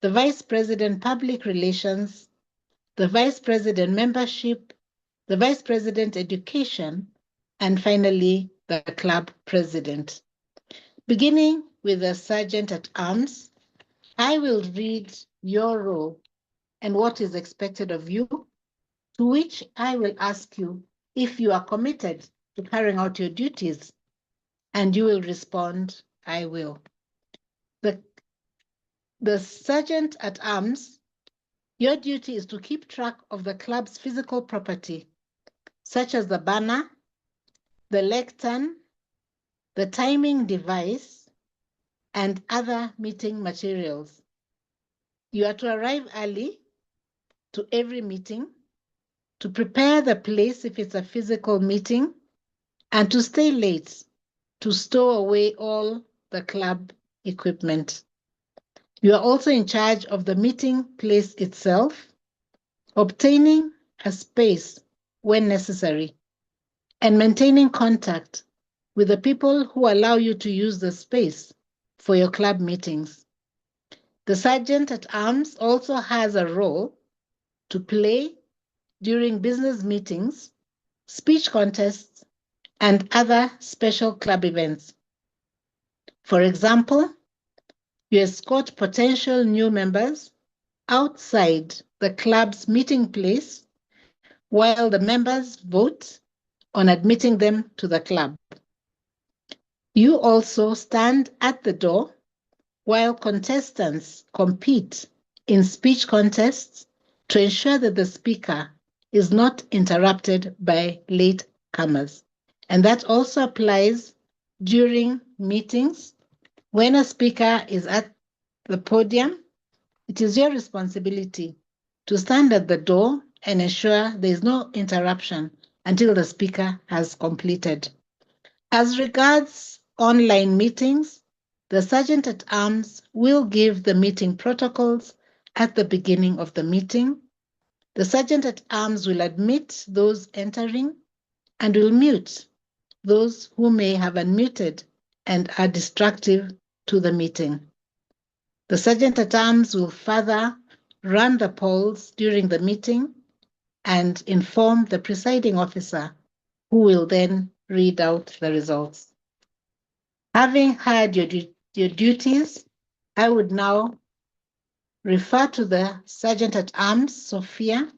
the Vice President Public Relations, the Vice President Membership, the Vice President Education, and finally, the Club President. Beginning with the Sergeant at Arms, I will read your role and what is expected of you, to which I will ask you if you are committed to carrying out your duties, and you will respond, I will. The Sergeant at Arms, your duty is to keep track of the club's physical property, such as the banner, the lectern, the timing device, and other meeting materials. You are to arrive early to every meeting, to prepare the place if it's a physical meeting, and to stay late to stow away all the club equipment. You are also in charge of the meeting place itself, obtaining a space when necessary, and maintaining contact with the people who allow you to use the space for your club meetings. The Sergeant at Arms also has a role to play during business meetings, speech contests, and other special club events. For example, you escort potential new members outside the club's meeting place while the members vote on admitting them to the club. You also stand at the door while contestants compete in speech contests to ensure that the speaker is not interrupted by latecomers. And that also applies during meetings. When a speaker is at the podium, it is your responsibility to stand at the door and ensure there is no interruption until the speaker has completed. As regards online meetings, the Sergeant at Arms will give the meeting protocols at the beginning of the meeting. The Sergeant at Arms will admit those entering and will mute those who may have unmuted and are destructive to the meeting. The Sergeant at Arms will further run the polls during the meeting and inform the presiding officer, who will then read out the results. Having heard your duties, I would now refer to the Sergeant at Arms, Sophia,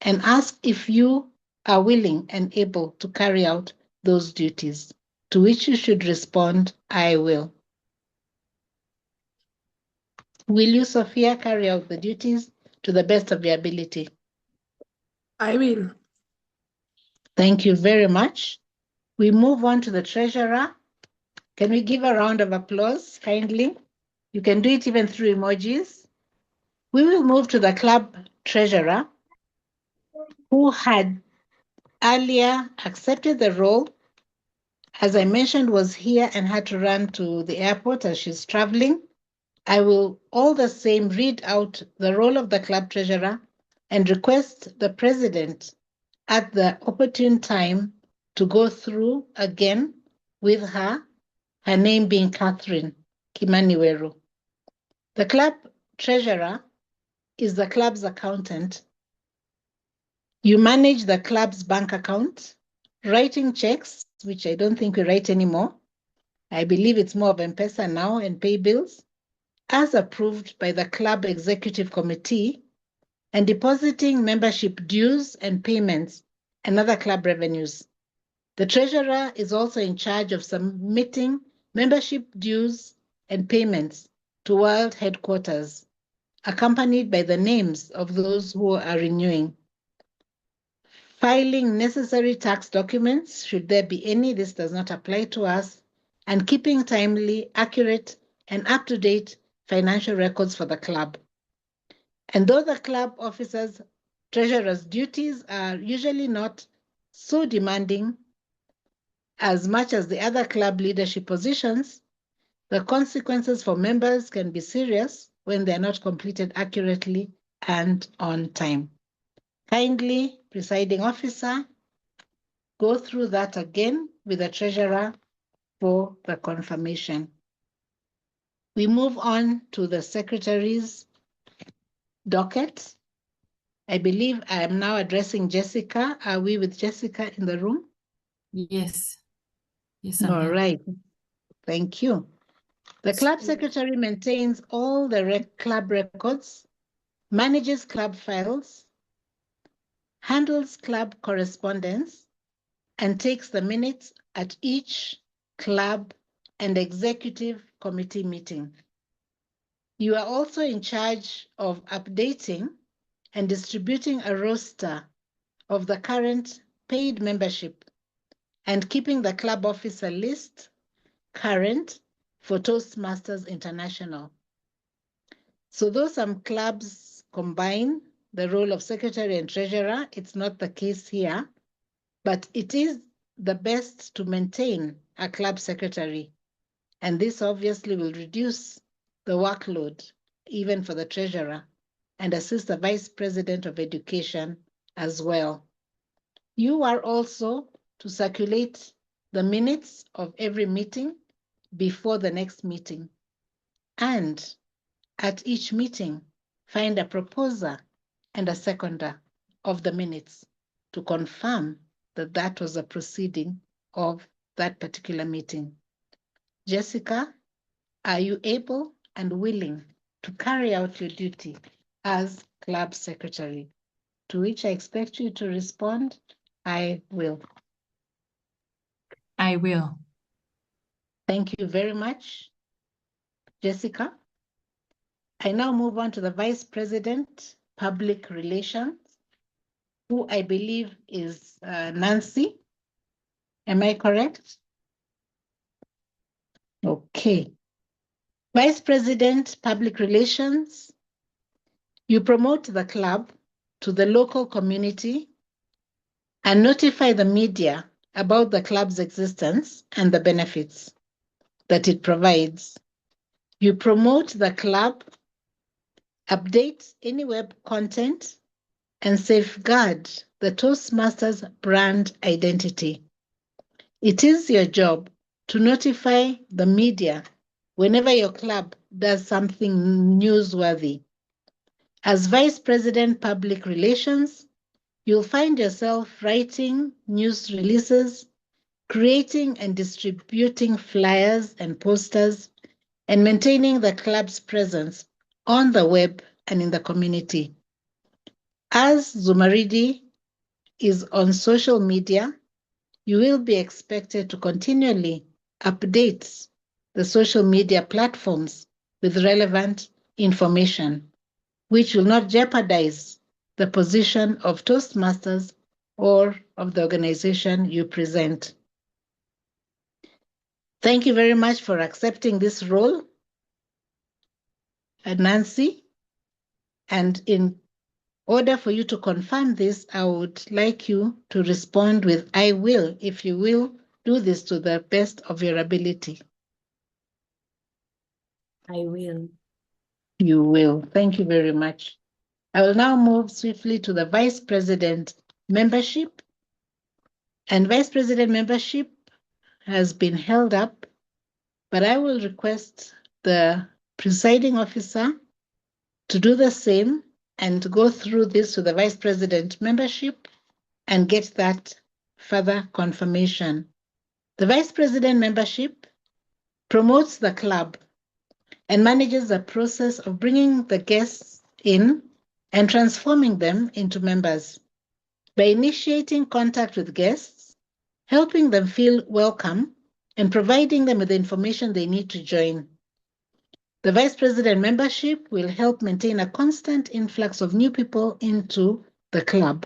and ask if you are willing and able to carry out those duties, to which you should respond, I will. Will you, Sophia, carry out the duties to the best of your ability? I will. Thank you very much. We move on to the Treasurer. Can we give a round of applause, kindly? You can do it even through emojis. We will move to the Club Treasurer, who had earlier accepted the role, as I mentioned, was here and had to run to the airport as she's traveling. I will all the same read out the role of the Club Treasurer and request the President at the opportune time to go through again with her name being Catherine Kimaniweru. The Club Treasurer is the club's accountant. You manage the club's bank account, writing checks, which I don't think we write anymore. I believe it's more of M-Pesa now, and pay bills, as approved by the Club Executive Committee, and depositing membership dues and payments and other club revenues. The Treasurer is also in charge of submitting membership dues and payments to World Headquarters, accompanied by the names of those who are renewing. Filing necessary tax documents, should there be any, this does not apply to us, and keeping timely, accurate, and up-to-date financial records for the club. And though the club officers' treasurer's duties are usually not so demanding as much as the other club leadership positions, the consequences for members can be serious when they are not completed accurately and on time. Kindly, presiding officer, go through that again with the treasurer for the confirmation. We move on to the secretary's docket. I believe I am now addressing Jessica. Are we with Jessica in the room? Yes. Yes, All right. Thank you. The club secretary maintains all the club records, manages club files, handles club correspondence, and takes the minutes at each club and executive committee meeting. You are also in charge of updating and distributing a roster of the current paid membership and keeping the club officer list current for Toastmasters International. So though some clubs combine the role of secretary and treasurer, it's not the case here, but it is the best to maintain a club secretary. And this obviously will reduce the workload even for the treasurer and assist the vice president of education as well. You are also to circulate the minutes of every meeting before the next meeting. And at each meeting, find a proposer and a seconder of the minutes to confirm that that was a proceeding of that particular meeting. Jessica, are you able and willing to carry out your duty as club secretary? To which I expect you to respond, I will. I will. Thank you very much, Jessica. I now move on to the Vice President, Public Relations, who I believe is Nancy. Am I correct? Okay. Vice President, Public Relations, you promote the club to the local community and notify the media about the club's existence and the benefits that it provides. You promote the club, update any web content, and safeguard the Toastmasters brand identity. It is your job to notify the media whenever your club does something newsworthy. As Vice President Public Relations, you'll find yourself writing news releases, creating and distributing flyers and posters, and maintaining the club's presence on the web and in the community. As Zumaridi is on social media, you will be expected to continually update the social media platforms with relevant information, which will not jeopardize the position of Toastmasters or of the organization you present. Thank you very much for accepting this role, Nancy. And in order for you to confirm this, I would like you to respond with I will, if you will do this to the best of your ability. I will. You will. Thank you very much. I will now move swiftly to the Vice President membership. And Vice President membership has been held up, but I will request the presiding officer to do the same and go through this to the Vice President membership and get that further confirmation. The Vice President membership promotes the club and manages the process of bringing the guests in and transforming them into members by initiating contact with guests, helping them feel welcome, and providing them with the information they need to join. The Vice President membership will help maintain a constant influx of new people into the club.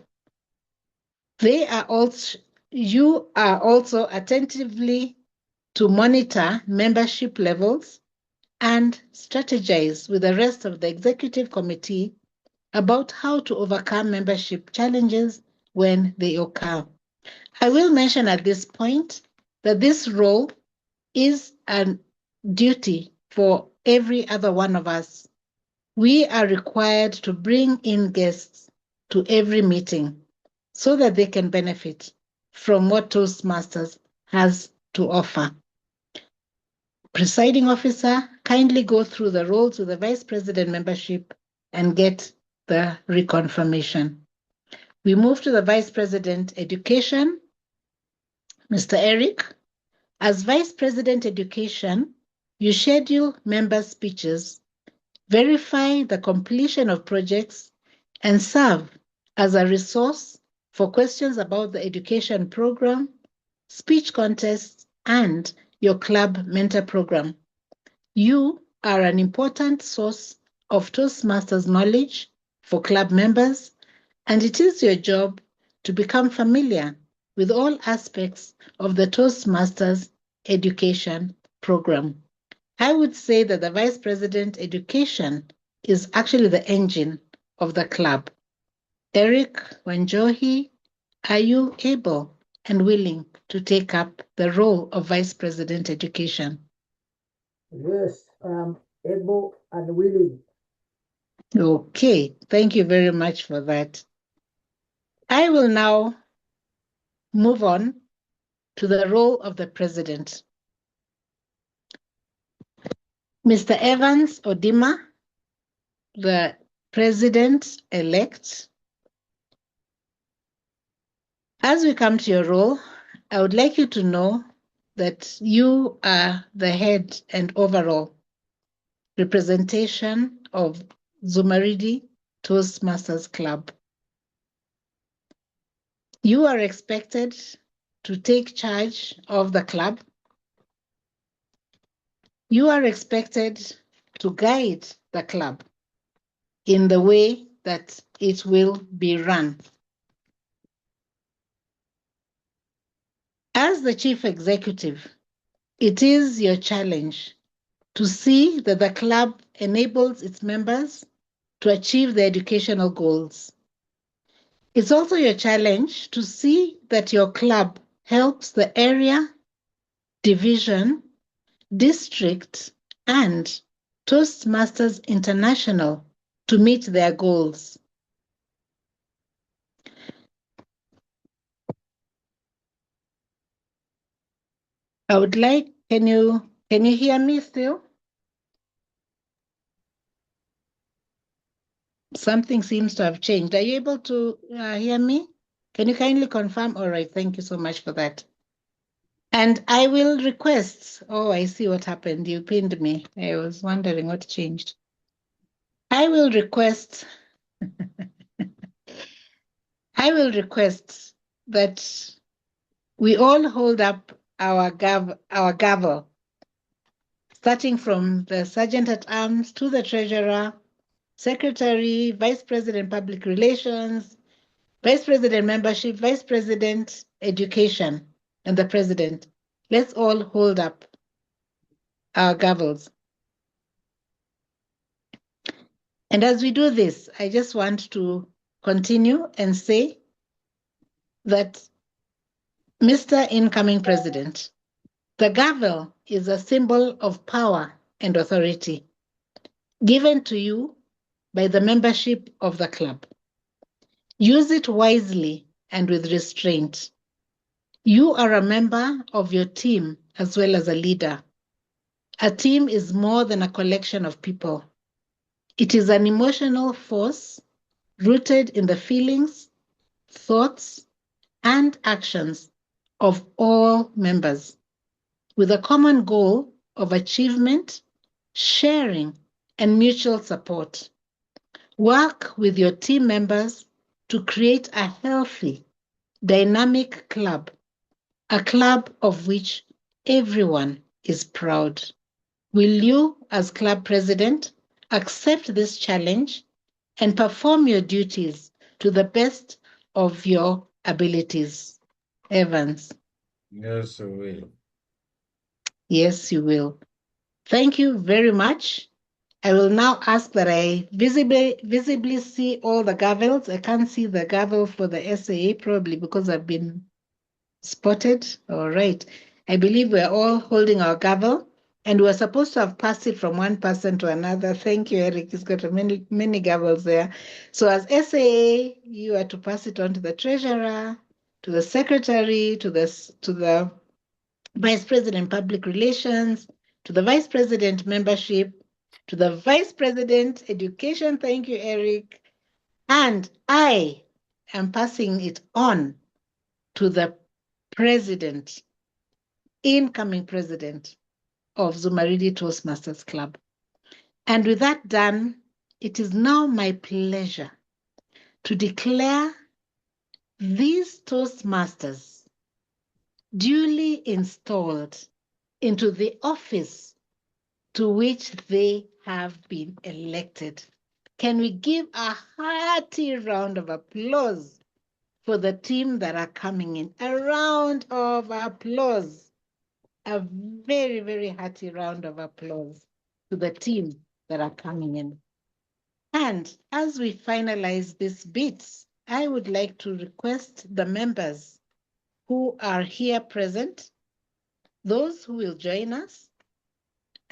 You are also attentively to monitor membership levels and strategize with the rest of the executive committee about how to overcome membership challenges when they occur. I will mention at this point that this role is a duty for every other one of us. We are required to bring in guests to every meeting so that they can benefit from what Toastmasters has to offer. Presiding officer, kindly go through the roles with the vice president membership and get the reconfirmation. We move to the vice president education. Mr. Eric, as vice president education, you schedule member speeches, verify the completion of projects, and serve as a resource for questions about the education program, speech contests, and your club mentor program. You are an important source of Toastmasters knowledge for club members, and it is your job to become familiar with all aspects of the Toastmasters education program. I would say that the Vice President Education is actually the engine of the club. Eric Wanjohi, are you able and willing to take up the role of Vice President Education? Yes, I am able and willing. Okay, thank you very much for that. I will now move on to the role of the president. Mr. Evans Odima, the president-elect. As we come to your role, I would like you to know that you are the head and overall representation of Zumaridi Toastmasters Club. You are expected to take charge of the club. You are expected to guide the club in the way that it will be run. As the chief executive, it is your challenge to see that the club enables its members to achieve their educational goals. It's also your challenge to see that your club helps the area, division, district, and Toastmasters International to meet their goals. I would like, can you hear me still? Something seems to have changed. Are you able to hear me? Can you kindly confirm? All right, thank you so much for that. And I will request, oh, I see what happened. You pinned me. I was wondering what changed. I will request that we all hold up our gavel, starting from the Sergeant at Arms to the Treasurer, Secretary, Vice President Public Relations, Vice President Membership, Vice President Education, and the President. Let's all hold up our gavels. And as we do this, I just want to continue and say that, Mr. Incoming President, the gavel is a symbol of power and authority given to you by the membership of the club. Use it wisely and with restraint. You are a member of your team as well as a leader. A team is more than a collection of people. It is an emotional force rooted in the feelings, thoughts, and actions of all members, with a common goal of achievement, sharing, and mutual support. Work with your team members to create a healthy, dynamic club, a club of which everyone is proud. Will you, as club president, accept this challenge and perform your duties to the best of your abilities? Evans. Yes, I will. Yes, you will. Thank you very much. I will now ask that I visibly see all the gavels. I can't see the gavel for the SAA probably because I've been spotted. All right. I believe we're all holding our gavel and we're supposed to have passed it from one person to another. Thank you, Eric. He's got many gavels there. So as SAA, you are to pass it on to the treasurer, to the secretary, to the vice president public relations, to the vice president membership, to the vice president education. Thank you, Eric. And I am passing it on to the president, incoming president of Zumaridi Toastmasters Club. And with that done, it is now my pleasure to declare these Toastmasters duly installed into the office to which they have been elected. Can we give a hearty round of applause for the team that are coming in? A round of applause. A very, very hearty round of applause to the team that are coming in. And as we finalize these bits, I would like to request the members who are here present, those who will join us,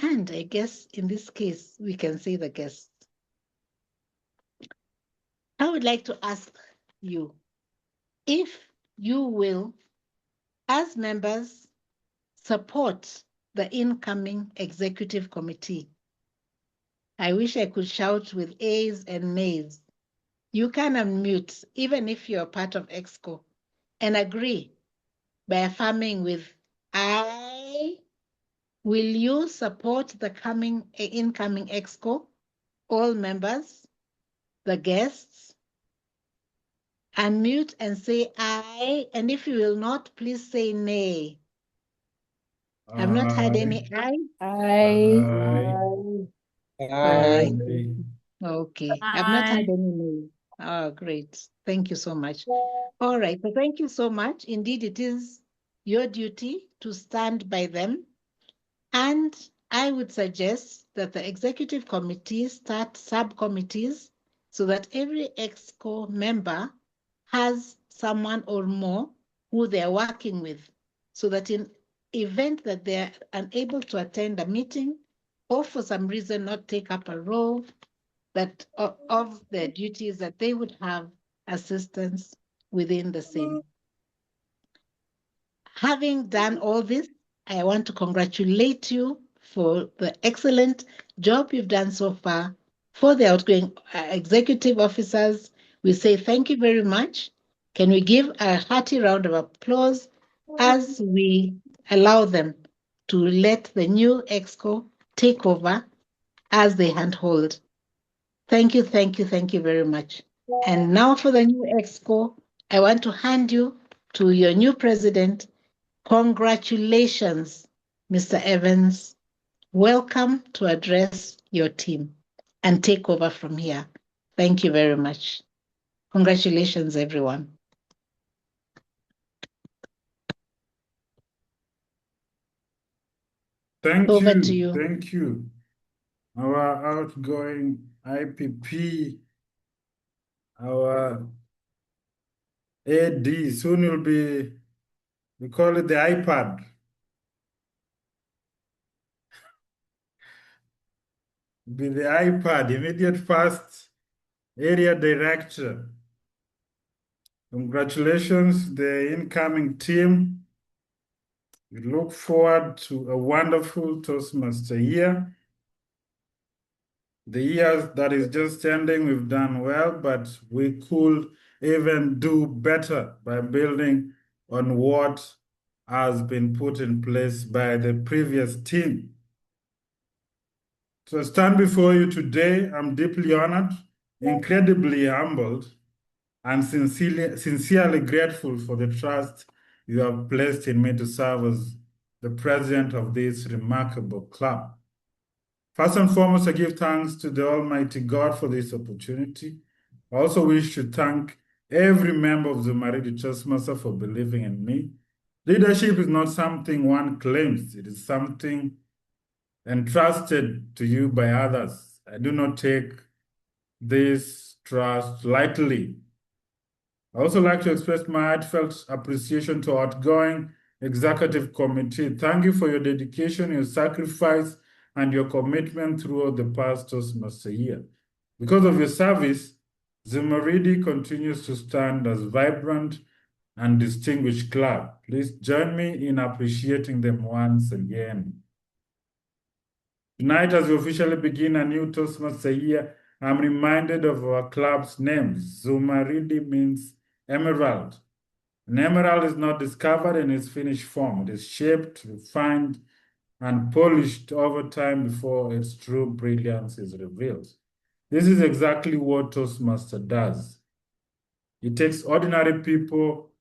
and I guess in this case, we can say the guests. I would like to ask you if you will, as members, support the incoming executive committee. I wish I could shout with A's and nays. You can unmute, even if you're part of EXCO, and agree by affirming with I. Will you support the incoming EXCO? All members, the guests, unmute and say aye. And if you will not, please say nay. I've not had any aye. Aye. All right. Aye. Okay. I've not had any nay. Oh, great. Thank you so much. All right. So thank you so much. Indeed, it is your duty to stand by them. And I would suggest that the executive committee start subcommittees so that every EXCO member has someone or more who they're working with, so that in event that they're unable to attend a meeting or for some reason not take up a role that of their duties, that they would have assistance within the same. Having done all this, I want to congratulate you for the excellent job you've done so far. For the outgoing executive officers, we say thank you very much. Can we give a hearty round of applause as we allow them to let the new EXCO take over as they handhold? Thank you, thank you, thank you very much. And now for the new EXCO, I want to hand you to your new president. Congratulations, Mr. Evans. Welcome to address your team and take over from here. Thank you very much. Congratulations, everyone. Over to you. Thank you. Our outgoing IPP, our AD, soon will be, we call it the iPad. Be the iPad, immediate past Area Director. Congratulations, the incoming team. We look forward to a wonderful Toastmaster year. The year that is just ending, we've done well, but we could even do better by building on what has been put in place by the previous team. So I stand before you today, I'm deeply honored, incredibly humbled, and sincerely grateful for the trust you have placed in me to serve as the president of this remarkable club. First and foremost, I give thanks to the Almighty God for this opportunity. I also wish to thank every member of the Zumaridi Toastmaster for believing in me Leadership is not something one claims, it is something entrusted to you by others. I do not take this trust lightly. I also like to express my heartfelt appreciation to our outgoing Executive Committee. Thank you for your dedication, your sacrifice, and your commitment throughout the past Toastmaster year. Because of your service, Zumaridi continues to stand as vibrant and distinguished club. Please join me in appreciating them once again. Tonight, as we officially begin a new Toastmaster year, I'm reminded of our club's name. Zumaridi means emerald. An emerald is not discovered in its finished form. It is shaped, refined, and polished over time before its true brilliance is revealed. This is exactly what Toastmaster does. It takes ordinary people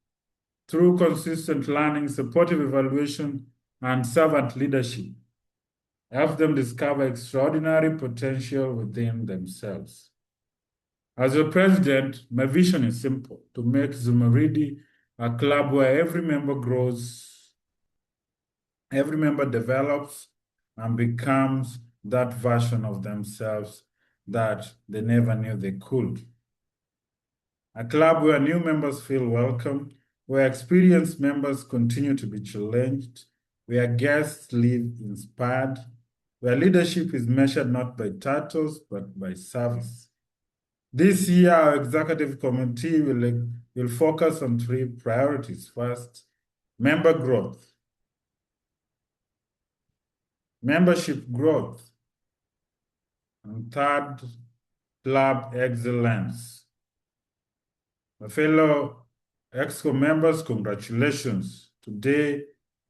through consistent learning, supportive evaluation, and servant leadership. Help them discover extraordinary potential within themselves. As your president, my vision is simple: to make Zumaridi a club where every member grows, every member develops, and becomes that version of themselves that they never knew they could. A club where new members feel welcome, where experienced members continue to be challenged, where guests leave inspired, where leadership is measured not by titles but by service. This year, our executive committee will focus on 3 priorities. First, member growth, membership growth, and third, club excellence. My fellow EXCO members, congratulations. Today,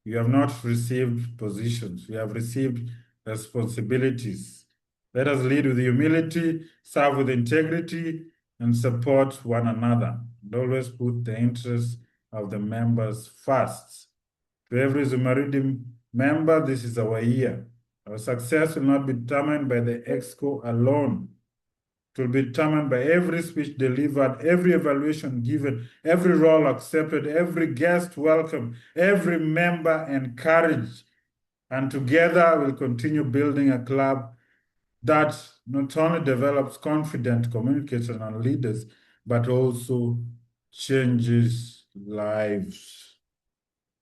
you have not received positions, you have received responsibilities. Let us lead with humility, serve with integrity, and support one another. And always put the interests of the members first. To every Zumaridi member, this is our year. Our success will not be determined by the EXCO alone. It will be determined by every speech delivered, every evaluation given, every role accepted, every guest welcomed, every member encouraged. And together we'll continue building a club that not only develops confident communicators and leaders, but also changes lives.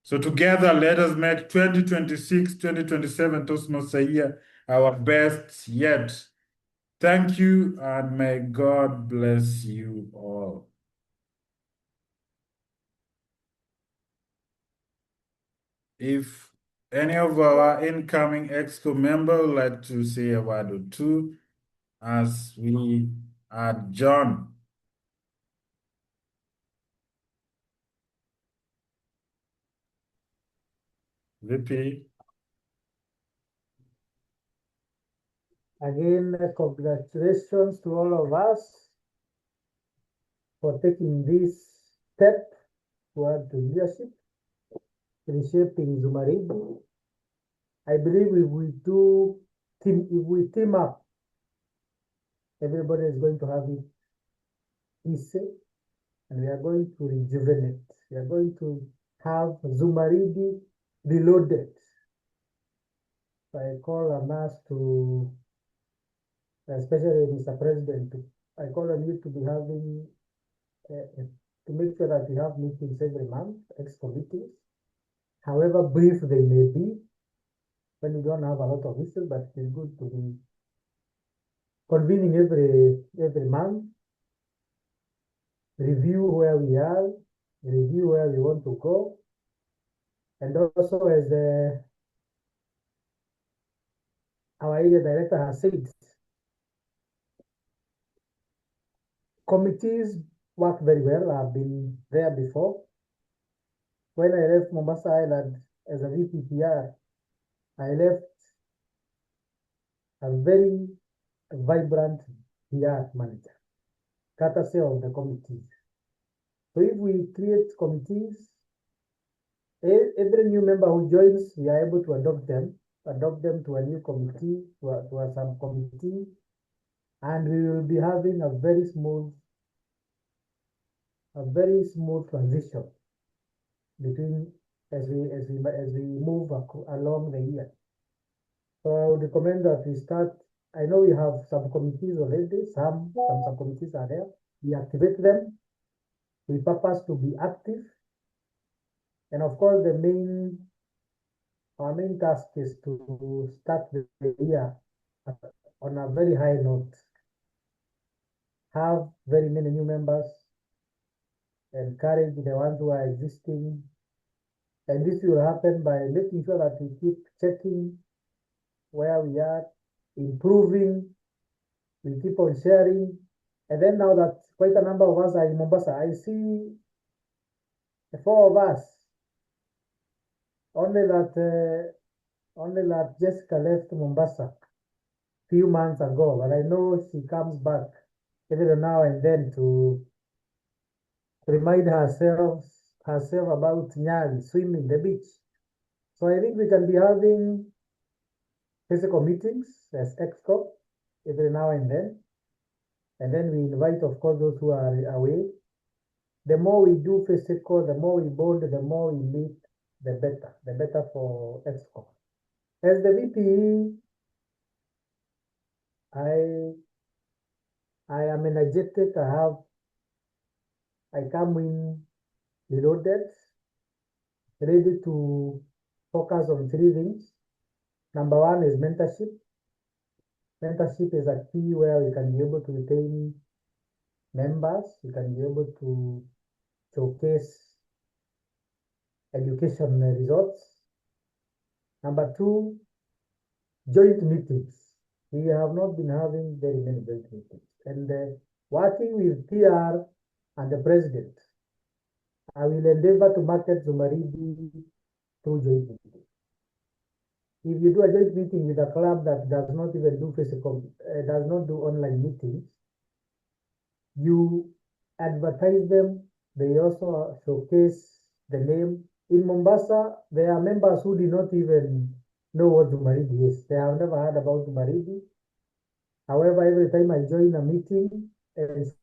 So together, let us make 2026-2027 Toastmaster year our best yet. Thank you, and may God bless you all. If any of our incoming EXCO members would like to say a word or two as we adjourn. VP. Again, congratulations to all of us for taking this step toward the leadership, reshaping Zumaridi. I believe if we team up, everybody is going to have it easy, and we are going to rejuvenate. We are going to have Zumaridi reloaded. So I call on us to, especially Mr. President, I call on you to be having, to make sure that we have meetings every month, ex-committees, however brief they may be, when we don't have a lot of issues, but it's good to be convening every month, review where we are, review where we want to go, and also as our area director has said, committees work very well. I've been there before. When I left Mombasa Island as a VPPR, I left a very vibrant PR manager, courtesy of the committees. So if we create committees, every new member who joins, we are able to adopt them to a new committee, to a subcommittee, and we will be having a very smooth transition between as we move along the year. So I would recommend that we start. I know we have subcommittees already. Some subcommittees are there. We activate them. We purpose to be active, and of course, our main task is to start the year on a very high note. Have very many new members, encourage the ones who are existing, and this will happen by making sure that we keep checking where we are, improving, we keep on sharing. And then now that quite a number of us are in Mombasa, I see the four of us. Only that Jessica left Mombasa few months ago, but I know she comes back every now and then to remind herself about Nyali, swimming, the beach. So I think we can be having physical meetings as EXCO every now and then. And then we invite, of course, those who are away. The more we do physical, the more we bond, the more we meet, the better for EXCO. As the VPE, I am energetic. I come in reloaded, ready to focus on three things. Number one is mentorship. Mentorship is a key where we can be able to retain members. We can be able to showcase education results. Number two, joint meetings. We have not been having very many joint meetings. And working with PR and the president, I will endeavor to market Zumaridi through joint meetings. If you do a joint meeting with a club that does not even do physical, does not do online meetings, you advertise them. They also showcase the name. In Mombasa, there are members who did not even know what Zumaridi is. They have never heard about Zumaridi. However, every time I join a meeting, you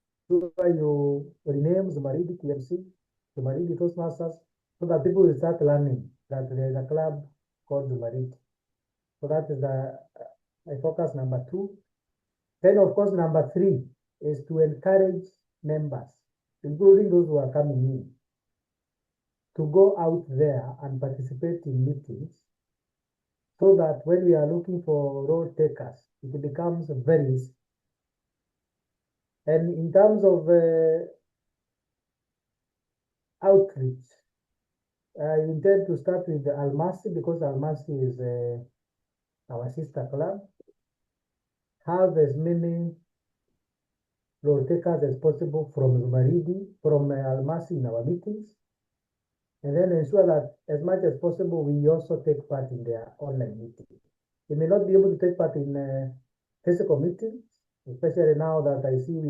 rename Zumaridi TMC, Zumaridi Toastmasters, so that people will start learning that there is a club called Zumaridi. So that is my focus number two. Then, of course, number three is to encourage members, including those who are coming in, to go out there and participate in meetings so that when we are looking for role takers, it becomes very easy. And in terms of outreach, I intend to start with the Almasi because Almasi is our sister club. Have as many role takers as possible from Zumaridi, from Almasi in our meetings, and then ensure that as much as possible we also take part in their online meetings. We may not be able to take part in physical meetings, especially now that I see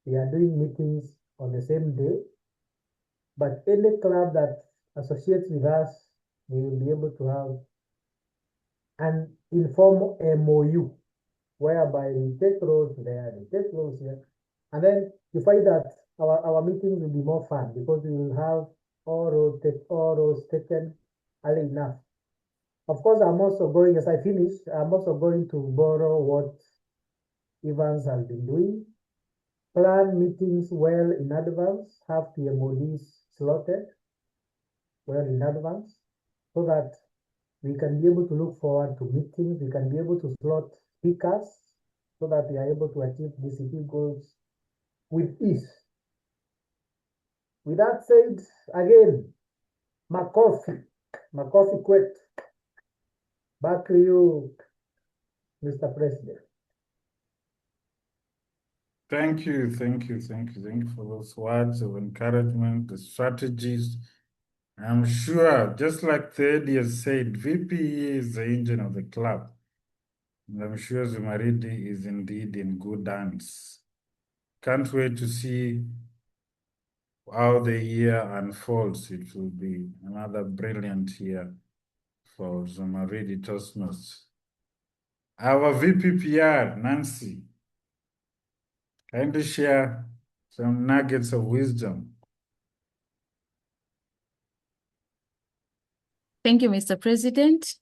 we are doing meetings on the same day. But any club that associates with us, we will be able to have an informal MOU, whereby we take roles there, we take roles here. And then you find that our meetings will be more fun because we will have all roles taken early enough. Of course, I'm also going, as I finish, I'm also going to borrow what Evans has been doing. Plan meetings well in advance, have PMODs slotted well in advance, so that we can be able to look forward to meetings. We can be able to slot speakers so that we are able to achieve DCP goals with ease. With that said, again, Makofi quit. Back to you, Mr. President. Thank you for those words of encouragement, the strategies. I'm sure, just like Thady has said, VPE is the engine of the club. And I'm sure Zumaridi is indeed in good hands. Can't wait to see how the year unfolds. It will be another brilliant year for Zumaridi Toastmasters. Our VPPR, Nancy, kindly share some nuggets of wisdom. Thank you, Mr. President.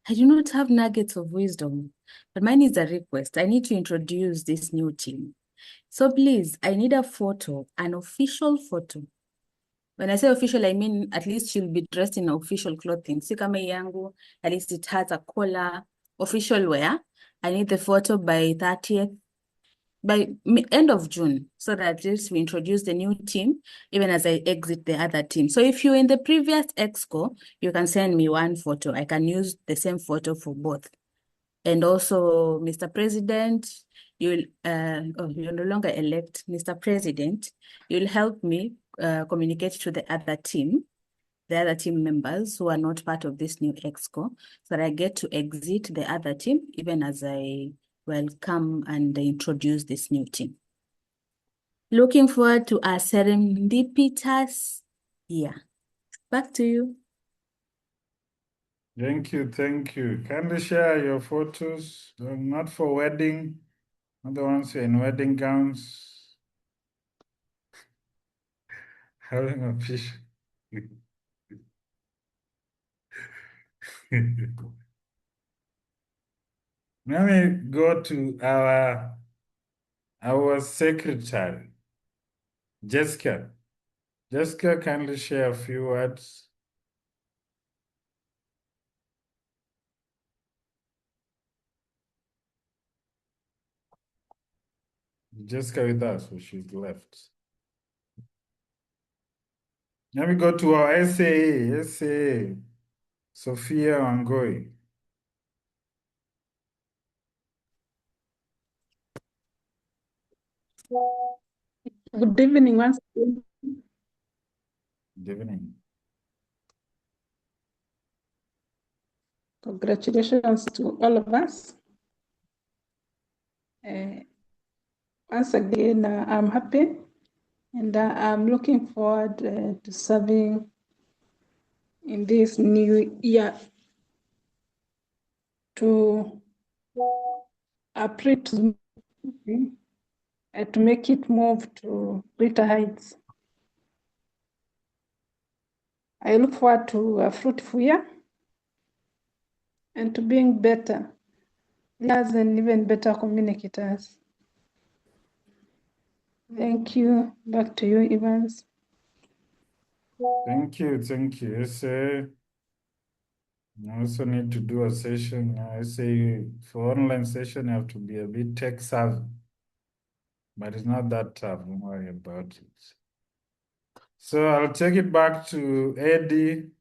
I do not have nuggets of wisdom, but mine is a request. I need to introduce this new team. So please, I need a photo, an official photo. When I say official, I mean at least she'll be dressed in official clothing. Si kama yangu, at least it has a collar, official wear. I need the photo by 30th, by end of June, so that at least we introduce the new team, even as I exit the other team. So if you're in the previous EXCO, you can send me one photo. I can use the same photo for both. And also, Mr. President, you're no longer elect, Mr. President, you'll help me communicate to the other team members who are not part of this new EXCO, so that I get to exit the other team, even as I welcome and introduce this new team. Looking forward to our serendipitous year. Back to you. Thank you, thank you. Kindly share your photos, not for wedding, not the ones who are in wedding gowns. Having a fish. Let me go to our secretary, Jessica. Jessica, kindly share a few words. Jessica with us, or she's left. Let me go to our SAA, Sophia Wangoi. Good evening once again. Good evening. Congratulations to all of us. Once again, I'm happy and I'm looking forward to serving in this new year to uplift and to make it move to greater heights. I look forward to a fruitful year and to being better leaders and even better communicators. Thank you. Back to you, Evans. Thank you, thank you. SA, I also need to do a session. I say for online session, you have to be a bit tech savvy, but it's not that tough. Don't worry about it. So I'll take it back to Eddie,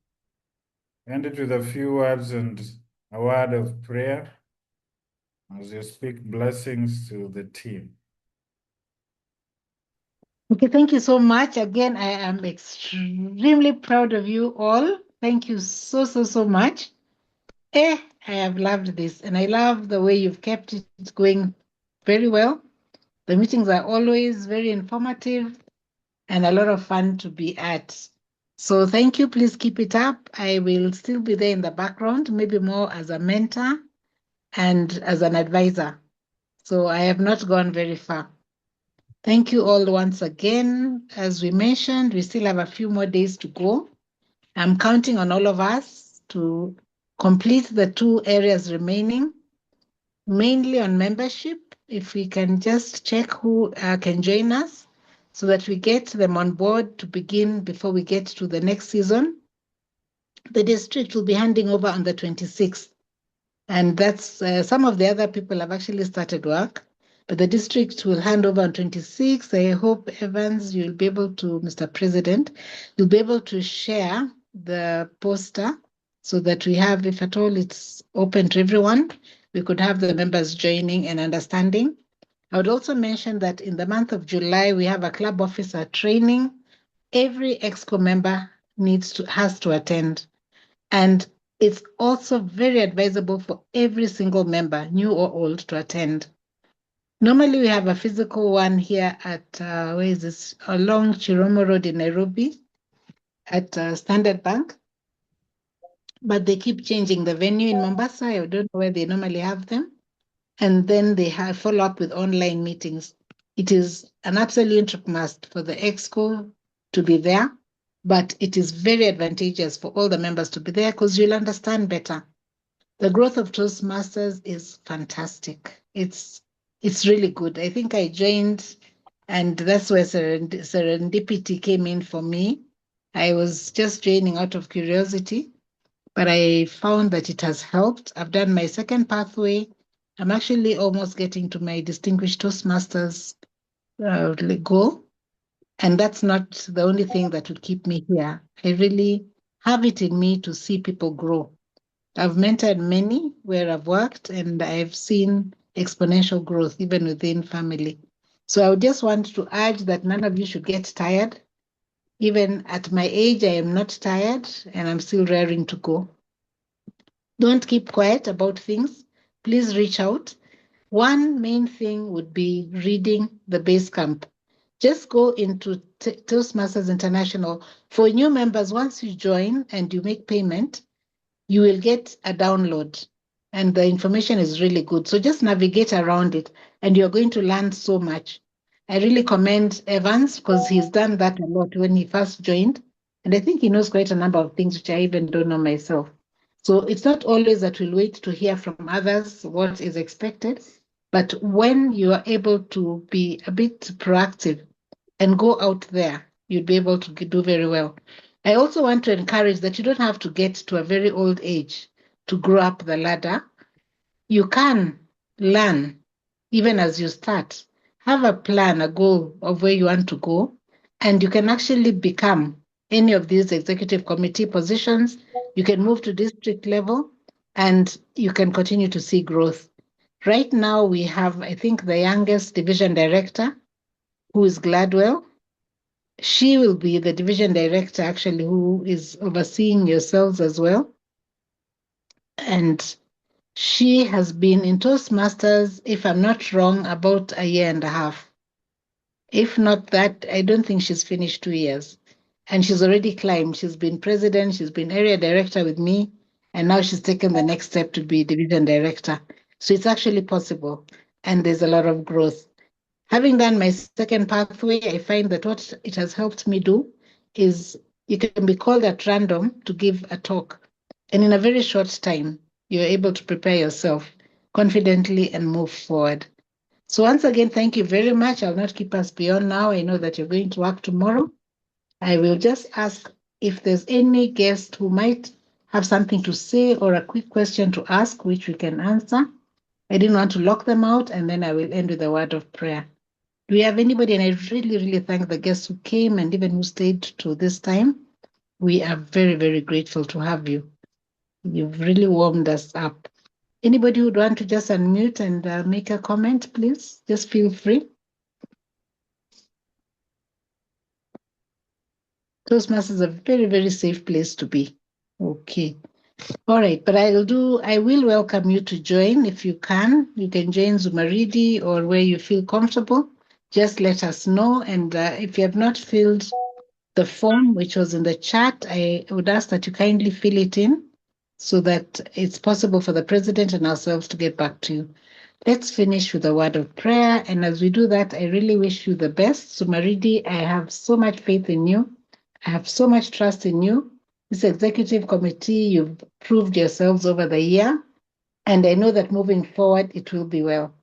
end it with a few words and a word of prayer as you speak blessings to the team. Okay, thank you so much. Again, I am extremely proud of you all. Thank you so, so, so much. I have loved this, and I love the way you've kept it going very well. The meetings are always very informative and a lot of fun to be at. So thank you. Please keep it up. I will still be there in the background, maybe more as a mentor and as an advisor. So I have not gone very far. Thank you all once again. As we mentioned, we still have a few more days to go. I'm counting on all of us to complete the 2 areas remaining, mainly on membership. If we can just check who can join us so that we get them on board to begin before we get to the next season. The district will be handing over on the 26th. And that's some of the other people have actually started work, but the district will hand over on 26th. I hope, Evans, you'll be able to, Mr. President, you'll be able to share the poster so that we have, if at all it's open to everyone, we could have the members joining and understanding. I would also mention that in the month of July, we have a club officer training. Every EXCO member has to attend. And it's also very advisable for every single member, new or old, to attend. Normally, we have a physical one here at, where is this? Along Chiromo Road in Nairobi at Standard Bank. But they keep changing the venue in Mombasa. I don't know where they normally have them. And then they follow up with online meetings. It is an absolute must for the EXCO to be there. but it is very advantageous for all the members to be there because you'll understand better. The growth of Toastmasters is fantastic. It's really good. I think I joined, and that's where serendipity came in for me. I was just joining out of curiosity, but I found that it has helped. I've done my second pathway. I'm actually almost getting to my distinguished Toastmasters goal. And that's not the only thing that would keep me here. I really have it in me to see people grow. I've mentored many where I've worked, and I've seen exponential growth even within family. So I would just want to urge that none of you should get tired. Even at my age, I am not tired, and I'm still raring to go. Don't keep quiet about things. Please reach out. One main thing would be reading the base camp. Just go into Toastmasters International. For new members, once you join and you make payment, you will get a download, and the information is really good. So just navigate around it, and you're going to learn so much. I really commend Evans because he's done that a lot when he first joined, and I think he knows quite a number of things which I even don't know myself. So it's not always that we'll wait to hear from others what is expected, but when you are able to be a bit proactive and go out there, you'll be able to do very well. I also want to encourage that you don't have to get to a very old age to grow up the ladder. You can learn even as you start. Have a plan, a goal of where you want to go, and you can actually become any of these executive committee positions. You can move to district level, and you can continue to see growth. Right now, we have, I think, the youngest division director, who is Gladwell. She will be the division director, actually, who is overseeing yourselves as well. And she has been in Toastmasters, if I'm not wrong, about a year and a half. If not that, I don't think she's finished 2 years. And she's already climbed. She's been president, she's been area director with me, and now she's taken the next step to be division director. So it's actually possible, and there's a lot of growth. Having done my second pathway, I find that what it has helped me do is you can be called at random to give a talk. And in a very short time, you're able to prepare yourself confidently and move forward. So once again, thank you very much. I'll not keep us beyond now. I know that you're going to work tomorrow. I will just ask if there's any guest who might have something to say or a quick question to ask, which we can answer. I didn't want to lock them out, and then I will end with a word of prayer. Do we have anybody? And I really, really thank the guests who came and even who stayed to this time. We are very, very grateful to have you. You've really warmed us up. Anybody who'd want to just unmute and make a comment, please? Just feel free. Toastmasters is a very, very safe place to be. Okay. All right, but I will welcome you to join if you can. You can join Zumaridi or where you feel comfortable. Just let us know. And if you have not filled the form, which was in the chat, I would ask that you kindly fill it in so that it's possible for the president and ourselves to get back to you. Let's finish with a word of prayer. And as we do that, I really wish you the best. Zumaridi, I have so much faith in you. I have so much trust in you. This executive committee, you've proved yourselves over the year. And I know that moving forward, it will be well.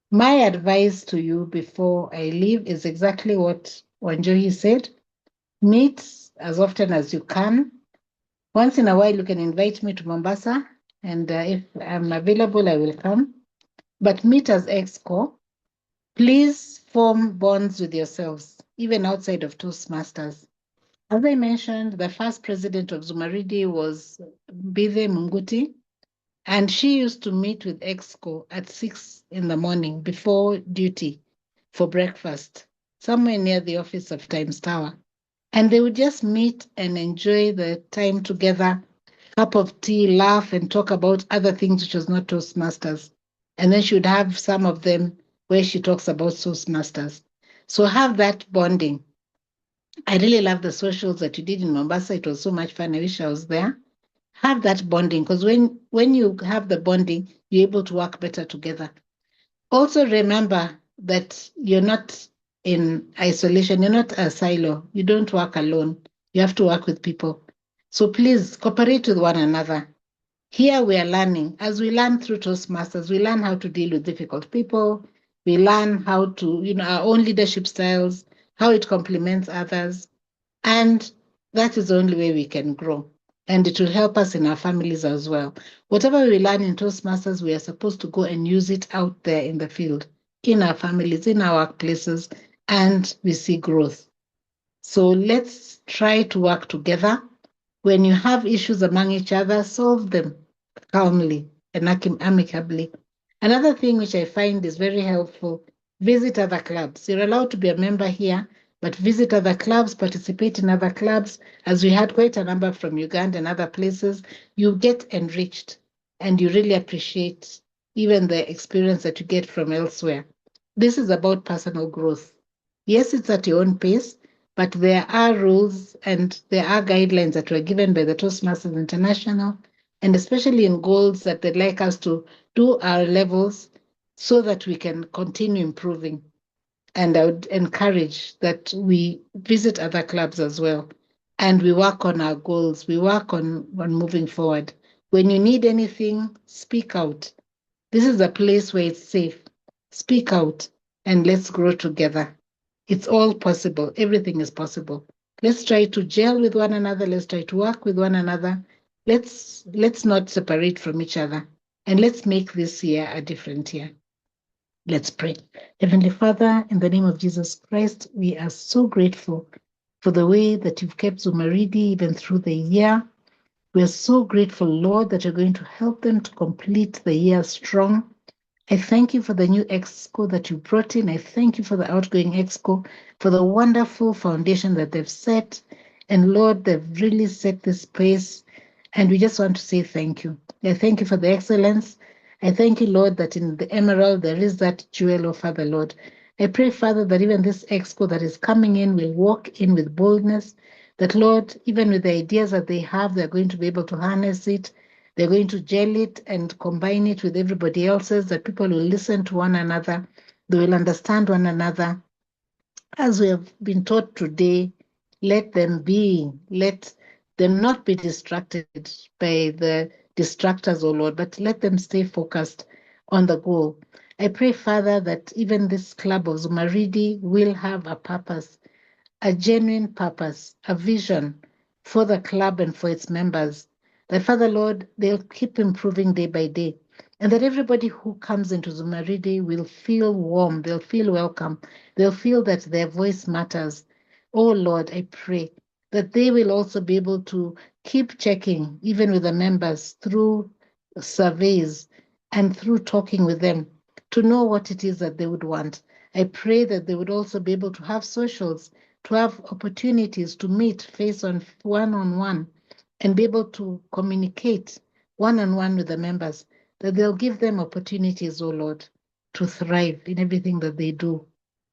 My advice to you before I leave is exactly what Wanjohi said. Meet as often as you can. Once in a while, you can invite me to Mombasa, and if I'm available, I will come. But meet as EXCO. Please form bonds with yourselves, even outside of Toastmasters. As I mentioned, the first president of Zumaridi was Bithe Munguti, and she used to meet with EXCO at 6 in the morning before duty for breakfast, somewhere near the office of Times Tower. And they would just meet and enjoy the time together, cup of tea, laugh, and talk about other things which was not Toastmasters. And then she would have some of them where she talks about Toastmasters. So have that bonding. I really love the socials that you did in Mombasa. It was so much fun. I wish I was there. Have that bonding, because when you have the bonding, you're able to work better together. Also remember that you're not in isolation. You're not a silo. You don't work alone. You have to work with people. So please cooperate with one another. Here we are learning. As we learn through Toastmasters, we learn how to deal with difficult people. We learn how to, our own leadership styles, how it complements others. And that is the only way we can grow. And it will help us in our families as well. Whatever we learn in Toastmasters, we are supposed to go and use it out there in the field, in our families, in our workplaces, and we see growth. So let's try to work together. When you have issues among each other, solve them calmly and amicably. Another thing which I find is very helpful, visit other clubs. You're allowed to be a member here, but visit other clubs, participate in other clubs. As we had quite a number from Uganda and other places, you get enriched and you really appreciate even the experience that you get from elsewhere. This is about personal growth. Yes, it's at your own pace, but there are rules and there are guidelines that were given by the Toastmasters International, and especially in goals that they'd like us to do our levels so that we can continue improving. And I would encourage that we visit other clubs as well and we work on our goals. We work on moving forward. When you need anything, speak out. This is a place where it's safe. Speak out and let's grow together. It's all possible. Everything is possible. Let's try to gel with one another. Let's try to work with one another. Let's not separate from each other. And let's make this year a different year. Let's pray. Heavenly Father, in the name of Jesus Christ, we are so grateful for the way that you've kept Zumaridi even through the year. We are so grateful, Lord, that you're going to help them to complete the year strong. I thank you for the new EXCO that you brought in. I thank you for the outgoing EXCO, for the wonderful foundation that they've set. And Lord, they've really set this pace. And we just want to say thank you. I thank you for the excellence. I thank you, Lord, that in the emerald there is that jewel, oh Father, Lord. I pray, Father, that even this EXCO that is coming in will walk in with boldness, that, Lord, even with the ideas that they have, they're going to be able to harness it. They're going to gel it and combine it with everybody else's, that people will listen to one another. They will understand one another. As we have been taught today, let them not be distracted by the distractors, oh Lord, but let them stay focused on the goal. I pray, Father, that even this club of Zumaridi will have a purpose, a genuine purpose, a vision for the club and for its members. That, Father Lord, they'll keep improving day by day. And that everybody who comes into Zumaridi will feel warm, they'll feel welcome, they'll feel that their voice matters. Oh Lord, I pray that they will also be able to keep checking, even with the members, through surveys and through talking with them to know what it is that they would want. I pray that they would also be able to have socials, to have opportunities to meet one-on-one and be able to communicate one-on-one with the members, that they'll give them opportunities, oh Lord, to thrive in everything that they do.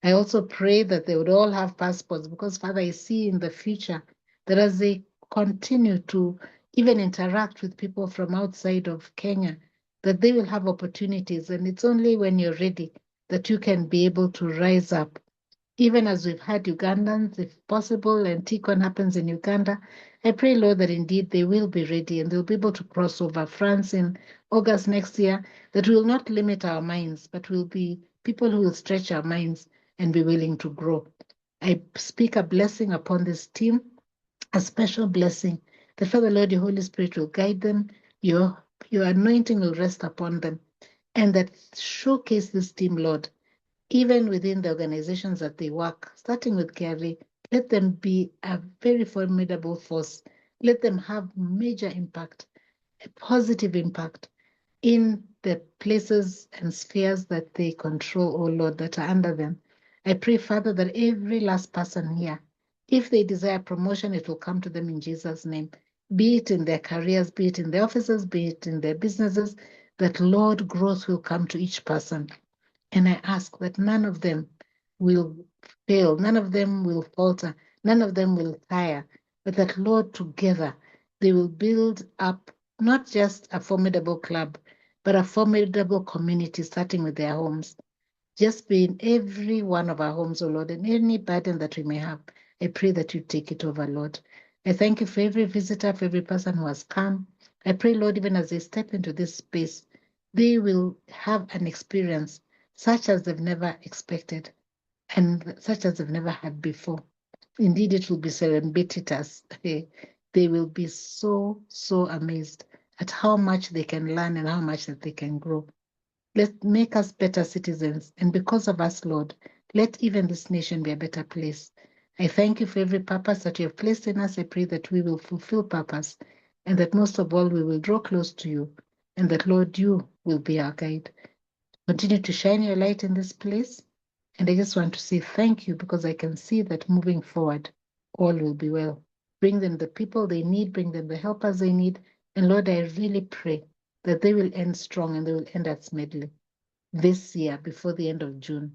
I also pray that they would all have passports because, Father, I see in the future that as they continue to even interact with people from outside of Kenya, that they will have opportunities. And it's only when you're ready that you can be able to rise up. Even as we've had Ugandans, if possible, and TCON happens in Uganda, I pray, Lord, that indeed they will be ready and they'll be able to cross over France in August next year, that we will not limit our minds, but we'll be people who will stretch our minds and be willing to grow. I speak a blessing upon this team, a special blessing, that Father, Lord, your Holy Spirit will guide them, your anointing will rest upon them, and that showcase this team, Lord, even within the organizations that they work, starting with KRA, let them be a very formidable force. Let them have major impact, a positive impact in the places and spheres that they control, oh Lord, that are under them. I pray, Father, that every last person here, if they desire promotion, it will come to them in Jesus' name. Be it in their careers, be it in their offices, be it in their businesses, that, Lord, growth will come to each person. And I ask that none of them will fail, none of them will falter, none of them will tire, but that, Lord, together they will build up not just a formidable club, but a formidable community, starting with their homes. Just be in every one of our homes, oh Lord, and any burden that we may have, I pray that you take it over, Lord. I thank you for every visitor, for every person who has come. I pray, Lord, even as they step into this space, they will have an experience such as they've never expected and such as they've never had before. Indeed, it will be serendipitous. They will be so amazed at how much they can learn and how much that they can grow. Let make us better citizens, and because of us, Lord, let even this nation be a better place. I thank you for every purpose that you have placed in us. I pray that we will fulfill purpose, and that most of all, we will draw close to you, and that, Lord, you will be our guide. Continue to shine your light in this place. And I just want to say thank you, because I can see that moving forward, all will be well. Bring them the people they need, bring them the helpers they need. And Lord, I really pray that they will end strong and they will end at Smedley this year before the end of June.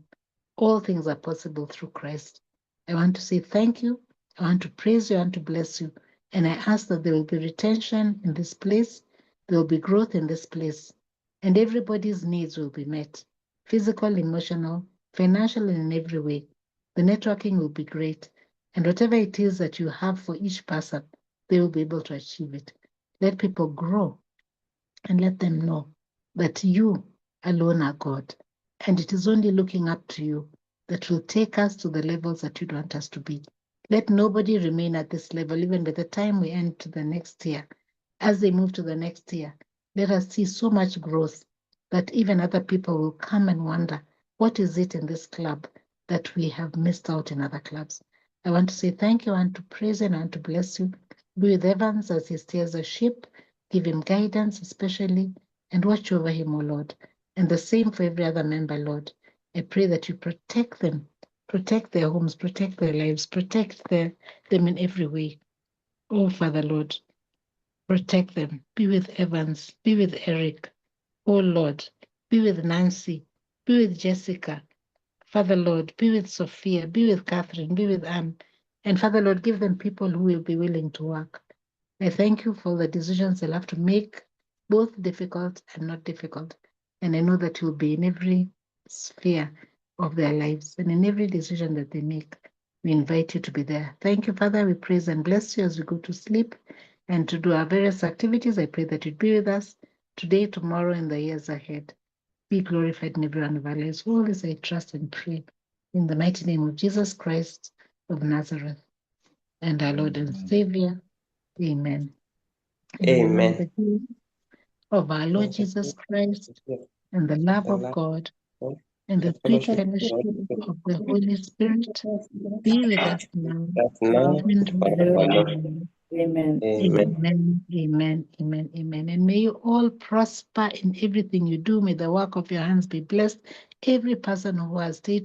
All things are possible through Christ. I want to say thank you. I want to praise you. I want to bless you. And I ask that there will be retention in this place. There will be growth in this place. And everybody's needs will be met. Physical, emotional, financial, and in every way. The networking will be great. And whatever it is that you have for each person, they will be able to achieve it. Let people grow and let them know that you alone are God. And it is only looking up to you that will take us to the levels that you want us to be. Let nobody remain at this level, even by the time we end to the next year. As they move to the next year, let us see so much growth that even other people will come and wonder, what is it in this club that we have missed out in other clubs? I want to say thank you, I want to praise you, and I want to bless you. Be with Evans as he steers the ship. Give him guidance, especially, and watch over him, O Lord. And the same for every other member, Lord. I pray that you protect them, protect their homes, protect their lives, protect them in every way. Oh, Father, Lord, protect them. Be with Evans, be with Eric. Oh, Lord, be with Nancy, be with Jessica. Father, Lord, be with Sophia, be with Catherine, be with Anne. And Father, Lord, give them people who will be willing to work. I thank you for the decisions they'll have to make, both difficult and not difficult. And I know that you'll be in every sphere of their lives and in every decision that they make. We invite you to be there. Thank you, Father. We praise and bless you as we go to sleep and to do our various activities. I pray that you'd be with us today, tomorrow, and the years ahead. Be glorified in every one of our lives. All this I trust and pray in the mighty name of Jesus Christ of Nazareth and our Lord and Savior. Amen. And may the grace of our Lord Jesus Christ and the love of God and the sweet fellowship of the Holy Spirit be with us now and forevermore. Amen. Amen, amen, amen, amen. And may you all prosper in everything you do. May the work of your hands be blessed. Every person who has stayed